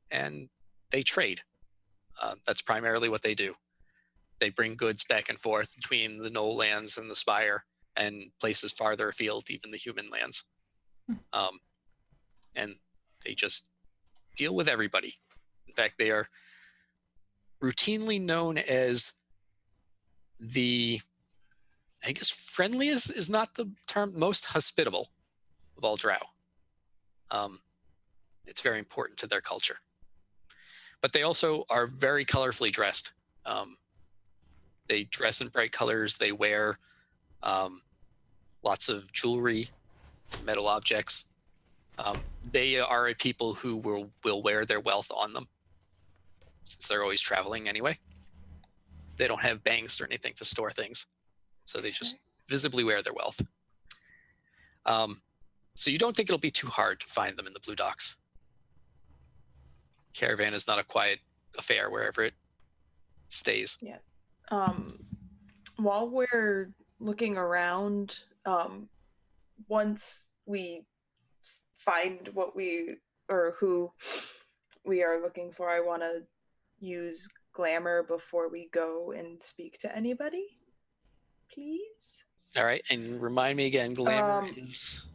Speaker 3: and they trade. That's primarily what they do. They bring goods back and forth between the knoll lands and the Spire, and places farther afield, even the human lands. And they just deal with everybody. In fact, they are routinely known as I guess friendliest is not the term, most hospitable of all drow. It's very important to their culture. But they also are very colorfully dressed. They dress in bright colors. They wear lots of jewelry, metal objects. They are a people who will wear their wealth on them, since they're always traveling anyway. They don't have banks or anything to store things, so they just visibly wear their wealth. So you don't think it'll be too hard to find them in the Blue Docks. Caravan is not a quiet affair wherever it stays.
Speaker 4: Yeah. While we're looking around, once we find what who we are looking for, I want to use glamour before we go and speak to anybody, please?
Speaker 3: All right, and remind me again, glamour is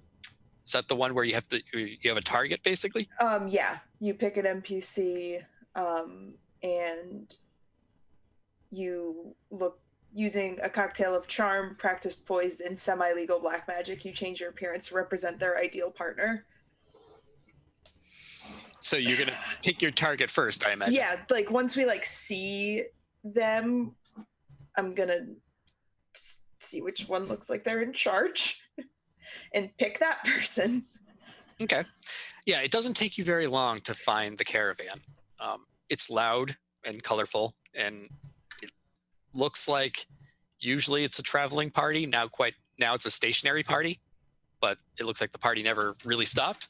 Speaker 3: that the one where you have a target basically?
Speaker 4: Yeah, you pick an NPC, and you look using a cocktail of charm, practiced poise, and semi-legal black magic. You change your appearance to represent their ideal partner.
Speaker 3: So you're gonna pick your target first, I imagine.
Speaker 4: Yeah, like once we like see them, I'm gonna see which one looks like they're in charge and pick that person.
Speaker 3: Okay. Yeah, it doesn't take you very long to find the caravan. It's loud and colorful, and it looks like usually it's a traveling party. Now it's a stationary party, but it looks like the party never really stopped.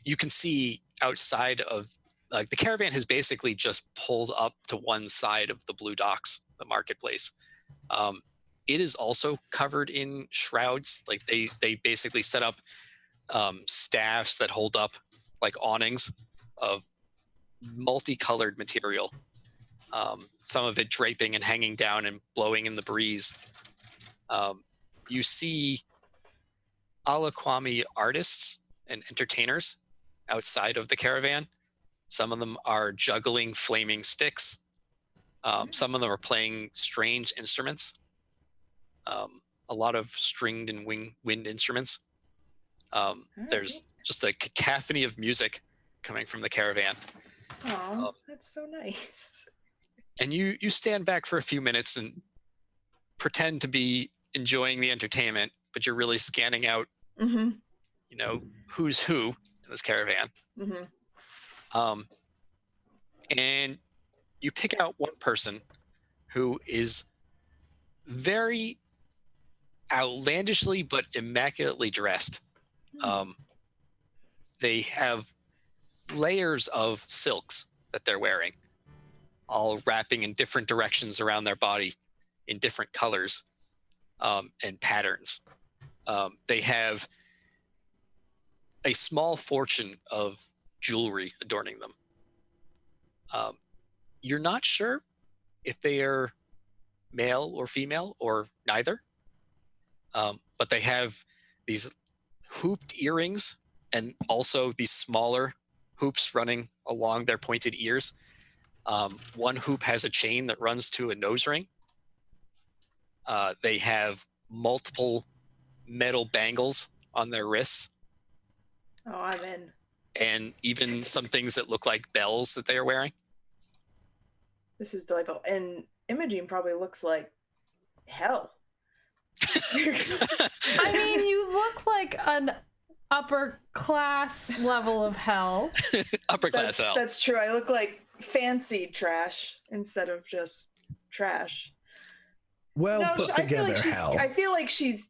Speaker 3: You can see outside of the caravan has basically just pulled up to one side of the blue docks, the marketplace. It is also covered in shrouds. Like they basically set up staffs that hold up like awnings of multicolored material. Some of it draping and hanging down and blowing in the breeze. You see Alaquami artists and entertainers outside of the caravan. Some of them are juggling flaming sticks. Some of them are playing strange instruments. A lot of stringed and wind instruments. There's just a cacophony of music coming from the caravan.
Speaker 4: Oh, that's so nice.
Speaker 3: And you stand back for a few minutes and pretend to be enjoying the entertainment, but you're really scanning out, who's who in this caravan. And you pick out one person who is very outlandishly but immaculately dressed. They have layers of silks that they're wearing, all wrapping in different directions around their body in different colors and patterns. They have a small fortune of jewelry adorning them. You're not sure if they are male or female or neither, but they have these hooped earrings and also these smaller hoops running along their pointed ears. One hoop has a chain that runs to a nose ring. They have multiple metal bangles on their wrists.
Speaker 4: Oh, I'm in.
Speaker 3: And even some things that look like bells that they are wearing.
Speaker 4: This is delightful. And Imogene probably looks like hell.
Speaker 1: I mean, you look like an upper class level of hell.
Speaker 3: Upper class hell.
Speaker 4: That's true. I look like fancy trash instead of just trash.
Speaker 2: Well,
Speaker 4: no,
Speaker 2: put together hell.
Speaker 4: I feel like she's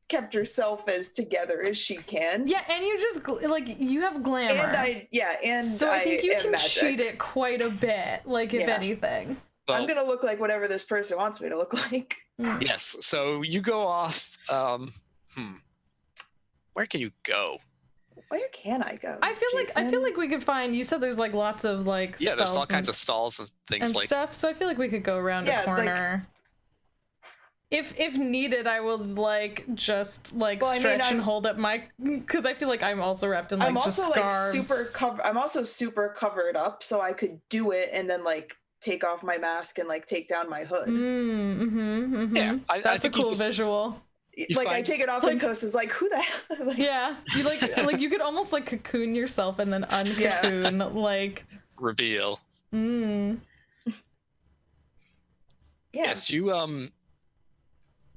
Speaker 4: kept herself as together as she can.
Speaker 1: Yeah, and you just you have glamour.
Speaker 4: And
Speaker 1: so I think you can
Speaker 4: magic.
Speaker 1: cheat it quite a bit. Like if anything,
Speaker 3: well,
Speaker 4: I'm gonna look like whatever this person wants me to look like.
Speaker 3: Yes. So you go off. Where can you go?
Speaker 4: Where can I go?
Speaker 1: I feel like we could find. You said there's like lots of like
Speaker 3: there's all kinds of stalls and things
Speaker 1: and
Speaker 3: like
Speaker 1: stuff. So I feel like we could go around a corner. If needed, I will just stretch and hold up my, because I feel like I'm also wrapped in just scarves.
Speaker 4: I'm also super covered up, so I could do it and then take off my mask and take down my hood.
Speaker 3: Yeah,
Speaker 1: that's a cool visual.
Speaker 4: I take it off and Coast is like, who the hell?
Speaker 1: Yeah, you you could almost cocoon yourself and then uncocoon
Speaker 3: reveal. Yes, you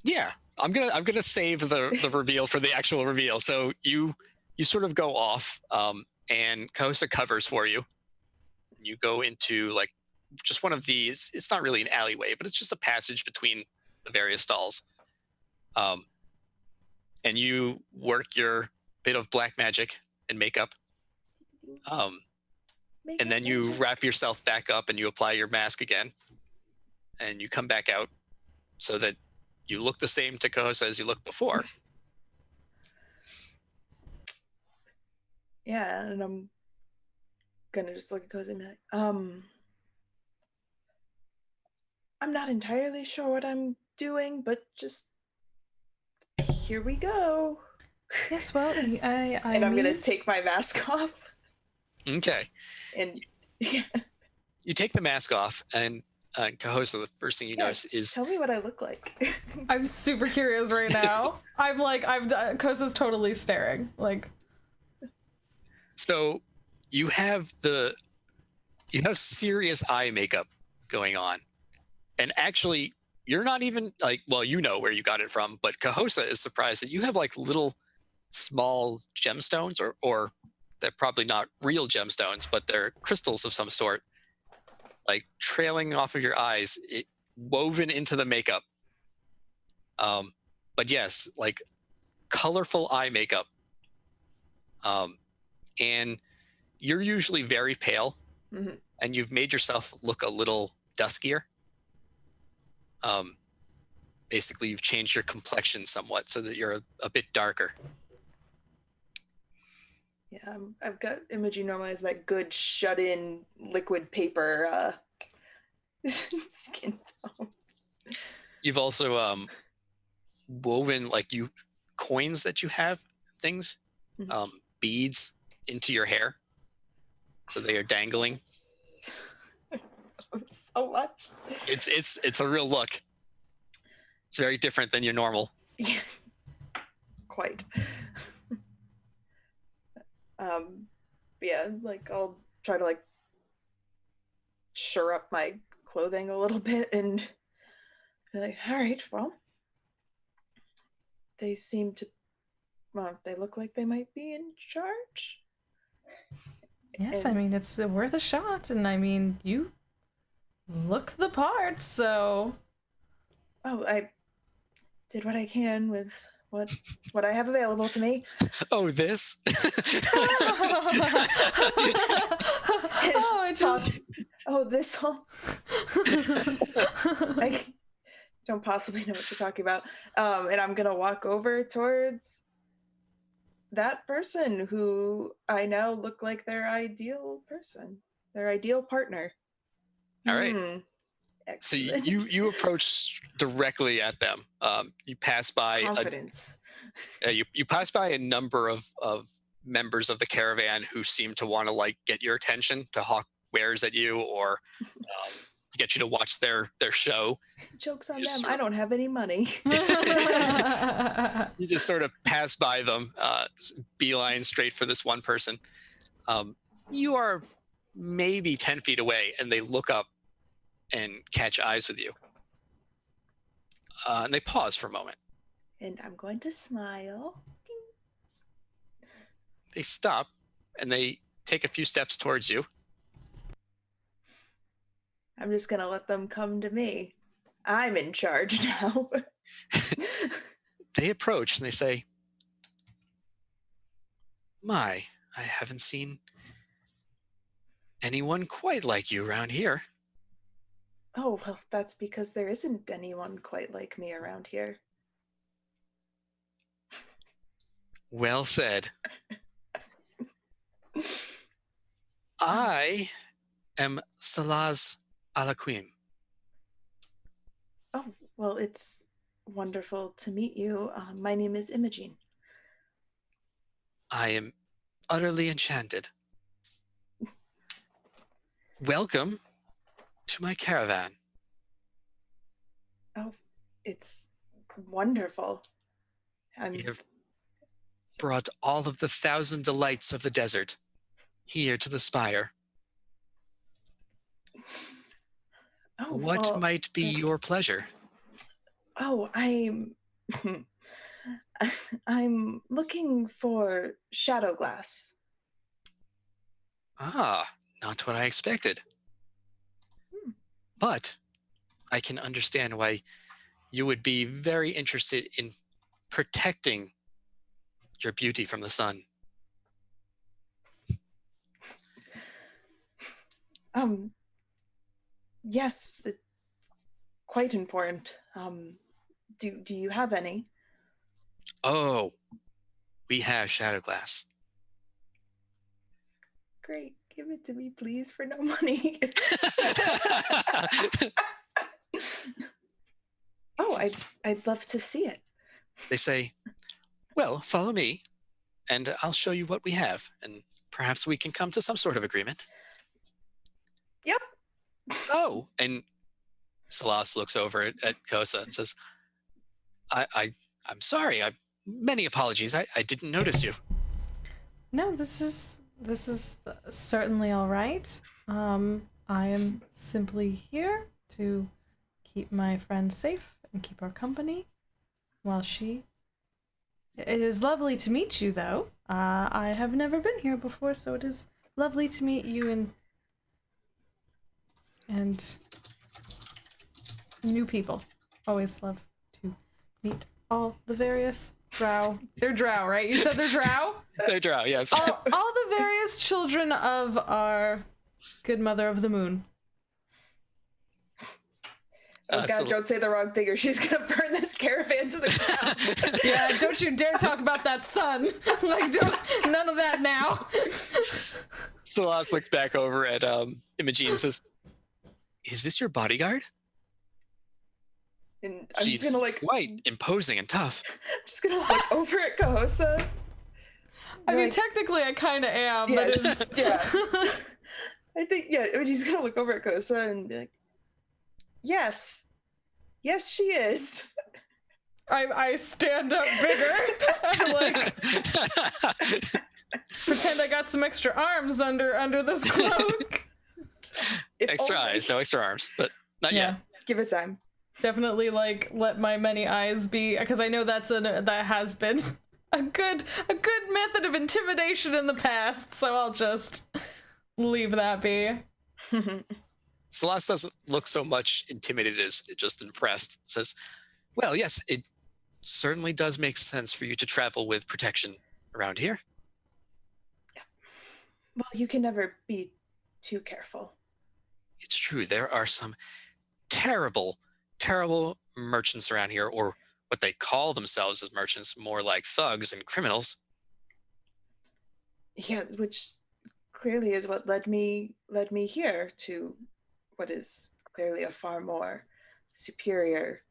Speaker 3: Yeah, I'm gonna save the reveal for the actual reveal. So you sort of go off, and Kosa covers for you. You go into just one of these. It's not really an alleyway, but it's just a passage between the various stalls. And you work your bit of black magic and makeup. And then you wrap yourself back up and you apply your mask again. And you come back out so that you look the same to Kosa as you looked before.
Speaker 4: Yeah, and I'm gonna just look at Kosa and be like, I'm not entirely sure what I'm doing, but just here we go.
Speaker 1: Yes, well, I
Speaker 4: And I'm
Speaker 1: mean,
Speaker 4: gonna take my mask off.
Speaker 3: Okay.
Speaker 4: And
Speaker 3: You take the mask off, and Cahosa, the first thing you notice is
Speaker 4: tell me what I look like.
Speaker 1: I'm super curious right now. Kosa's totally staring. Like,
Speaker 3: so you have serious eye makeup going on, and actually you're not even like, well, you know where you got it from, but Cahosa is surprised that you have like little small gemstones, or they're probably not real gemstones, but they're crystals of some sort, like trailing off of your eyes, woven into the makeup. But yes, like colorful eye makeup. And you're usually very pale, and you've made yourself look a little duskier. Basically, you've changed your complexion somewhat so that you're a bit darker.
Speaker 4: Yeah, I've got Imogen normally as that good shut-in liquid paper skin tone.
Speaker 3: You've also woven coins that you have, things, beads into your hair, so they are dangling.
Speaker 4: So much.
Speaker 3: It's a real look. It's very different than your normal.
Speaker 4: Yeah, quite. Yeah, like I'll try to like shore up my clothing a little bit and be like, all right, well, they seem to, well, they look like they might be in charge.
Speaker 1: yes, I mean, it's worth a shot, and I mean, you look the part, so.
Speaker 4: Oh, I did what I can with what I have available to me.
Speaker 3: Oh, this?
Speaker 1: Oh, it just.
Speaker 4: This whole. I don't possibly know what you're talking about. And I'm gonna walk over towards that person who I now look like their ideal person, their ideal partner.
Speaker 3: All right. So you approach directly at them. You pass by
Speaker 4: confidence.
Speaker 3: You pass by a number of members of the caravan who seem to want to like get your attention, to hawk wares at you, or to get you to watch their show.
Speaker 4: Joke's on them. I don't have any money.
Speaker 3: You just sort of pass by them, beeline straight for this one person. You are maybe 10 feet away, and they look up and catch eyes with you. And they pause for a moment.
Speaker 4: And I'm going to smile.
Speaker 3: They stop, and they take a few steps towards you.
Speaker 4: I'm just going to let them come to me. I'm in charge now.
Speaker 3: They approach, and they say, "My, I haven't seen anyone quite like you around here."
Speaker 4: Oh, well, that's because there isn't anyone quite like me around here.
Speaker 3: Well said. I am Salaz Alaquim.
Speaker 4: Oh, well, it's wonderful to meet you. My name is Imogen.
Speaker 3: I am utterly enchanted. Welcome to my caravan.
Speaker 4: Oh, it's wonderful.
Speaker 3: We have brought all of the 1,000 delights of the desert here to the Spire.
Speaker 4: Oh,
Speaker 3: what might be your pleasure?
Speaker 4: Oh, I'm looking for shadow glass.
Speaker 3: Ah, not what I expected. But I can understand why you would be very interested in protecting your beauty from the sun.
Speaker 4: Yes, it's quite important. Do you have any?
Speaker 3: Oh, we have shadow glass.
Speaker 4: Great, give it to me, please, for no money. Oh, I'd love to see it.
Speaker 3: They say, well, follow me, and I'll show you what we have, and perhaps we can come to some sort of agreement.
Speaker 4: Yep.
Speaker 3: Oh, and Salas looks over at Kosa and says, I'm sorry. Many apologies. I didn't notice you.
Speaker 1: No, this is certainly all right. I am simply here to keep my friend safe and keep her company while she... It is lovely to meet you, though. I have never been here before, so it is lovely to meet you and new people. Always love to meet all the various drow. They're drow, right? You said they're drow?
Speaker 3: They're drow, yes.
Speaker 1: all the various children of our good mother of the moon.
Speaker 4: Oh God, don't say the wrong thing or she's gonna burn this caravan to the ground.
Speaker 1: Yeah, don't you dare talk about that sun. Like, none of that now.
Speaker 3: Salas looks back over at Imogene and says, is this your bodyguard?
Speaker 4: And I'm
Speaker 3: She's
Speaker 4: just gonna
Speaker 3: quite imposing and tough.
Speaker 4: I'm just gonna look over at Kahosa.
Speaker 1: I mean, technically I kind of am, but it's...
Speaker 4: Yeah. I think, she's gonna look over at Kahosa and be like, yes, she is.
Speaker 1: I stand up bigger. I'm like, pretend I got some extra arms under this cloak.
Speaker 3: Extra eyes, no extra arms, but not yet.
Speaker 4: Give it time.
Speaker 1: Definitely, like, let my many eyes be, because I know that has been a good method of intimidation in the past. So I'll just leave that be.
Speaker 3: Celeste doesn't look so much intimidated as just impressed. Says, well, yes, it certainly does make sense for you to travel with protection around here.
Speaker 4: Well, you can never be too careful.
Speaker 3: It's true. There are some terrible merchants around here, or what they call themselves as merchants, more like thugs and criminals.
Speaker 4: Yeah, which clearly is what led me here to what is clearly a far more superior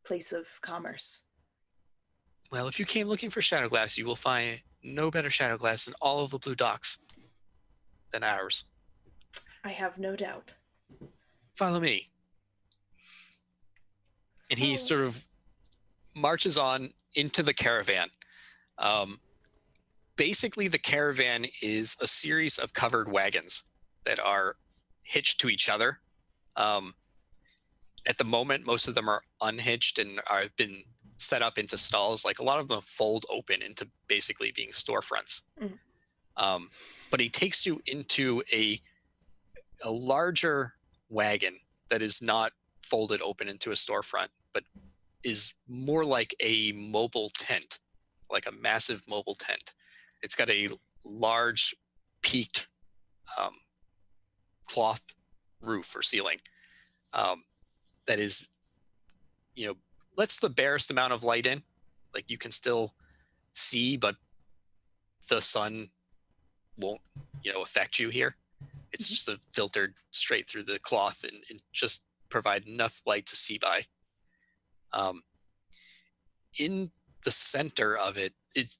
Speaker 4: place of commerce.
Speaker 3: Well, if you came looking for shadow glass, you will find no better shadow glass in all of the Blue Docks than ours.
Speaker 4: I have no doubt.
Speaker 3: Follow me. And he sort of marches on into the caravan. Basically, the caravan is a series of covered wagons that are hitched to each other. At the moment, most of them are unhitched and have been set up into stalls. Like, a lot of them fold open into basically being storefronts. But he takes you into a larger wagon that is not folded open into a storefront, but is more like a mobile tent, like a massive mobile tent. It's got a large peaked cloth roof or ceiling that is, lets the barest amount of light in. Like, you can still see, but the sun won't, affect you here. It's just filtered straight through the cloth and just provide enough light to see by. In the center of it,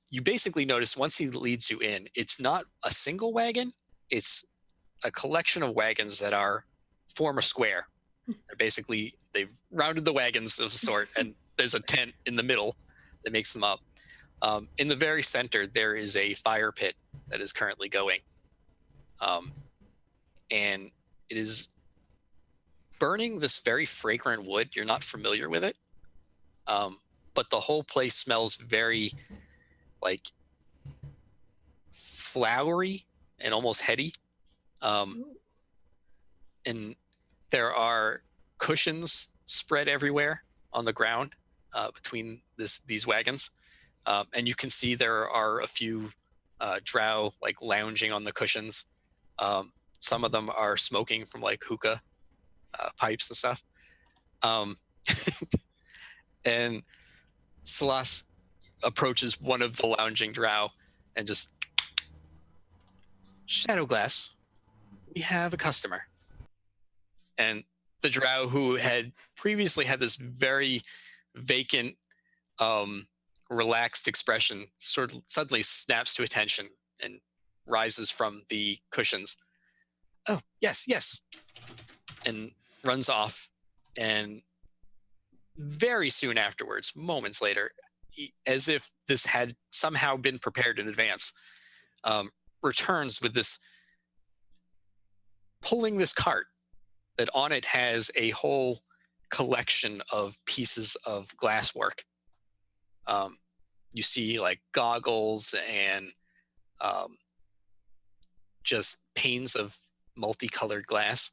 Speaker 3: you basically notice once he leads you in, it's not a single wagon, it's a collection of wagons that form a square. They've rounded the wagons of a sort, and there's a tent in the middle that makes them up. In the very center, there is a fire pit that is currently going. And it is burning this very fragrant wood. You're not familiar with it. But the whole place smells very, like, flowery and almost heady. And there are cushions spread everywhere on the ground between these wagons. And you can see there are a few drow, like, lounging on the cushions. Some of them are smoking from, like, hookah pipes and stuff. And Salas approaches one of the lounging drow and just, Shadowglass, we have a customer. And the drow who had previously had this very vacant, relaxed expression sort of suddenly snaps to attention and rises from the cushions. Oh, yes, yes. And runs off. And very soon afterwards, moments later, as if this had somehow been prepared in advance, returns with this, pulling this cart that on it has a whole collection of pieces of glasswork. You see like goggles and just panes of multicolored glass.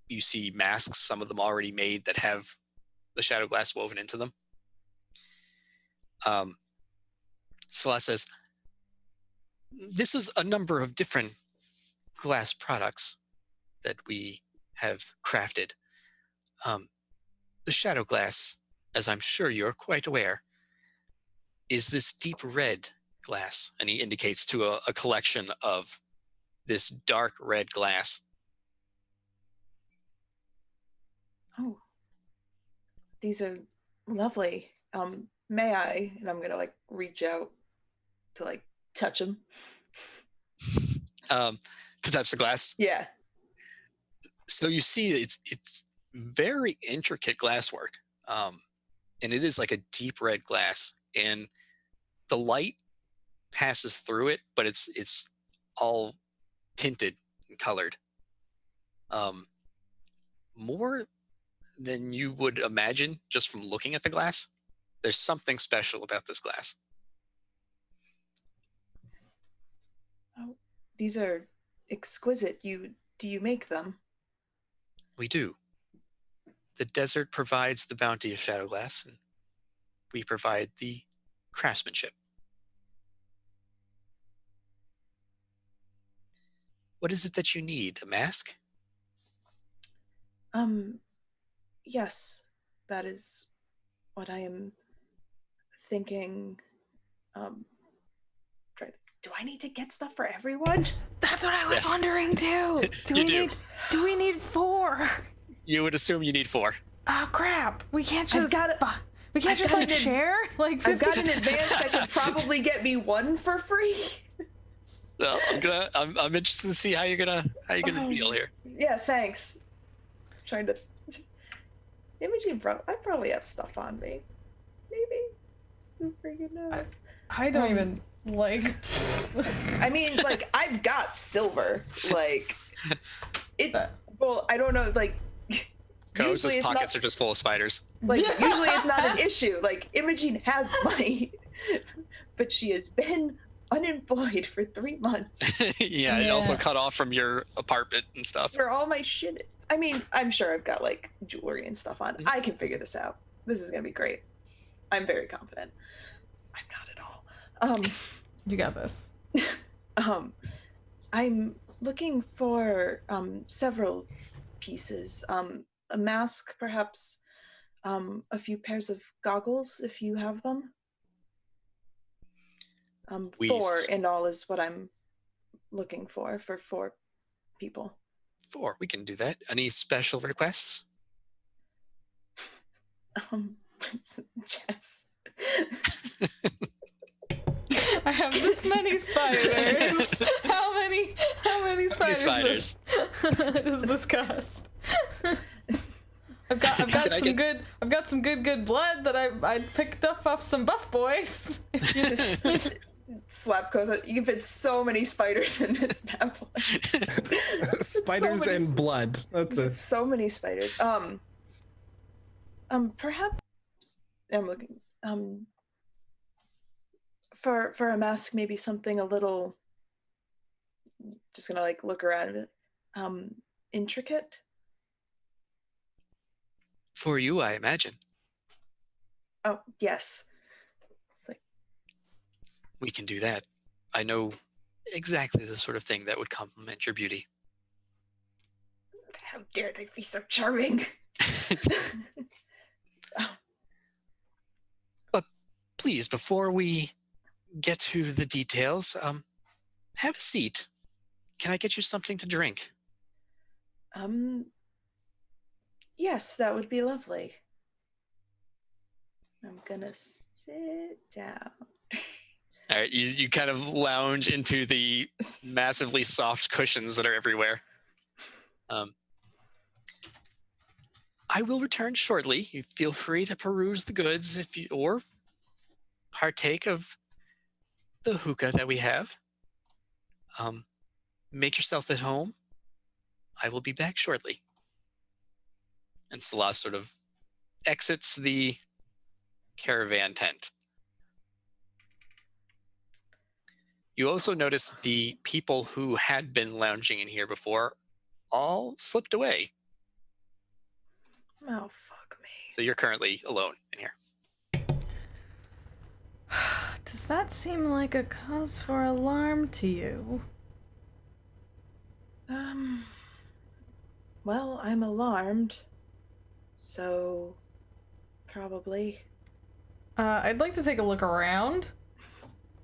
Speaker 3: You see masks, some of them already made, that have the shadow glass woven into them. Celeste says, this is a number of different glass products that we have crafted. The shadow glass, as I'm sure you're quite aware, is this deep red glass. And he indicates to a collection of this dark red glass.
Speaker 4: Oh, these are lovely. May I? And I'm gonna like reach out to like touch them.
Speaker 3: To touch the glass.
Speaker 4: Yeah.
Speaker 3: So you see, it's very intricate glasswork, and it is like a deep red glass, and the light passes through it, but it's all tinted and colored. More than you would imagine just from looking at the glass. There's something special about this glass.
Speaker 4: Oh, these are exquisite. Do you make them?
Speaker 3: We do. The desert provides the bounty of shadow glass, and we provide the craftsmanship. What is it that you need? A mask?
Speaker 4: Yes, that is what I am thinking. Do I need to get stuff for everyone?
Speaker 1: That's what I was
Speaker 3: Yes.
Speaker 1: wondering too. Do we need 4?
Speaker 3: You would assume you need 4.
Speaker 1: Oh crap! We can't just
Speaker 4: I've
Speaker 1: like
Speaker 4: got
Speaker 1: share like 50.
Speaker 4: I've got an advance that could probably get me 1 for free.
Speaker 3: Well, I'm interested to see how you're gonna deal here.
Speaker 4: Yeah, thanks. Trying to Imaging, I probably have stuff on me. Maybe. Who freaking knows?
Speaker 1: I don't even like.
Speaker 4: I mean, like, I've got silver. Like, it. Well, I don't know. Like,
Speaker 3: Co's
Speaker 4: usually it's
Speaker 3: pockets
Speaker 4: not,
Speaker 3: are just full of spiders.
Speaker 4: like, usually it's not an issue. Like, Imogene has money, but she has been unemployed for 3 months.
Speaker 3: Yeah, and also cut off from your apartment and stuff.
Speaker 4: For all my shit. I mean, I'm sure I've got like jewelry and stuff on. I can figure this out. This is gonna be great. I'm very confident. I'm not at all.
Speaker 1: You got this.
Speaker 4: I'm looking for several pieces. A mask, perhaps. A few pairs of goggles, if you have them. 4 in all is what I'm looking for 4 people.
Speaker 3: 4, we can do that. Any special requests?
Speaker 4: Jess.
Speaker 1: I have this many spiders. How many spiders does this cost? I've got some good blood that I picked up off some buff boys.
Speaker 4: If you just slap goes out, you can fit so many spiders in this bad boy.
Speaker 2: Spiders and blood. That's it.
Speaker 4: So many spiders. Perhaps I'm looking for a mask, maybe something a little, just gonna like look around, intricate.
Speaker 3: For you, I imagine.
Speaker 4: Oh, yes. It's like,
Speaker 3: we can do that. I know exactly the sort of thing that would complement your beauty.
Speaker 4: how dare they be so charming?
Speaker 3: But please, before we get to the details, have a seat. Can I get you something to drink?
Speaker 4: Yes, that would be lovely. I'm gonna sit down.
Speaker 3: All right, you kind of lounge into the massively soft cushions that are everywhere. I will return shortly. You feel free to peruse the goods or partake of the hookah that we have. Make yourself at home. I will be back shortly. And Salah sort of exits the caravan tent. You also notice the people who had been lounging in here before all slipped away.
Speaker 4: Oh, fuck me.
Speaker 3: So you're currently alone in here.
Speaker 1: Does that seem like a cause for alarm to you?
Speaker 4: Well, I'm alarmed. So, probably.
Speaker 1: I'd like to take a look around.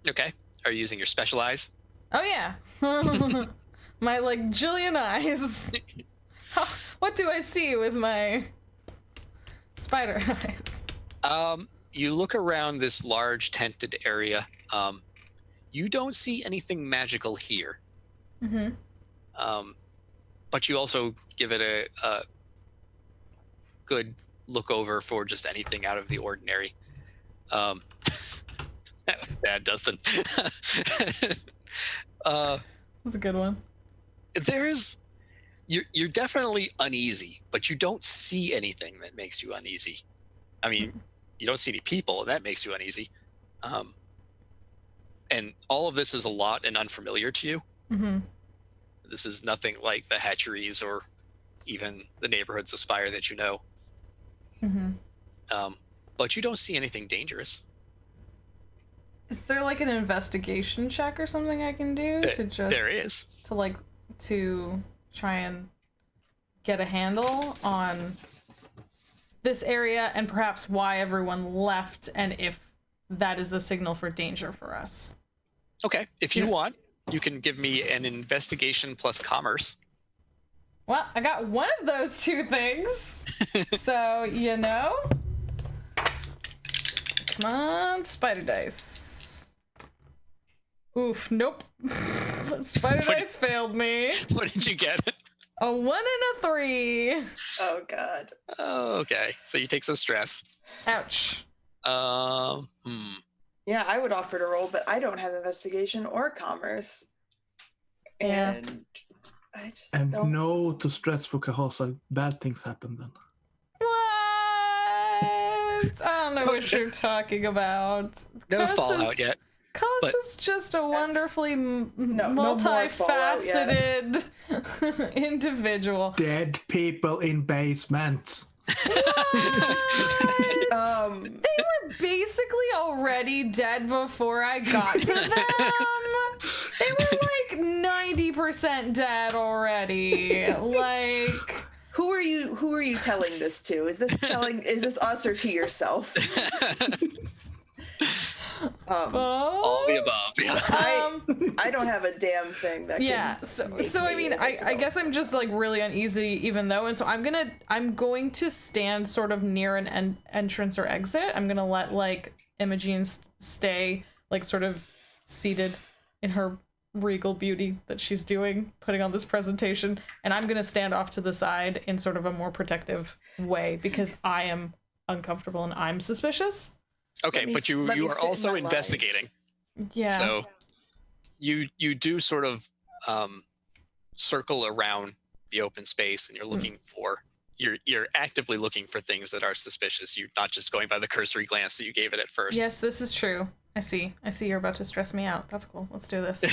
Speaker 3: Okay. Are you using your special eyes?
Speaker 1: Oh yeah. My like Jillian eyes. What do I see with my spider eyes?
Speaker 3: You look around this large tented area. You don't see anything magical here.
Speaker 1: Mm-hmm.
Speaker 3: But you also give it a good look over for just anything out of the ordinary. Bad, Dustin.
Speaker 1: That's a good one.
Speaker 3: You're definitely uneasy, but you don't see anything that makes you uneasy. I mean, you don't see any people, and that makes you uneasy. And all of this is a lot and unfamiliar to you.
Speaker 1: Mm-hmm.
Speaker 3: This is nothing like the hatcheries or even the neighborhoods of Spire that you know.
Speaker 1: Mm-hmm.
Speaker 3: But you don't see anything dangerous.
Speaker 1: Is there like an investigation check or something I can do
Speaker 3: There is.
Speaker 1: To try and get a handle on this area and perhaps why everyone left and if that is a signal for danger for us?
Speaker 3: Okay, if you want, you can give me an investigation plus commerce.
Speaker 1: Well, I got one of those two things. So, you know. Come on, spider dice. Oof, nope. Spider dice failed me.
Speaker 3: What did you get?
Speaker 1: A 1 and a 3.
Speaker 4: Oh, God.
Speaker 3: Oh, okay. So you take some stress.
Speaker 1: Ouch.
Speaker 4: Yeah, I would offer to roll, but I don't have investigation or commerce.
Speaker 1: Yeah.
Speaker 4: And I just
Speaker 5: And
Speaker 4: don't...
Speaker 5: no to stress for Kahasa. Bad things happen then.
Speaker 1: What? I don't know what you're talking about.
Speaker 3: No fallout yet.
Speaker 1: Cos is just a wonderfully
Speaker 4: No more fallout yet.
Speaker 1: multifaceted individual.
Speaker 5: Dead people in basements.
Speaker 1: They were basically already dead before I got to them. They were like 90% dead already. Like,
Speaker 4: Who are you telling this to? Is this us or to yourself?
Speaker 3: All the above. Yeah.
Speaker 4: I don't have a damn thing that can
Speaker 1: so I mean I guess I'm just like really uneasy even though, and so I'm going to stand sort of near an entrance or exit. I'm gonna let like Imogen stay like sort of seated in her regal beauty that she's doing, putting on this presentation, and I'm gonna stand off to the side in sort of a more protective way because I am uncomfortable and I'm suspicious.
Speaker 3: Okay, but you are also investigating.
Speaker 1: Yeah.
Speaker 3: So you do sort of circle around the open space, and you're looking for you're actively looking for things that are suspicious. You're not just going by the cursory glance that you gave it at first.
Speaker 1: Yes, this is true. I see you're about to stress me out. That's cool. Let's do this.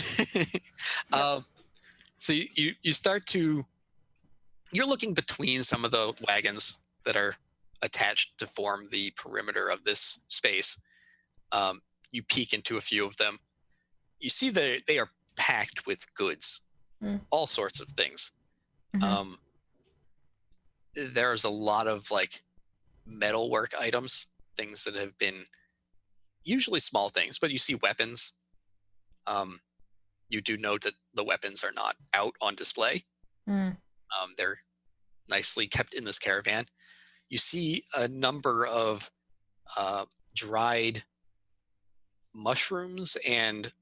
Speaker 3: So you start to you're looking between some of the wagons that are attached to form the perimeter of this space. You peek into a few of them. You see that they are packed with goods, all sorts of things.
Speaker 1: Mm-hmm.
Speaker 3: There's a lot of like metalwork items, things that have been usually small things, but you see weapons. You do note that the weapons are not out on display. They're nicely kept in this caravan. You see a number of dried mushrooms and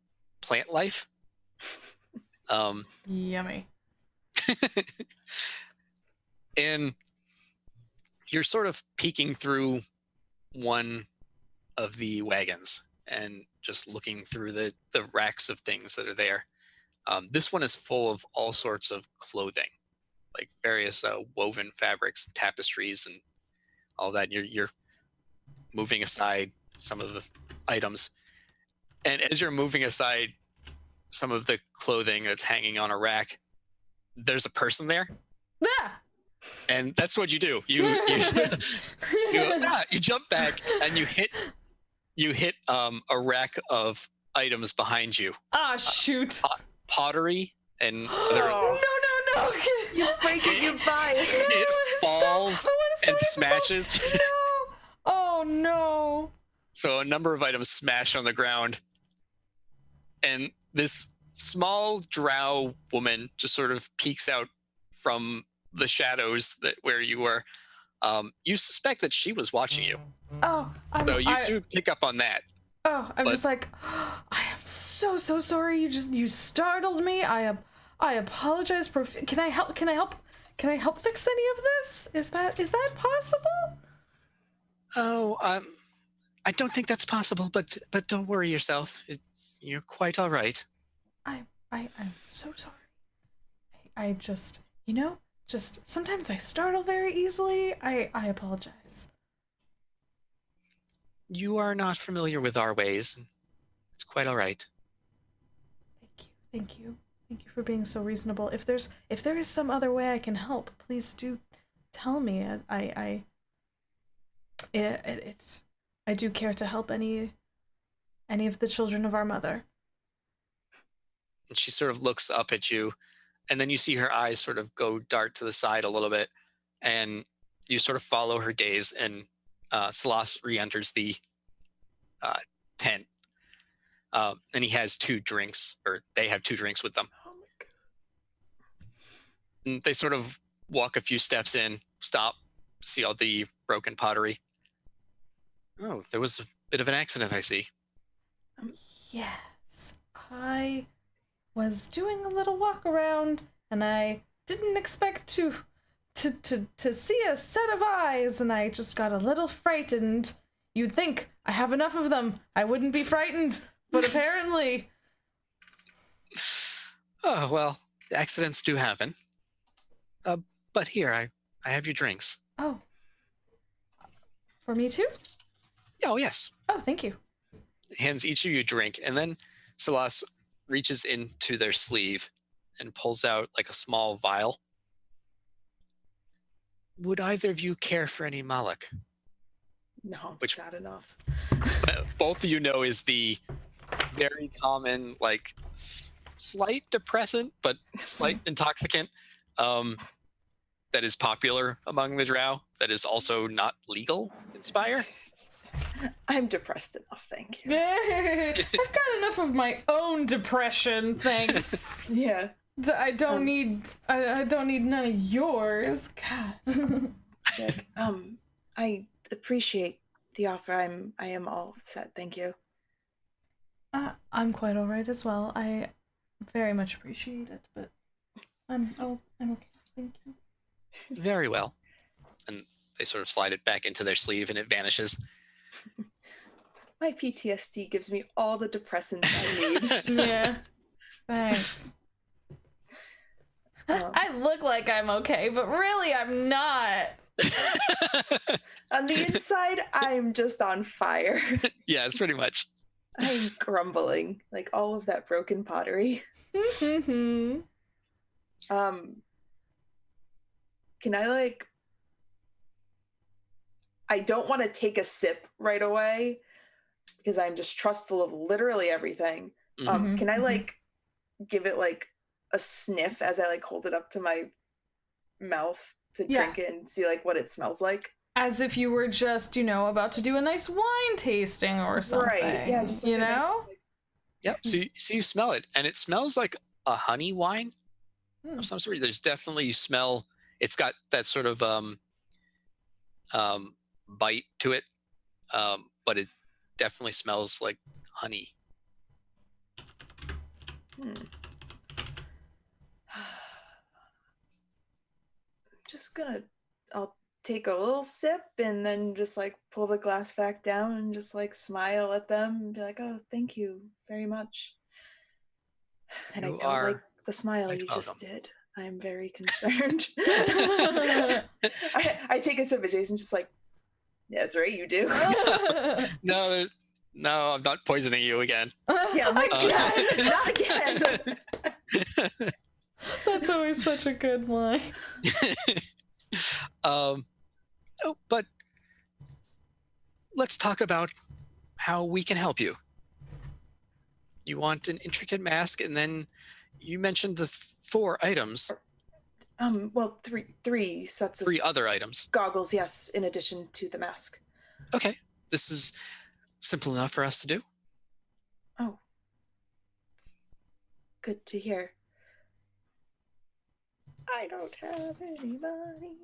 Speaker 3: plant life.
Speaker 1: Yummy.
Speaker 3: And you're sort of peeking through one of the wagons and just looking through the racks of things that are there. This one is full of all sorts of clothing, like various woven fabrics and tapestries and all that. You're moving aside some of the items. And as you're moving aside some of the clothing that's hanging on a rack, there's a person there.
Speaker 1: Ah!
Speaker 3: And that's what you do. You jump back and you hit a rack of items behind you.
Speaker 1: Ah, shoot.
Speaker 3: Pottery and other.
Speaker 1: No.
Speaker 4: You break it, you buy it.
Speaker 3: It falls
Speaker 1: Stop.
Speaker 3: and smashes.
Speaker 1: No. Oh no.
Speaker 3: So a number of items smash on the ground. And this small drow woman just sort of peeks out from the shadows where you were. You suspect that she was watching you.
Speaker 1: Oh,
Speaker 3: So you do pick up on that.
Speaker 1: I'm just like, I am so sorry. You startled me. I apologize. Can I help fix any of this? Is that possible?
Speaker 3: Oh, I don't think that's possible, but don't worry yourself. You're quite all right.
Speaker 1: I'm so sorry. I just sometimes I startle very easily. I apologize.
Speaker 3: You are not familiar with our ways. It's quite all right.
Speaker 1: Thank you for being so reasonable. If there is some other way I can help, please do tell me. I do care to help any of the children of our mother.
Speaker 3: And she sort of looks up at you, and then you see her eyes sort of go dart to the side a little bit, and you sort of follow her gaze, and Salas re-enters the tent. And he has 2 drinks, or they have 2 drinks with them.
Speaker 4: Oh my God.
Speaker 3: And they sort of walk a few steps in, stop, see all the broken pottery. Oh, there was a bit of an accident, I see.
Speaker 1: Yes, I was doing a little walk around, and I didn't expect to see a set of eyes, and I just got a little frightened. You'd think I have enough of them, I wouldn't be frightened, but apparently.
Speaker 3: Oh, well, accidents do happen. But here, I have your drinks.
Speaker 1: Oh. For me too?
Speaker 3: Oh, yes.
Speaker 1: Oh, thank you.
Speaker 3: Hands each of you a drink, and then Salas reaches into their sleeve and pulls out like a small vial. Would either of you care for any Malak?
Speaker 4: No,
Speaker 3: Which-
Speaker 4: sad enough.
Speaker 3: Both of you know is the very common, like, slight depressant, but slight intoxicant that is popular among the drow, that is also not legal in Spire.
Speaker 4: I'm depressed enough, thank you.
Speaker 1: I've got enough of my own depression, thanks.
Speaker 4: Yeah.
Speaker 1: I don't need none of yours. God.
Speaker 4: Like, I appreciate the offer. I am all set, thank you.
Speaker 1: I'm quite all right as well. I very much appreciate it, but I'm okay. Thank you.
Speaker 3: Very well. And they sort of slide it back into their sleeve and it vanishes.
Speaker 4: My PTSD gives me all the depressants I need.
Speaker 1: Yeah. Thanks. I look like I'm okay, but really I'm not.
Speaker 4: On the inside, I'm just on fire.
Speaker 3: Yeah, it's pretty much.
Speaker 4: I'm grumbling, like all of that broken pottery. Can I I don't want to take a sip right away because I'm distrustful of literally everything. Can I give it a sniff as I hold it up to my mouth to drink it and see what it smells like?
Speaker 1: As if you were just, about to do a nice wine tasting or something.
Speaker 4: Right. Yeah, just
Speaker 1: Nice,
Speaker 3: Yep. So you smell it, and it smells like a honey wine. of some sort. There's definitely, you smell, it's got that sort of bite to it, but it definitely smells like honey.
Speaker 4: Just gonna, I'll take a little sip and then just like pull the glass back down and just like smile at them and be like, oh, thank you very much. And
Speaker 3: You
Speaker 4: I don't
Speaker 3: are
Speaker 4: like the smile
Speaker 3: quite
Speaker 4: you
Speaker 3: welcome.
Speaker 4: just did. I'm very concerned. I take a sip, and Jason's just like, yeah, that's right, you do.
Speaker 3: No, I'm not poisoning you again.
Speaker 4: Yeah, I'm like, yes, not again.
Speaker 1: That's always such a good line.
Speaker 3: But let's talk about how we can help you. You want an intricate mask, and then you mentioned the 4 items.
Speaker 4: Well, three sets of
Speaker 3: 3 other items.
Speaker 4: goggles, yes, in addition to the mask.
Speaker 3: Okay, this is simple enough for us to do.
Speaker 4: Oh, good to hear. I don't have any money.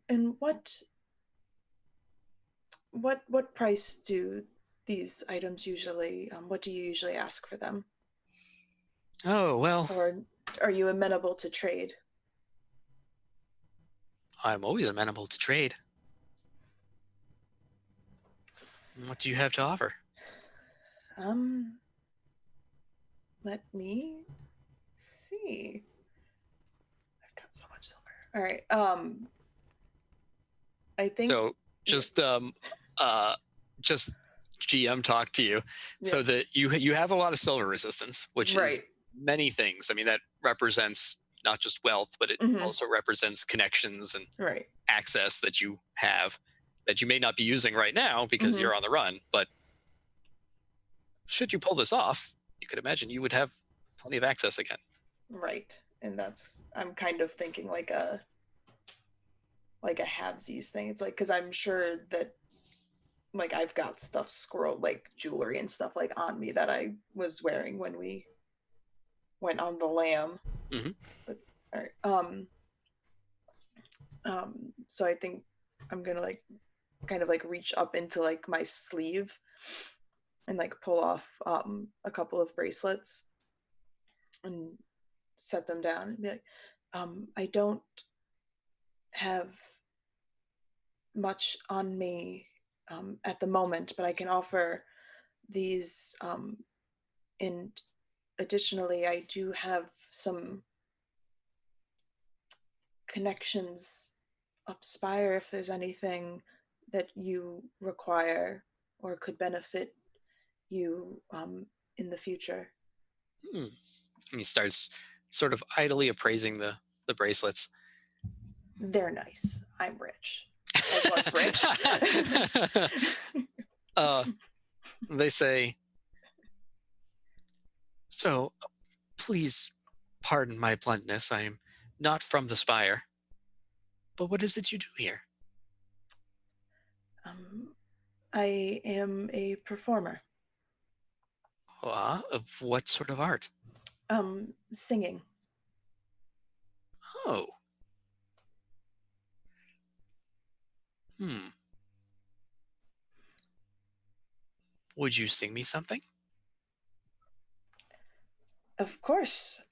Speaker 4: And what price do these items usually? What do you usually ask for them?
Speaker 3: Oh, well,
Speaker 4: Or are you amenable to trade?
Speaker 3: I'm always amenable to trade. What do you have to offer?
Speaker 4: Let me see. I've got so much silver. All right. I think
Speaker 3: So just GM talk to you, so that you have a lot of silver resistance, which is many things. I mean, that represents not just wealth, but it also represents connections and access that you have that you may not be using right now because you're on the run. But should you pull this off, you could imagine you would have plenty of access again.
Speaker 4: Right. And I'm kind of thinking like a halvesies thing. It's like, because I'm sure that like I've got stuff scrolled, like jewelry and stuff like on me that I was wearing when we went on the lam. But, all right. So I think I'm gonna like kind of like reach up into like my sleeve and like pull off a couple of bracelets and set them down and be like, I don't have much on me at the moment, but I can offer these. And additionally, I do have some connections up Spire if there's anything that you require or could benefit you in the future.
Speaker 3: And he starts sort of idly appraising the bracelets.
Speaker 4: They're nice. I'm rich. I was rich.
Speaker 3: They say, so please pardon my bluntness. I am not from the Spire. But what is it you do here?
Speaker 4: I am a performer.
Speaker 3: Of what sort of art?
Speaker 4: Singing.
Speaker 3: Oh. Would you sing me something?
Speaker 4: Of course.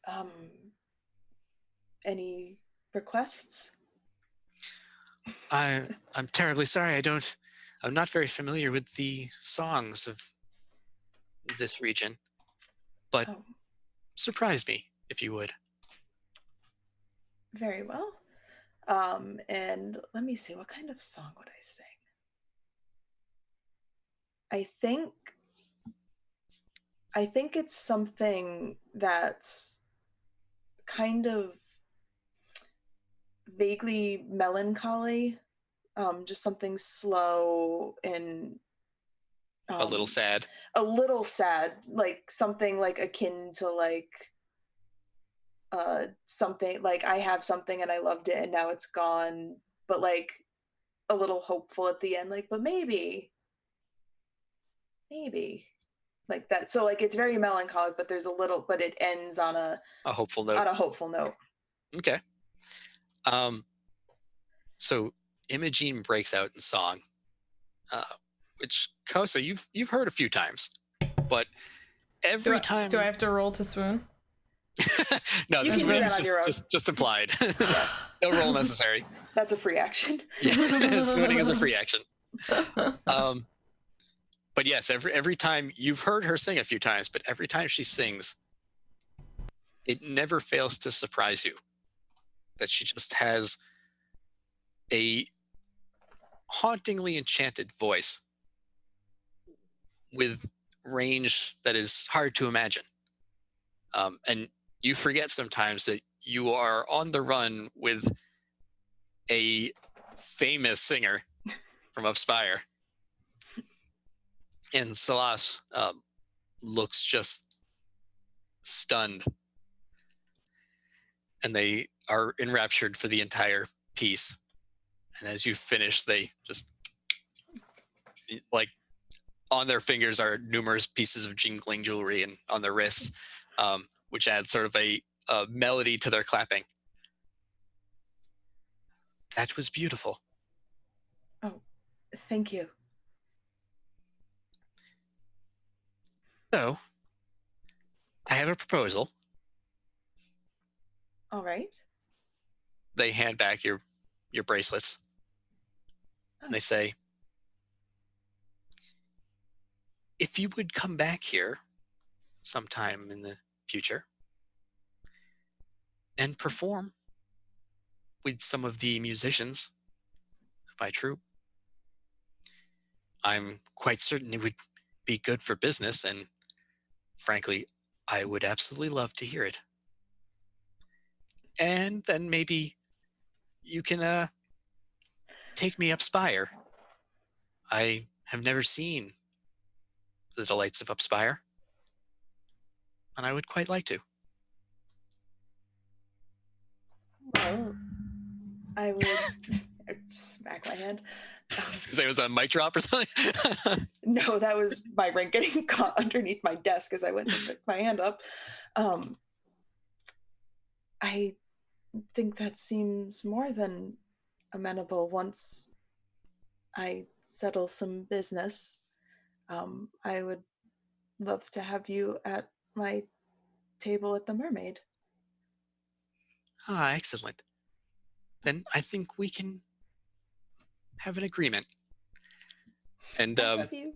Speaker 4: Any requests?
Speaker 3: I'm terribly sorry. I'm not very familiar with the songs of this region, but surprise me if you would.
Speaker 4: Very well. And let me see, what kind of song would I sing? I think it's something that's kind of vaguely melancholy, just something slow and
Speaker 3: a little sad.
Speaker 4: Like something like akin to like something like I have something and I loved it and now it's gone, but like a little hopeful at the end, like, but maybe like that. So like it's very melancholic, but there's a little, but it ends on a
Speaker 3: hopeful note.
Speaker 4: on a hopeful note.
Speaker 3: Okay. So Imogene breaks out in song, which Kosa you've heard a few times, but every time.
Speaker 1: Do I have to roll to swoon?
Speaker 3: No,
Speaker 4: You
Speaker 3: this
Speaker 4: can do
Speaker 3: one's
Speaker 4: that on your own.
Speaker 3: just implied. No roll necessary.
Speaker 4: That's a free action.
Speaker 3: Yeah, swooning is a free action. But yes, every time you've heard her sing a few times, but every time she sings, it never fails to surprise you that she just has a hauntingly enchanted voice with range that is hard to imagine. And you forget sometimes that you are on the run with a famous singer from up Spire. And Salas looks just stunned. And they are enraptured for the entire piece. And as you finish, they just, like, on their fingers are numerous pieces of jingling jewelry, and on their wrists, which adds sort of a melody to their clapping. That was beautiful.
Speaker 4: Oh, thank you.
Speaker 3: So, I have a proposal.
Speaker 4: All right.
Speaker 3: They hand back your bracelets. And they say, if you would come back here sometime in the future and perform with some of the musicians of my troupe, I'm quite certain it would be good for business, and frankly, I would absolutely love to hear it. And then maybe you can take me up Spire. I have never seen the delights of up Spire, and I would quite like to.
Speaker 4: Well, I would smack my hand.
Speaker 3: Because it was a mic drop or something.
Speaker 4: No, that was my ring getting caught underneath my desk as I went to pick my hand up. I think that seems more than amenable. Once I settle some business, I would love to have you at my table at the Mermaid.
Speaker 3: Ah, excellent. Then I think we can have an agreement. And
Speaker 4: I love you.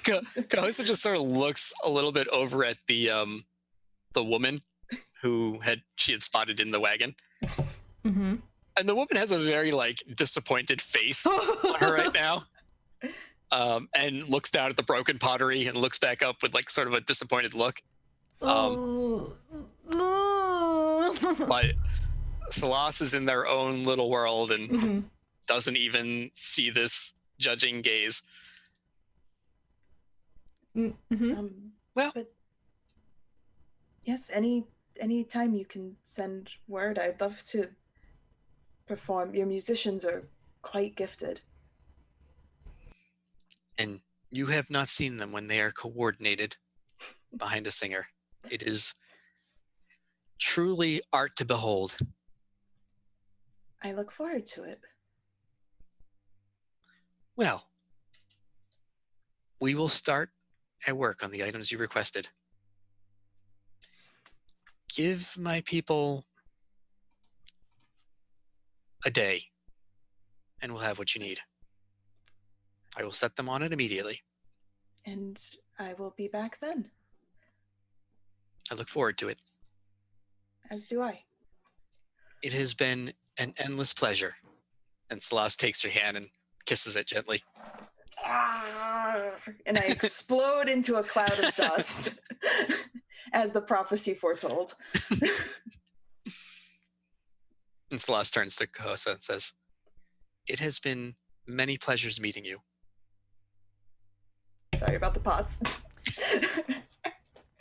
Speaker 3: Cahosa just sort of looks a little bit over at the woman who she had spotted in the wagon.
Speaker 1: Mm-hmm.
Speaker 3: And the woman has a very like disappointed face on her right now. And looks down at the broken pottery and looks back up with like sort of a disappointed look. But Salas is in their own little world and doesn't even see this judging gaze. Well,
Speaker 4: but yes, any time you can send word, I'd love to perform. Your musicians are quite gifted.
Speaker 3: And you have not seen them when they are coordinated behind a singer. It is truly art to behold.
Speaker 4: I look forward to it.
Speaker 3: Well, we will start at work on the items you requested. Give my people a day, and we'll have what you need. I will set them on it immediately.
Speaker 4: And I will be back then.
Speaker 3: I look forward to it.
Speaker 4: As do I.
Speaker 3: It has been an endless pleasure. And Celeste takes your hand and kisses it gently.
Speaker 4: And I explode into a cloud of dust, as the prophecy foretold.
Speaker 3: And Celeste turns to Cahosa and says, it has been many pleasures meeting you.
Speaker 4: Sorry about the pots.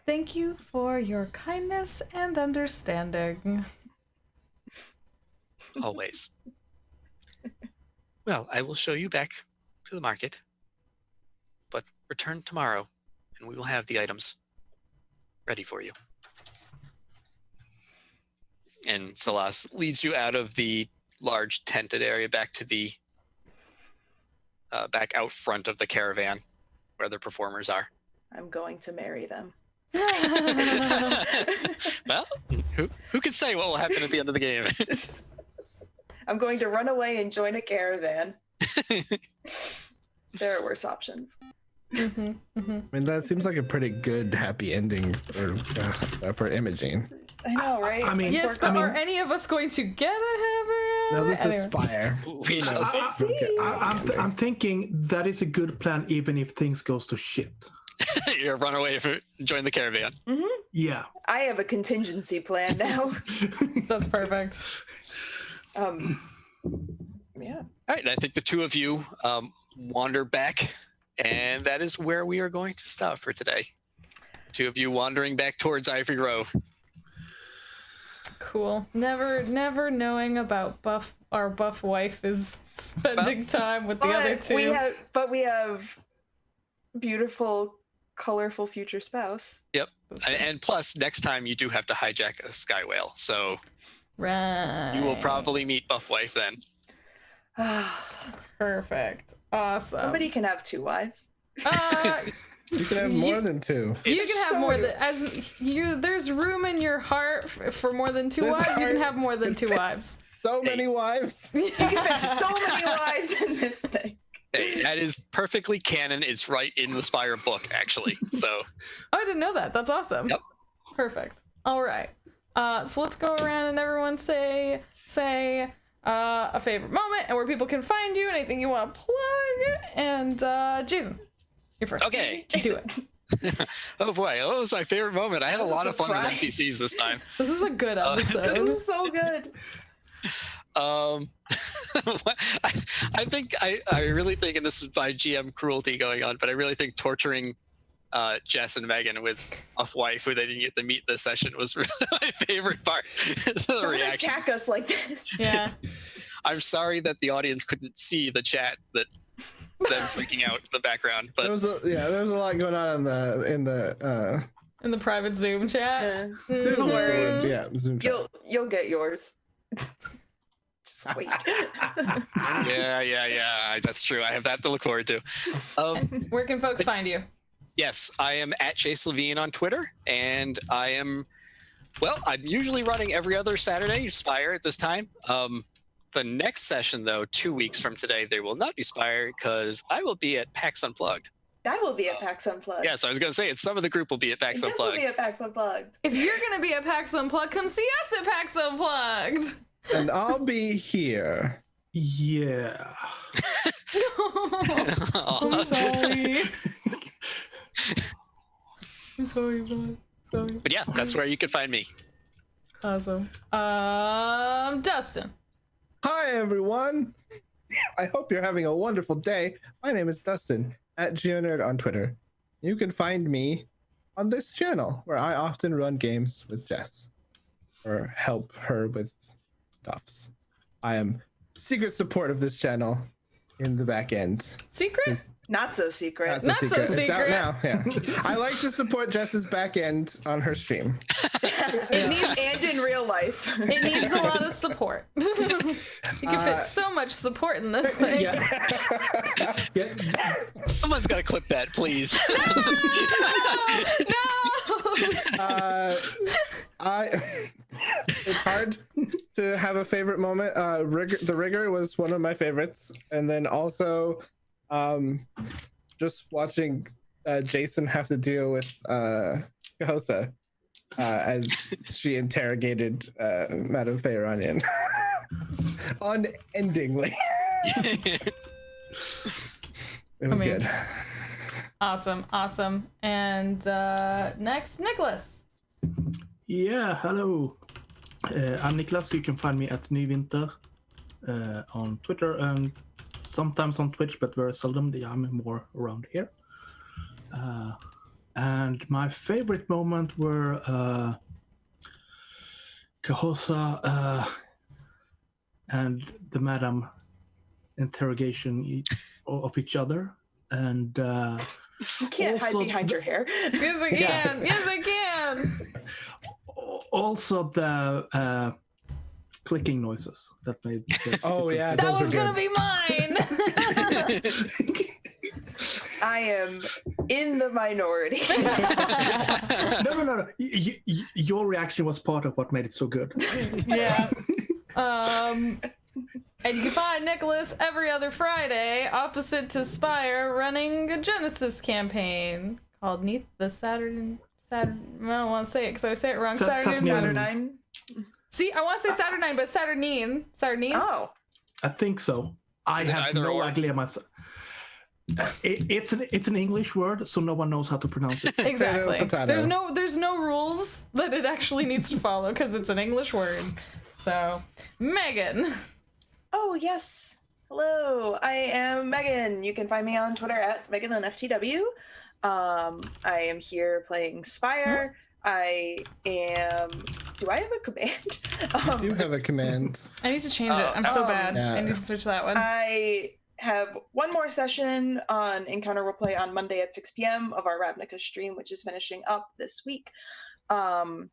Speaker 1: Thank you for your kindness and understanding.
Speaker 3: Always. Well, I will show you back to the market. But return tomorrow, and we will have the items ready for you. And Salas leads you out of the large tented area back to the back out front of the caravan where the performers are.
Speaker 4: I'm going to marry them.
Speaker 3: Well, who can say what will happen at the end of the game?
Speaker 4: I'm going to run away and join a caravan. There are worse options.
Speaker 2: I mean, that seems like a pretty good happy ending for Imogene.
Speaker 4: I know, right?
Speaker 5: I mean,
Speaker 1: Yes, but are any of us going to get a happy
Speaker 2: No,
Speaker 1: ending?
Speaker 2: this is Spire.
Speaker 3: We shall see.
Speaker 5: I'm thinking that is a good plan, even if things goes to shit.
Speaker 3: You run away and join the caravan.
Speaker 4: Mm-hmm.
Speaker 5: Yeah.
Speaker 4: I have a contingency plan now.
Speaker 1: That's perfect.
Speaker 4: Yeah.
Speaker 3: All right, I think the two of you wander back, and that is where we are going to stop for today. Two of you wandering back towards Ivory Row.
Speaker 1: Cool. Never knowing about our buff wife is spending time with the other two.
Speaker 4: We have beautiful, colorful future spouse.
Speaker 3: Yep. And plus, next time you do have to hijack a sky whale, so
Speaker 1: right.
Speaker 3: you will probably meet Buff Wife then.
Speaker 1: Perfect. Awesome.
Speaker 4: Somebody can have 2 wives.
Speaker 2: You can have more than 2.
Speaker 1: You can have
Speaker 4: so
Speaker 1: more
Speaker 4: many-
Speaker 1: than there's room in your heart for more than 2
Speaker 2: This
Speaker 1: wives. You can
Speaker 2: heart
Speaker 1: have more than 2
Speaker 2: fits
Speaker 1: wives.
Speaker 2: So many wives.
Speaker 4: You can fit so many wives in this thing.
Speaker 3: Hey, that is perfectly canon. It's right in the Spire book, actually. So
Speaker 1: Oh, I didn't know that. That's awesome.
Speaker 3: Yep.
Speaker 1: Perfect. All right. So let's go around and everyone say a favorite moment and where people can find you, anything you want to plug. And Jason, you're first.
Speaker 3: Okay.
Speaker 1: Do it.
Speaker 3: Oh boy, that was my favorite moment. I had a
Speaker 4: That was a
Speaker 3: lot of fun with
Speaker 4: surprise.
Speaker 3: NPCs this time.
Speaker 1: This is a good episode.
Speaker 4: This is so good.
Speaker 3: I think I really think, and this is my GM cruelty going on, but I really think torturing Jess and Megan with Buff Wife, who they didn't get to meet this session, was really my favorite part. The
Speaker 4: Don't
Speaker 3: reaction.
Speaker 4: attack us like this.
Speaker 1: Yeah.
Speaker 3: I'm sorry that the audience couldn't see the chat that them freaking out in the background, but
Speaker 2: There was a lot going on in the
Speaker 1: private Zoom chat.
Speaker 4: Don't worry.
Speaker 2: yeah, Zoom chat.
Speaker 4: You'll get yours. Just wait.
Speaker 3: yeah, that's true. I have that to look forward to.
Speaker 1: Where can folks find you?
Speaker 3: Yes, I am at Chase Levine on Twitter, and I'm usually running every other Saturday, Spire at this time. The next session, though, 2 weeks from today, there will not be Spire because I will be at PAX Unplugged.
Speaker 4: I will be at PAX Unplugged.
Speaker 3: Yes, I was going to say, some of the group will be at PAX
Speaker 4: Jess will
Speaker 3: Unplugged.
Speaker 4: be at PAX Unplugged.
Speaker 1: If you're gonna be at PAX Unplugged, come see us at PAX Unplugged.
Speaker 2: And I'll be here.
Speaker 5: Yeah.
Speaker 1: I'm sorry. I'm sorry, bud. Sorry.
Speaker 3: But yeah, that's where you can find me.
Speaker 1: Awesome. Dustin.
Speaker 2: Hi everyone. I hope you're having a wonderful day. My name is Dustin at GeoNerd on Twitter. You can find me on this channel where I often run games with Jess or help her with stuffs. I am secret support of this channel in the back end.
Speaker 1: Secret?
Speaker 4: Not so secret.
Speaker 1: Not so
Speaker 2: It's out
Speaker 1: secret.
Speaker 2: now. Yeah. I like to support Jess's back end on her stream.
Speaker 1: It needs
Speaker 4: And in real life.
Speaker 1: it needs a lot of support. You can fit so much support in this thing.
Speaker 5: Yeah. Yeah.
Speaker 3: Someone's got to clip that, please.
Speaker 2: It's hard to have a favorite moment. The rigor was one of my favorites, and then also just watching Jason have to deal with Cahosa as she interrogated Madame Feyronian unendingly. It was good.
Speaker 1: Awesome. And next, Nicholas.
Speaker 5: Yeah, hello. I'm Niklas. You can find me at Nyvinter on Twitter and sometimes on Twitch, but very seldom. I'm more around here. And my favorite moment were Cahosa and the madam interrogation of each other. And
Speaker 4: You can't hide
Speaker 5: Also,
Speaker 4: behind your hair.
Speaker 1: Yes, I can. Yes, I can.
Speaker 5: Also, the clicking noises that made.
Speaker 2: Oh, yeah,
Speaker 1: That
Speaker 2: those
Speaker 1: was
Speaker 2: are
Speaker 1: gonna
Speaker 2: good.
Speaker 1: be mine.
Speaker 4: I am in the minority.
Speaker 5: No. Your reaction was part of what made it so good.
Speaker 1: Yeah. And you can find Nicholas every other Friday, opposite to Spire, running a Genesis campaign called Neath the Saturn. I don't want to say it because I say it wrong.
Speaker 5: Saturnine.
Speaker 4: Saturnine.
Speaker 1: See, I want to say Saturnine, but Saturnine. Saturnine?
Speaker 4: Oh.
Speaker 5: I think so. I
Speaker 3: Is it
Speaker 5: have
Speaker 3: either
Speaker 5: no
Speaker 3: or?
Speaker 5: idea myself. It's an English word, so no one knows how to pronounce it.
Speaker 1: Exactly.
Speaker 2: Potato.
Speaker 1: There's no rules that it actually needs to follow because it's an English word. So, Megan.
Speaker 4: Oh, yes. Hello, I am Megan. You can find me on Twitter at MeganLynFTW. I am here playing Spire. I am... Do I have a command?
Speaker 2: I do have a command.
Speaker 1: I need to change it. I'm so bad.
Speaker 2: Yeah.
Speaker 1: I need to switch that one.
Speaker 4: I have one more session on Encounter Roleplay on Monday at 6 p.m. of our Ravnica stream, which is finishing up this week. And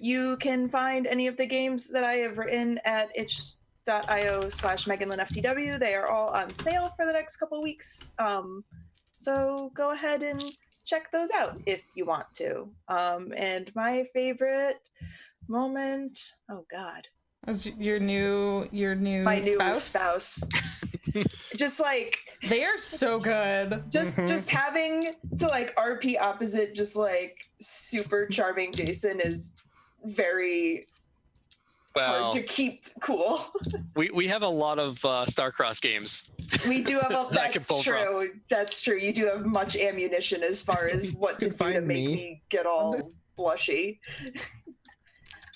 Speaker 4: you can find any of the games that I have written at itch.io/MeganLynFTW. They are all on sale for the next couple weeks. So go ahead and check those out if you want to. And my favorite moment, oh God.
Speaker 1: As your new
Speaker 4: My new
Speaker 1: spouse.
Speaker 4: spouse. Just like
Speaker 1: They are so good.
Speaker 4: just having to like RP opposite just like super charming Jason is very hard to keep cool.
Speaker 3: we have a lot of Starcross games.
Speaker 4: We do have a
Speaker 3: That I can
Speaker 4: that's
Speaker 3: pull
Speaker 4: true.
Speaker 3: from.
Speaker 4: That's true. You do have much ammunition as far as what to
Speaker 2: You
Speaker 4: do
Speaker 2: can
Speaker 4: to
Speaker 2: find
Speaker 4: make
Speaker 2: me.
Speaker 4: me get all blushy.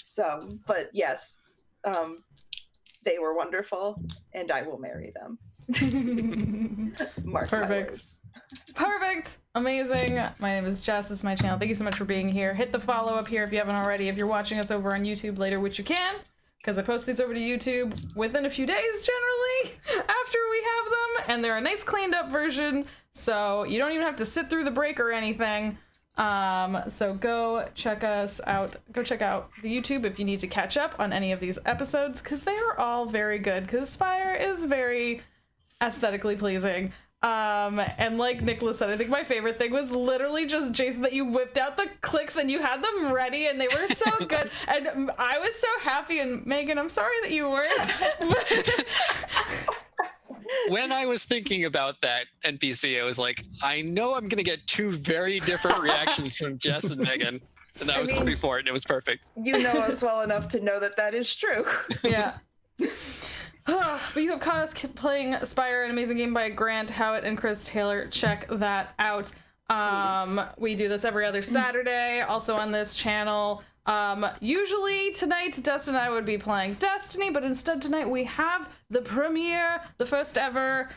Speaker 4: So, but yes, they were wonderful, and I will marry them. Mark my
Speaker 1: Perfect.
Speaker 4: words.
Speaker 1: Perfect. Amazing. My name is Jess. This is my channel. Thank you so much for being here. Hit the follow up here if you haven't already. If you're watching us over on YouTube later, which you can, because I post these over to YouTube within a few days generally after we have them, and they're a nice cleaned up version, so you don't even have to sit through the break or anything. So go check us out. Go check out the YouTube if you need to catch up on any of these episodes, because they are all very good, because Spire is very aesthetically pleasing. And like Nicholas said, I think my favorite thing was literally just, Jason, that you whipped out the clicks and you had them ready and they were so good. And I was so happy. And Megan, I'm sorry that you weren't.
Speaker 3: When I was thinking about that NPC, I was like, I know I'm going to get two very different reactions from Jess and Megan. And I was hoping for it, and it was perfect.
Speaker 4: You know us well enough to know that that is true.
Speaker 1: Yeah. But you have caught us playing Spire, an amazing game by Grant Howitt and Chris Taylor. Check that out. We do this every other Saturday, also on this channel. Usually tonight, Dustin and I would be playing Destiny, but instead tonight we have the premiere, the first ever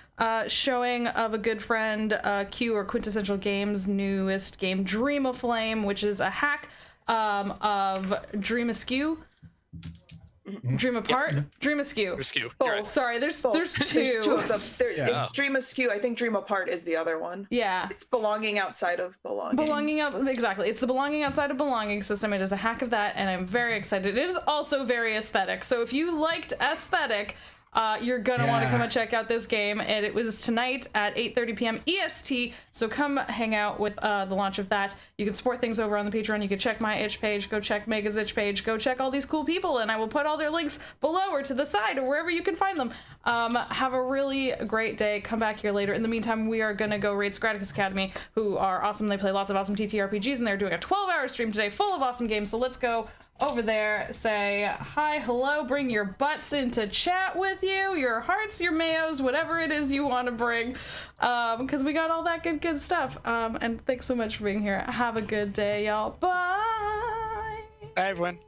Speaker 1: showing of a good friend, Q, or Quintessential Games' newest game, Dream of Flame, which is a hack of Dream Askew. Dream Apart? Dream Askew.
Speaker 3: Askew.
Speaker 4: Both.
Speaker 3: You're right.
Speaker 1: Sorry, there's two.
Speaker 4: There's two of them.
Speaker 2: Yeah.
Speaker 4: It's Dream Askew. I think Dream Apart is the other one.
Speaker 1: Yeah.
Speaker 4: It's belonging outside of belonging.
Speaker 1: Belonging out, exactly. It's the belonging outside of belonging system. It is a hack of that, and I'm very excited. It is also very aesthetic. So if you liked aesthetic, you're gonna want to come and check out this game. And it was tonight at 8:30 p.m. EST. So come hang out with the launch of that. You can support things over on the Patreon. You can check my itch page. Go check Mega's itch page. Go check all these cool people, and I will put all their links below or to the side or wherever you can find them. Have a really great day. Come back here later. In the meantime, we are gonna go raid Scraticus Academy, who are awesome. They play lots of awesome TTRPGs, and they're doing a 12-hour stream today full of awesome games. So let's go over there, say hi, hello, bring your butts into chat with you, your hearts, your mayos, whatever it is you want to bring, because we got all that good stuff. And thanks so much for being here. Have a good day, y'all. Bye.
Speaker 3: Bye, everyone.